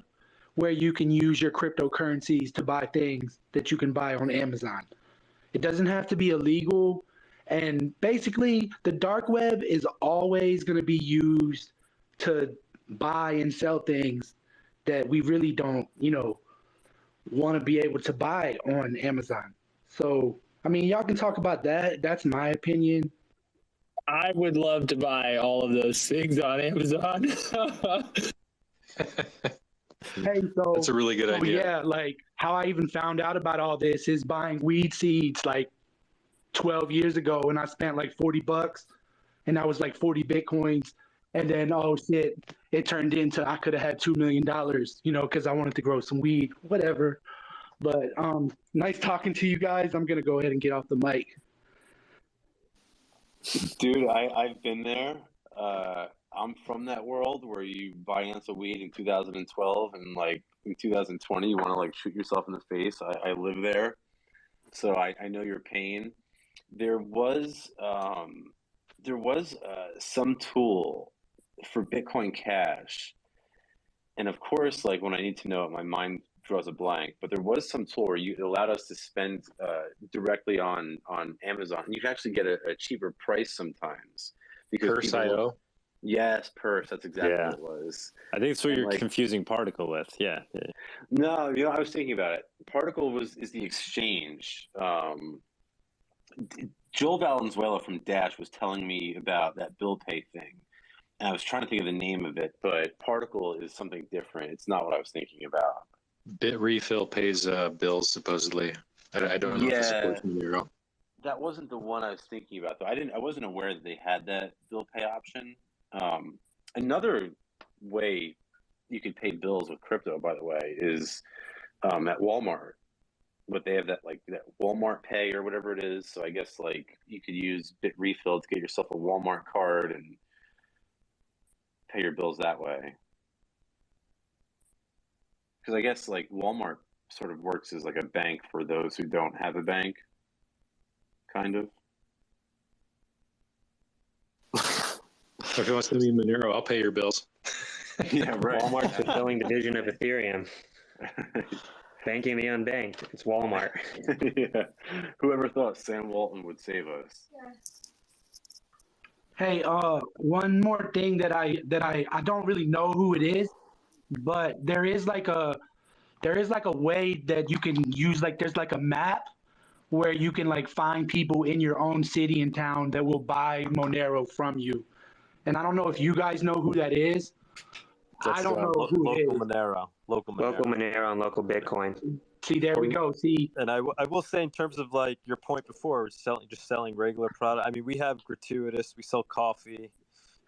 where you can use your cryptocurrencies to buy things that you can buy on Amazon. It doesn't have to be illegal. And basically, the dark web is always going to be used to buy and sell things that we really don't, want to be able to buy on Amazon. So, I mean, y'all can talk about that. That's my opinion. I would love to buy all of those things on Amazon. Hey, so That's a really good idea. Yeah, like how I even found out about all this is buying weed seeds like 12 years ago, and I spent like $40, and that was like 40 Bitcoins. And then, oh shit, it turned into I could have had $2 million, because I wanted to grow some weed, whatever. But nice talking to you guys. I'm gonna go ahead and get off the mic. Dude, I've been there. I'm from that world where you buy an ounce of weed in 2012 and like in 2020 you want to like shoot yourself in the face. I live there, so I know your pain. There was some tool for Bitcoin Cash, and of course, like when I need to know it, my mind draws a blank. But there was some tool where it allowed us to spend directly on Amazon. You can actually get a cheaper price sometimes because Purse.io. Yes, Purse. That's exactly what it was. I think it's what you're like, confusing Particle with. Yeah. No, I was thinking about it. Particle is the exchange. Joel Valenzuela from Dash was telling me about that bill pay thing. And I was trying to think of the name of it, but Particle is something different. It's not what I was thinking about. BitRefill pays bills supposedly. I don't know if it supports Monero. That wasn't the one I was thinking about though. I wasn't aware that they had that bill pay option. Another way you could pay bills with crypto, by the way, is at Walmart. But they have that Walmart Pay or whatever it is. So I guess like you could use BitRefill to get yourself a Walmart card and pay your bills that way. Because I guess like Walmart sort of works as like a bank for those who don't have a bank, kind of. If you want to send me Monero, I'll pay your bills. Yeah, right. Walmart's the billing division of Ethereum. Banking the unbanked. It's Walmart. Yeah. Whoever thought Sam Walton would save us? Hey, one more thing that I don't really know who it is, but there is like a way that you can use, like there's like a map where you can like find people in your own city and town that will buy Monero from you. And I don't know if you guys know who that is. I don't know who it is. Local Monero and local Bitcoin. See, there we go. See, and I will say, in terms of like your point before, selling regular product. I mean, we have gratuitous. We sell coffee,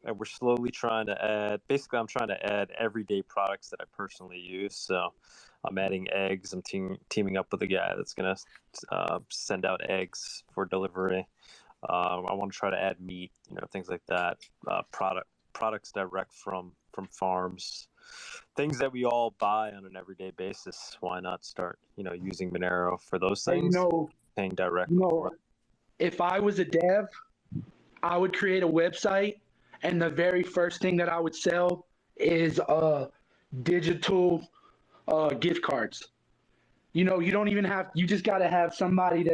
and we're slowly trying to add. Basically, I'm trying to add everyday products that I personally use. So, I'm adding eggs. I'm teaming up with a guy that's gonna send out eggs for delivery. I want to try to add meat, things like that. Products direct from farms, things that we all buy on an everyday basis. Why not start, using Monero for those things? Paying direct. If I was a dev, I would create a website, and the very first thing that I would sell is digital gift cards. You don't even have, you just got to have somebody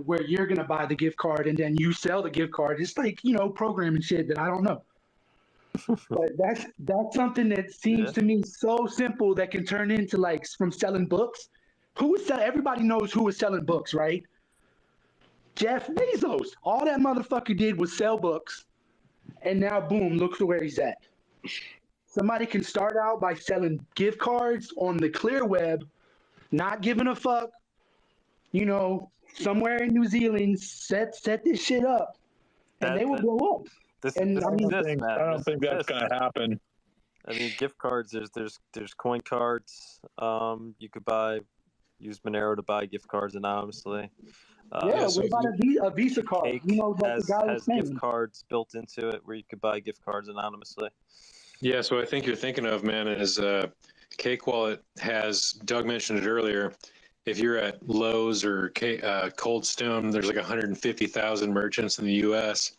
where you're going to buy the gift card and then you sell the gift card. It's like, programming shit that I don't know. But that's something that seems to me so simple that can turn into like from selling books. Everybody knows who is selling books, right? Jeff Bezos. All that motherfucker did was sell books. And now, boom, look where he's at. Somebody can start out by selling gift cards on the clear web, not giving a fuck, somewhere in New Zealand, set this shit up, and they will blow up. I don't think that's gonna happen. I mean, gift cards. There's coin cards. You could use Monero to buy gift cards anonymously. What about a Visa card? Cake has gift cards built into it where you could buy gift cards anonymously. Yeah, so I think you're thinking of, man, is Cake Wallet has, Doug mentioned it earlier, if you're at Lowe's or Cold Stone, there's like 150,000 merchants in the U.S.,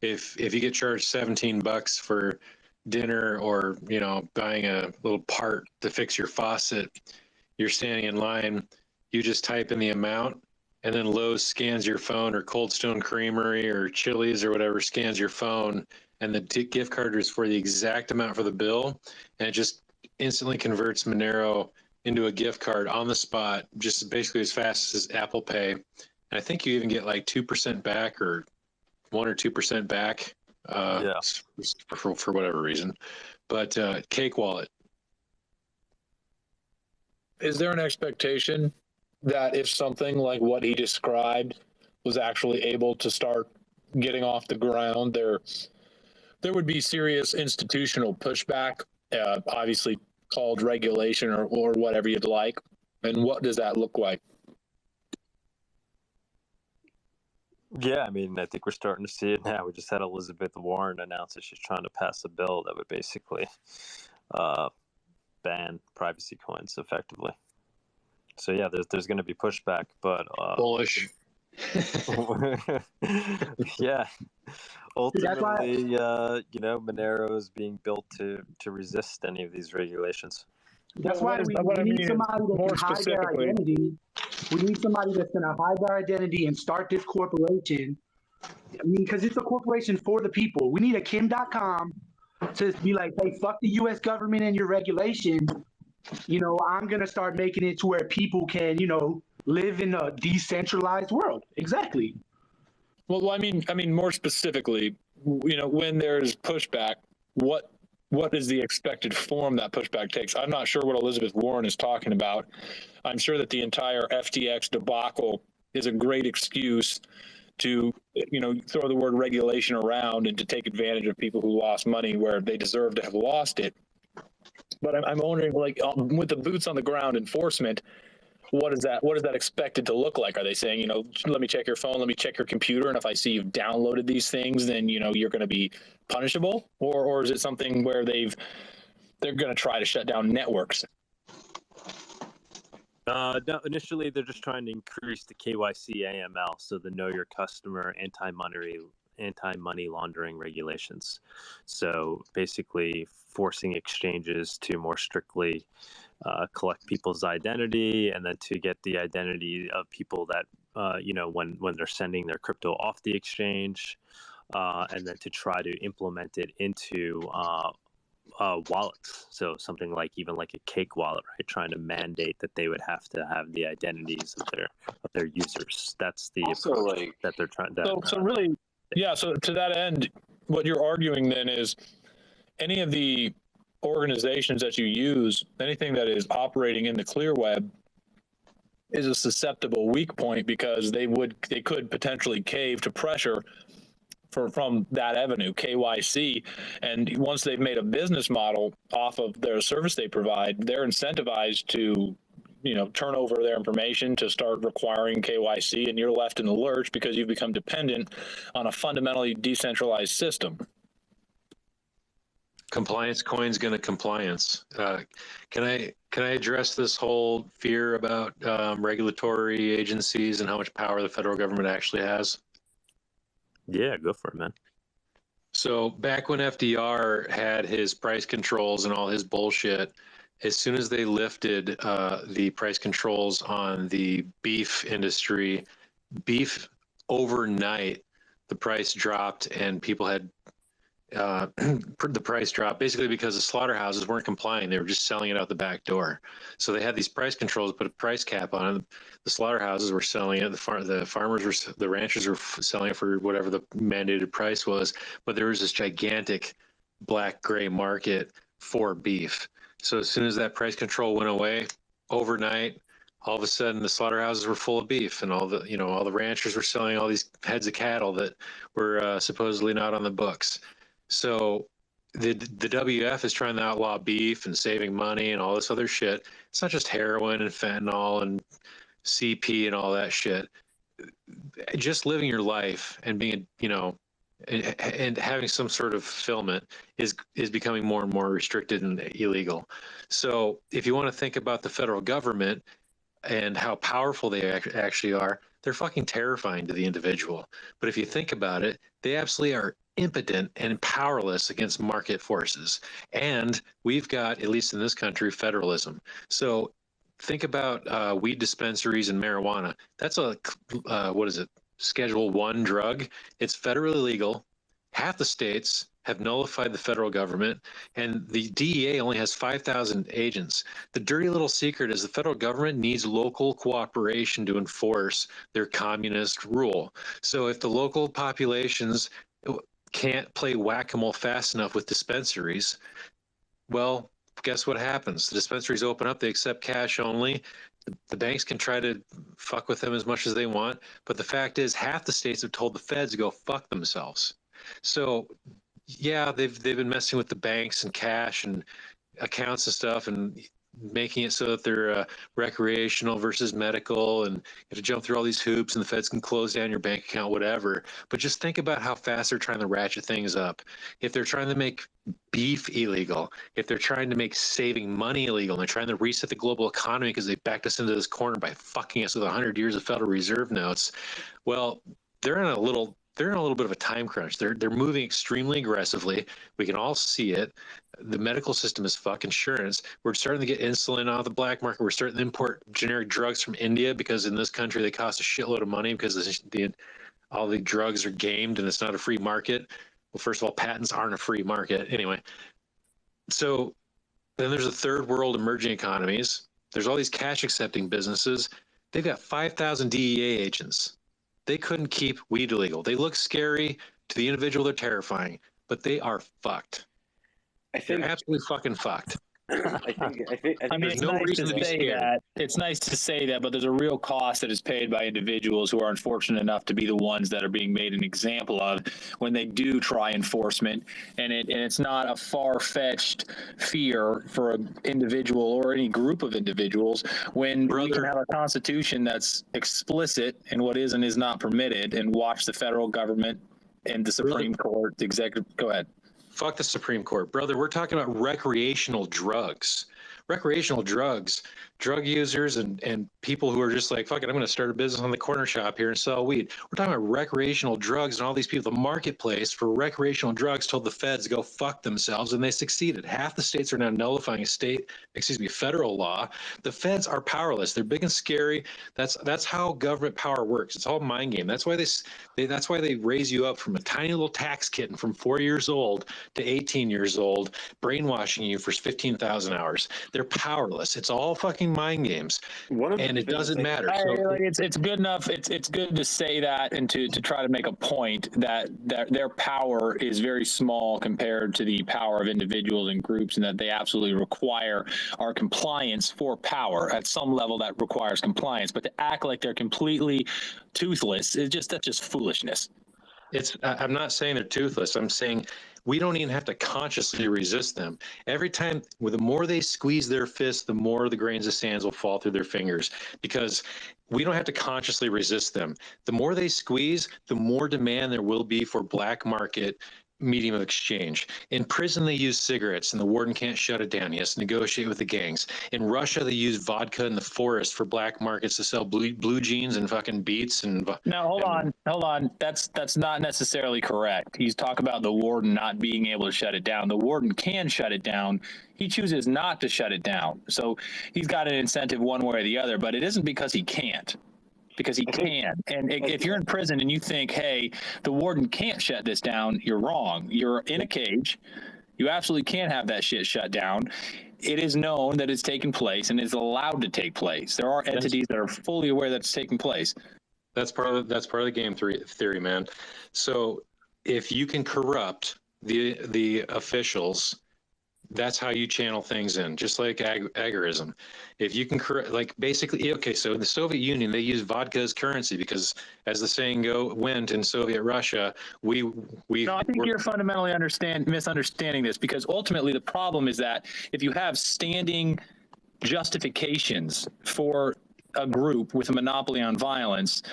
if you get charged $17 for dinner, or buying a little part to fix your faucet, you're standing in line, you just type in the amount, and then Lowe's scans your phone, or Cold Stone Creamery or Chili's or whatever scans your phone, and the gift card is for the exact amount for the bill, and it just instantly converts Monero into a gift card on the spot, just basically as fast as Apple Pay. And I think you even get like 2% back, or 1 or 2% back, for whatever reason. But Cake Wallet. Is there an expectation that if something like what he described was actually able to start getting off the ground, there would be serious institutional pushback, obviously called regulation or whatever you'd like? And what does that look like? Yeah, I mean, I think we're starting to see it now. We just had Elizabeth Warren announce that she's trying to pass a bill that would basically ban privacy coins effectively. So yeah, there's going to be pushback, but bullish. Yeah, ultimately, Monero is being built to resist any of these regulations. That's why we need somebody that can hide their identity. We need somebody that's going to hide their identity and start this corporation. I mean, because it's a corporation for the people. We need a Kim.com to be like, hey, fuck the U.S. government and your regulations. I'm going to start making it to where people can, live in a decentralized world. Exactly. Well, I mean, more specifically, when there's pushback, what is the expected form that pushback takes? I'm not sure what Elizabeth Warren is talking about. I'm sure that the entire FTX debacle is a great excuse to, throw the word regulation around and to take advantage of people who lost money where they deserve to have lost it. But I'm wondering, with the boots on the ground enforcement, what is that expected to look like? Are they saying, let me check your phone, let me check your computer, and if I see you've downloaded these things, then you're going to be punishable, or is it something where they're going to try to shut down networks? No, initially they're just trying to increase the KYC AML, so the Know Your Customer, anti-money laundering regulations. So basically forcing exchanges to more strictly collect people's identity, and then to get the identity of people that when they're sending their crypto off the exchange, and then to try to implement it into wallets. So something like even like a Cake Wallet, right? Trying to mandate that they would have to have the identities of their users. That's the approach that they're trying. So really, yeah. So to that end, what you're arguing then is any of the organizations that you use, anything that is operating in the clear web, is a susceptible weak point, because they could potentially cave to pressure from that avenue, KYC. And once they've made a business model off of their service they provide, they're incentivized to turn over their information, to start requiring KYC, and you're left in the lurch because you've become dependent on a fundamentally decentralized system. Compliance coin's going to compliance. Can I address this whole fear about regulatory agencies and how much power the federal government actually has? Yeah, go for it, man. So back when FDR had his price controls and all his bullshit, as soon as they lifted the price controls on the beef industry, beef overnight, the price dropped, and people had the price drop basically because the slaughterhouses weren't complying. They were just selling it out the back door. So they had these price controls, put a price cap on it. The slaughterhouses were selling it. The ranchers were selling it for whatever the mandated price was. But there was this gigantic black gray market for beef. So as soon as that price control went away, overnight, all of a sudden the slaughterhouses were full of beef, and all the ranchers were selling all these heads of cattle that were supposedly not on the books. So the WF is trying to outlaw beef and saving money and all this other shit. It's not just heroin and fentanyl and CP and all that shit. Just living your life and being, and having some sort of fulfillment is becoming more and more restricted and illegal. So if you want to think about the federal government and how powerful they actually are, they're fucking terrifying to the individual. But if you think about it, they absolutely are impotent and powerless against market forces. And we've got, at least in this country, federalism. So think about weed dispensaries and marijuana. That's a, what is it, Schedule 1 drug. It's federally legal. Half the states have nullified the federal government, and the DEA only has 5,000 agents. The dirty little secret is the federal government needs local cooperation to enforce their communist rule. So if the local populations can't play whack-a-mole fast enough with dispensaries, well, guess what happens? The dispensaries open up, they accept cash only. The banks can try to fuck with them as much as they want, but the fact is half the states have told the feds to go fuck themselves. So yeah, they've been messing with the banks and cash and accounts and stuff and making it so that they're recreational versus medical, and you have to jump through all these hoops and the feds can close down your bank account, whatever. But just think about how fast they're trying to ratchet things up. If they're trying to make beef illegal, if they're trying to make saving money illegal, and they're trying to reset the global economy because they backed us into this corner by fucking us with 100 years of Federal Reserve notes, well, they're in a little bit of a time crunch. They're moving extremely aggressively. We can all see it. The medical system is fuck. Insurance. We're starting to get insulin off the black market. We're starting to import generic drugs from India because in this country they cost a shitload of money because all the drugs are gamed and it's not a free market. Well, first of all, patents aren't a free market anyway. So then there's the third world emerging economies. There's all these cash accepting businesses. They've got 5,000 DEA agents. They couldn't keep weed illegal. They look scary to the individual. They're terrifying, but they are fucked. They're absolutely fucking fucked. I mean, there's it's no nice reason to to be say scared. that. It's nice to say that, but there's a real cost that is paid by individuals who are unfortunate enough to be the ones that are being made an example of when they do try enforcement. And it's not a far-fetched fear for an individual or any group of individuals when we can have a constitution that's explicit in what is and is not permitted, and watch the federal government and the Supreme Court, the executive. Go ahead. Fuck the Supreme Court, brother. We're talking about recreational drugs. Recreational drugs, drug users and people who are just like, fuck it, I'm going to start a business on the corner shop here and sell weed. We're talking about recreational drugs, and all these people, the marketplace for recreational drugs told the feds to go fuck themselves, and they succeeded. Half the states are now nullifying federal law. The feds are powerless. They're big and scary. That's how government power works. It's all mind game. That's why they raise you up from a tiny little tax kitten from 4 years old to 18 years old, brainwashing you for 15,000 hours. They're powerless. It's all fucking mind games, and it doesn't matter. So, It's good enough. It's good to say that and to try to make a point that their power is very small compared to the power of individuals and groups, and that they absolutely require our compliance for power. At some level, that requires compliance. But to act like they're completely toothless that's just foolishness. I'm not saying they're toothless. I'm saying we don't even have to consciously resist them. Every time, the more they squeeze their fists, the more the grains of sand will fall through their fingers, because we don't have to consciously resist them. The more they squeeze, the more demand there will be for black market medium of exchange. In prison, they use cigarettes, and the warden can't shut it down. He has to negotiate with the gangs. In Russia, they use vodka in the forest for black markets to sell blue jeans and fucking beets. Now, hold on. That's not necessarily correct. He's talking about the warden not being able to shut it down. The warden can shut it down. He chooses not to shut it down. So he's got an incentive one way or the other, but it isn't because he can't. Because he can. And if you're in prison and you think, hey, the warden can't shut this down, you're wrong. You're in a cage. You absolutely can't have that shit shut down. It is known that it's taking place and is allowed to take place. There are entities that are fully aware that it's taking place. That's part of the game theory, man. So if you can corrupt the officials, that's how you channel things in, just like agorism. If you can basically, okay, so in the Soviet Union, they used vodka as currency because, as the saying went in Soviet Russia, No, I think you're fundamentally misunderstanding this, because ultimately the problem is that if you have standing justifications for a group with a monopoly on violence,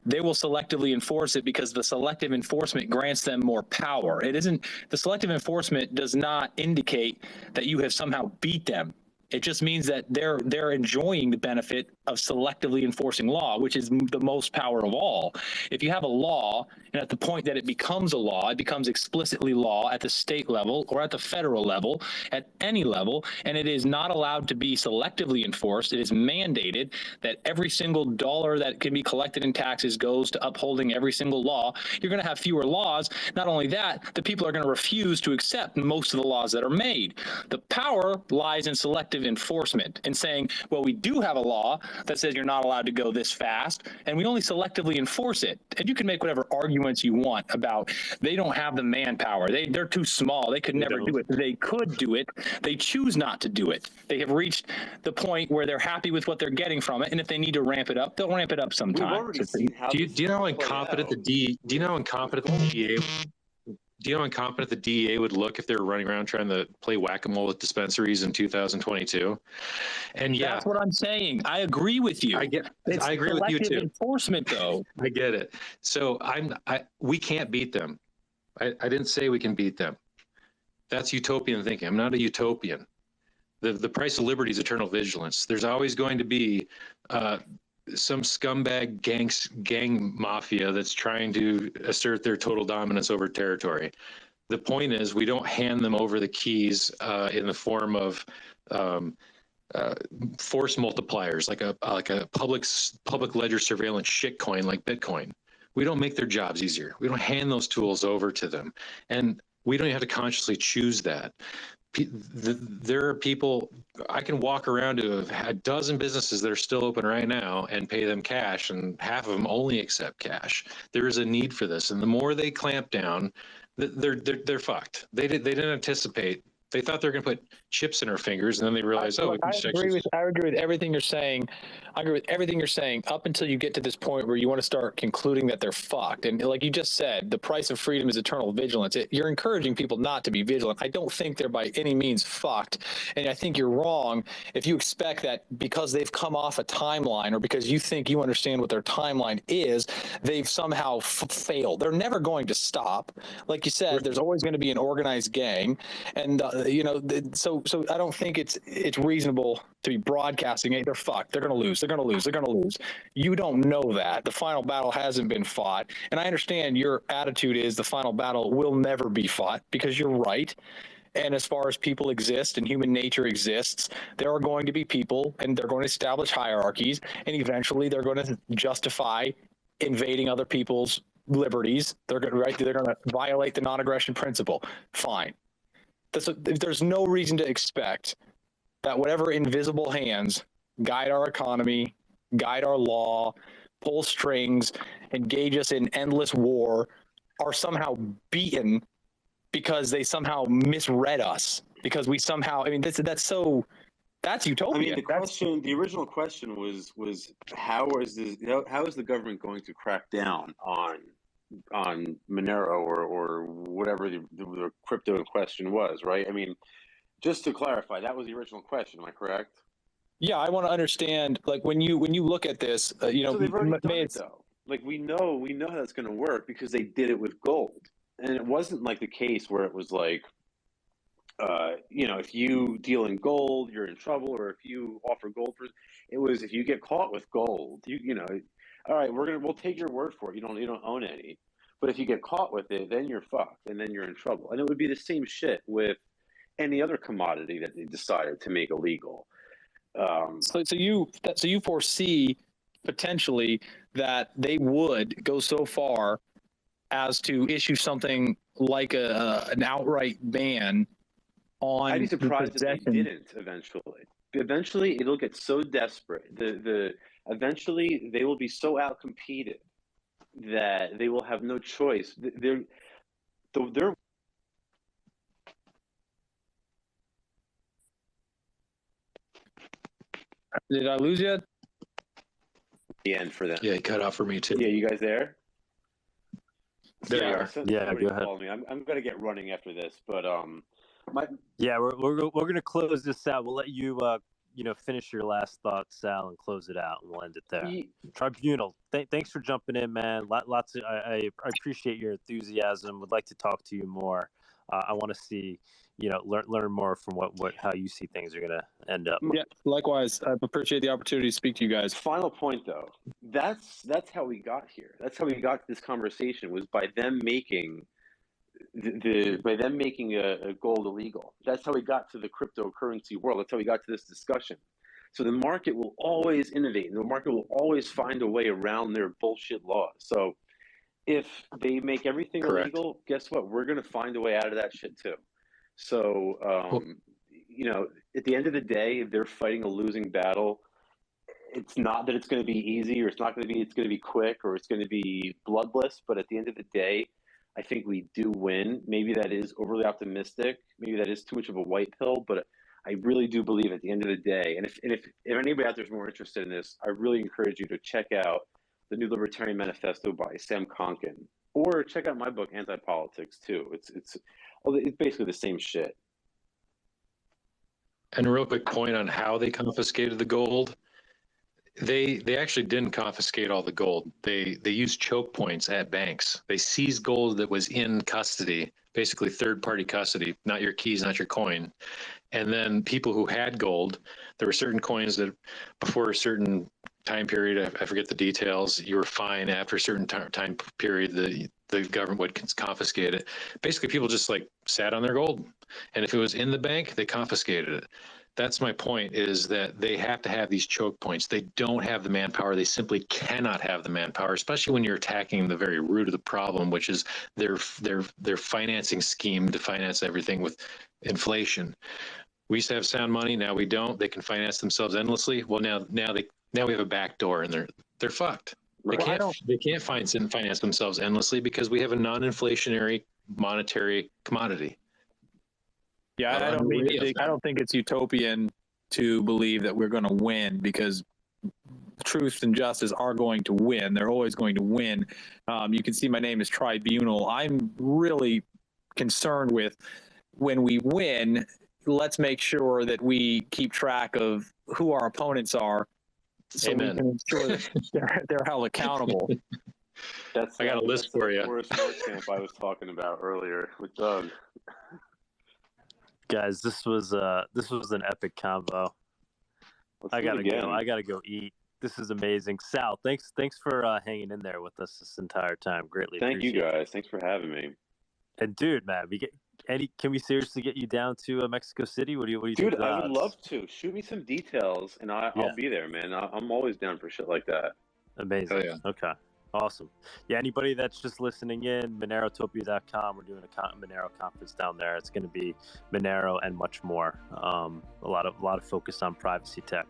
they will selectively enforce it because the selective enforcement grants them more power. The selective enforcement does not indicate that you have somehow beat them. It just means that they're enjoying the benefit of selectively enforcing law, which is the most power of all. If you have a law, and at the point that it becomes a law, it becomes explicitly law at the state level or at the federal level, at any level, and it is not allowed to be selectively enforced. It is mandated that every single dollar that can be collected in taxes goes to upholding every single law. You're going to have fewer laws. Not only that, the people are going to refuse to accept most of the laws that are made. The power lies in selective enforcement and saying, well, we do have a law that says you're not allowed to go this fast, and we only selectively enforce it. And you can make whatever arguments you want about they don't have the manpower. They're too small. They could never do it. They could do it. They choose not to do it. They have reached the point where they're happy with what they're getting from it, and if they need to ramp it up, they'll ramp it up sometime. Do you know how incompetent the DEA do you know how incompetent the DEA would look if they were running around trying to play whack-a-mole with dispensaries in 2022? And yeah, that's what I'm saying. I agree with you. I agree with you too. Enforcement, though. I get it. So we can't beat them. I didn't say we can beat them. That's utopian thinking. I'm not a utopian. The price of liberty is eternal vigilance. There's always going to be some scumbag gang mafia that's trying to assert their total dominance over territory. The point is, we don't hand them over the keys in the form of force multipliers, like a public ledger surveillance shitcoin like Bitcoin. We don't make their jobs easier. We don't hand those tools over to them, and we don't have to consciously choose that. There are people, I can walk around to a dozen businesses that are still open right now and pay them cash, and half of them only accept cash. There is a need for this, and the more they clamp down, they're fucked. They didn't anticipate. They thought they were going to put chips in our fingers, and then they realized, I agree with everything you're saying. I agree with everything you're saying up until you get to this point where you want to start concluding that they're fucked. And like you just said, the price of freedom is eternal vigilance. You're encouraging people not to be vigilant. I don't think they're by any means fucked. And I think you're wrong if you expect that because they've come off a timeline or because you think you understand what their timeline is, they've somehow failed. They're never going to stop. Like you said, there's always going to be an organized gang. And, so I don't think it's reasonable to be broadcasting, hey, they're fucked. They're going to lose. They're going to lose. They're going to lose. You don't know that. The final battle hasn't been fought. And I understand your attitude is the final battle will never be fought because you're right. And as far as people exist and human nature exists, there are going to be people and they're going to establish hierarchies. And eventually they're going to justify invading other people's liberties. They're going to violate the non-aggression principle. Fine. There's no reason to expect that whatever invisible hands guide our economy, guide our law, pull strings, engage us in endless war are somehow beaten because they somehow misread us, because we somehow, I mean, that's utopia. I mean, the original question was how is the government going to crack down on Monero or whatever the crypto in question was, right? I mean, just to clarify, that was the original question. Am I correct? Yeah, I want to understand. Like when you look at this, so they've already done it, though. Like we know how that's going to work because they did it with gold, and it wasn't like the case where it was like, if you deal in gold, you're in trouble, or if you offer gold for it was if you get caught with gold, all right, we'll take your word for it. You don't own any. But if you get caught with it, then you're fucked, and then you're in trouble. And it would be the same shit with any other commodity that they decided to make illegal. So you foresee potentially that they would go so far as to issue something like an outright ban on. I'd be surprised if they didn't eventually. Eventually, it'll get so desperate. Eventually, they will be so outcompeted that they will have no choice. They're Did I lose you? The end for them. Yeah, it cut off for me too. Yeah, you guys there? There you are. Yeah, go ahead. Me. I'm gonna get running after this, but we're gonna close this out. We'll let you finish your last thoughts, Sal, and close it out, and we'll end it there. Tribunal, thanks for jumping in, man. I appreciate your enthusiasm. Would like to talk to you more. I want to see, learn more from how you see things are going to end up. Yeah, likewise. I appreciate the opportunity to speak to you guys. Final point, though, that's how we got here. That's how we got to this conversation, was by them making a gold illegal. That's how we got to the cryptocurrency world. That's how we got to this discussion. So the market will always innovate, and the market will always find a way around their bullshit laws. So if they make everything illegal, guess what? We're going to find a way out of that shit too. So, at the end of the day, if they're fighting a losing battle, it's not that it's going to be easy, or it's going to be quick, or it's going to be bloodless. But at the end of the day, I think we do win. Maybe that is overly optimistic. Maybe that is too much of a white pill, but I really do believe at the end of the day, and if anybody out there is more interested in this, I really encourage you to check out the New Libertarian Manifesto by Sam Konkin, or check out my book, Anti-Politics, too. It's basically the same shit. And a real quick point on how they confiscated the gold. They actually didn't confiscate all the gold. They used choke points at banks. They seized gold that was in custody, basically third-party custody, not your keys, not your coin. And then people who had gold, there were certain coins that before a certain time period, I forget the details, you were fine. After a certain time period, the government would confiscate it. Basically, people just sat on their gold. And if it was in the bank, they confiscated it. That's my point, is that they have to have these choke points. They don't have the manpower. They simply cannot have the manpower, especially when you're attacking the very root of the problem, which is their financing scheme to finance everything with inflation. We used to have sound money. Now we don't. They can finance themselves endlessly. Well, now we have a back door, and they're fucked. They can't finance themselves endlessly because we have a non-inflationary monetary commodity. Yeah, I don't think it's utopian to believe that we're going to win, because truth and justice are going to win. They're always going to win. You can see my name is Tribunal. I'm really concerned with, when we win, let's make sure that we keep track of who our opponents are, so we can ensure that they're held accountable. I got a list for you. Forest North camp I was talking about earlier with Doug. Guys, this was an epic combo. I gotta go eat. This is amazing. Sal, thanks for hanging in there with us this entire time. Greatly Thank you appreciate guys. Thanks for having me. And dude, man, can we seriously get you down to Mexico City? What do you Dude, think? I would love to. Shoot me some details, and I'll be there, man. I'm always down for shit like that. Amazing. Oh, yeah. Okay. Awesome. Yeah, anybody that's just listening in, Monerotopia.com. We're doing a Monero conference down there. It's going to be Monero and much more. A lot of focus on privacy tech.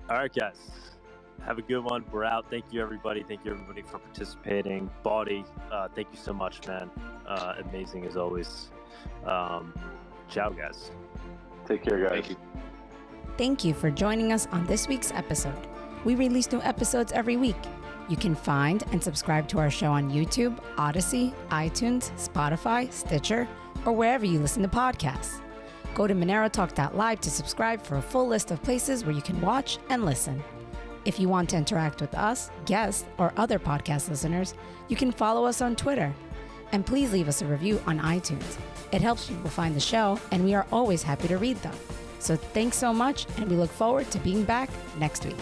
All right, guys. Have a good one. We're out. Thank you, everybody. Thank you, everybody, for participating. Bawdy, thank you so much, man. Amazing as always. Ciao, guys. Take care, guys. Thank you. Thank you for joining us on this week's episode. We release new episodes every week. You can find and subscribe to our show on YouTube, Odyssey, iTunes, Spotify, Stitcher, or wherever you listen to podcasts. Go to monerotalk.live to subscribe for a full list of places where you can watch and listen. If you want to interact with us, guests, or other podcast listeners, you can follow us on Twitter. And please leave us a review on iTunes. It helps people find the show, and we are always happy to read them. So thanks so much, and we look forward to being back next week.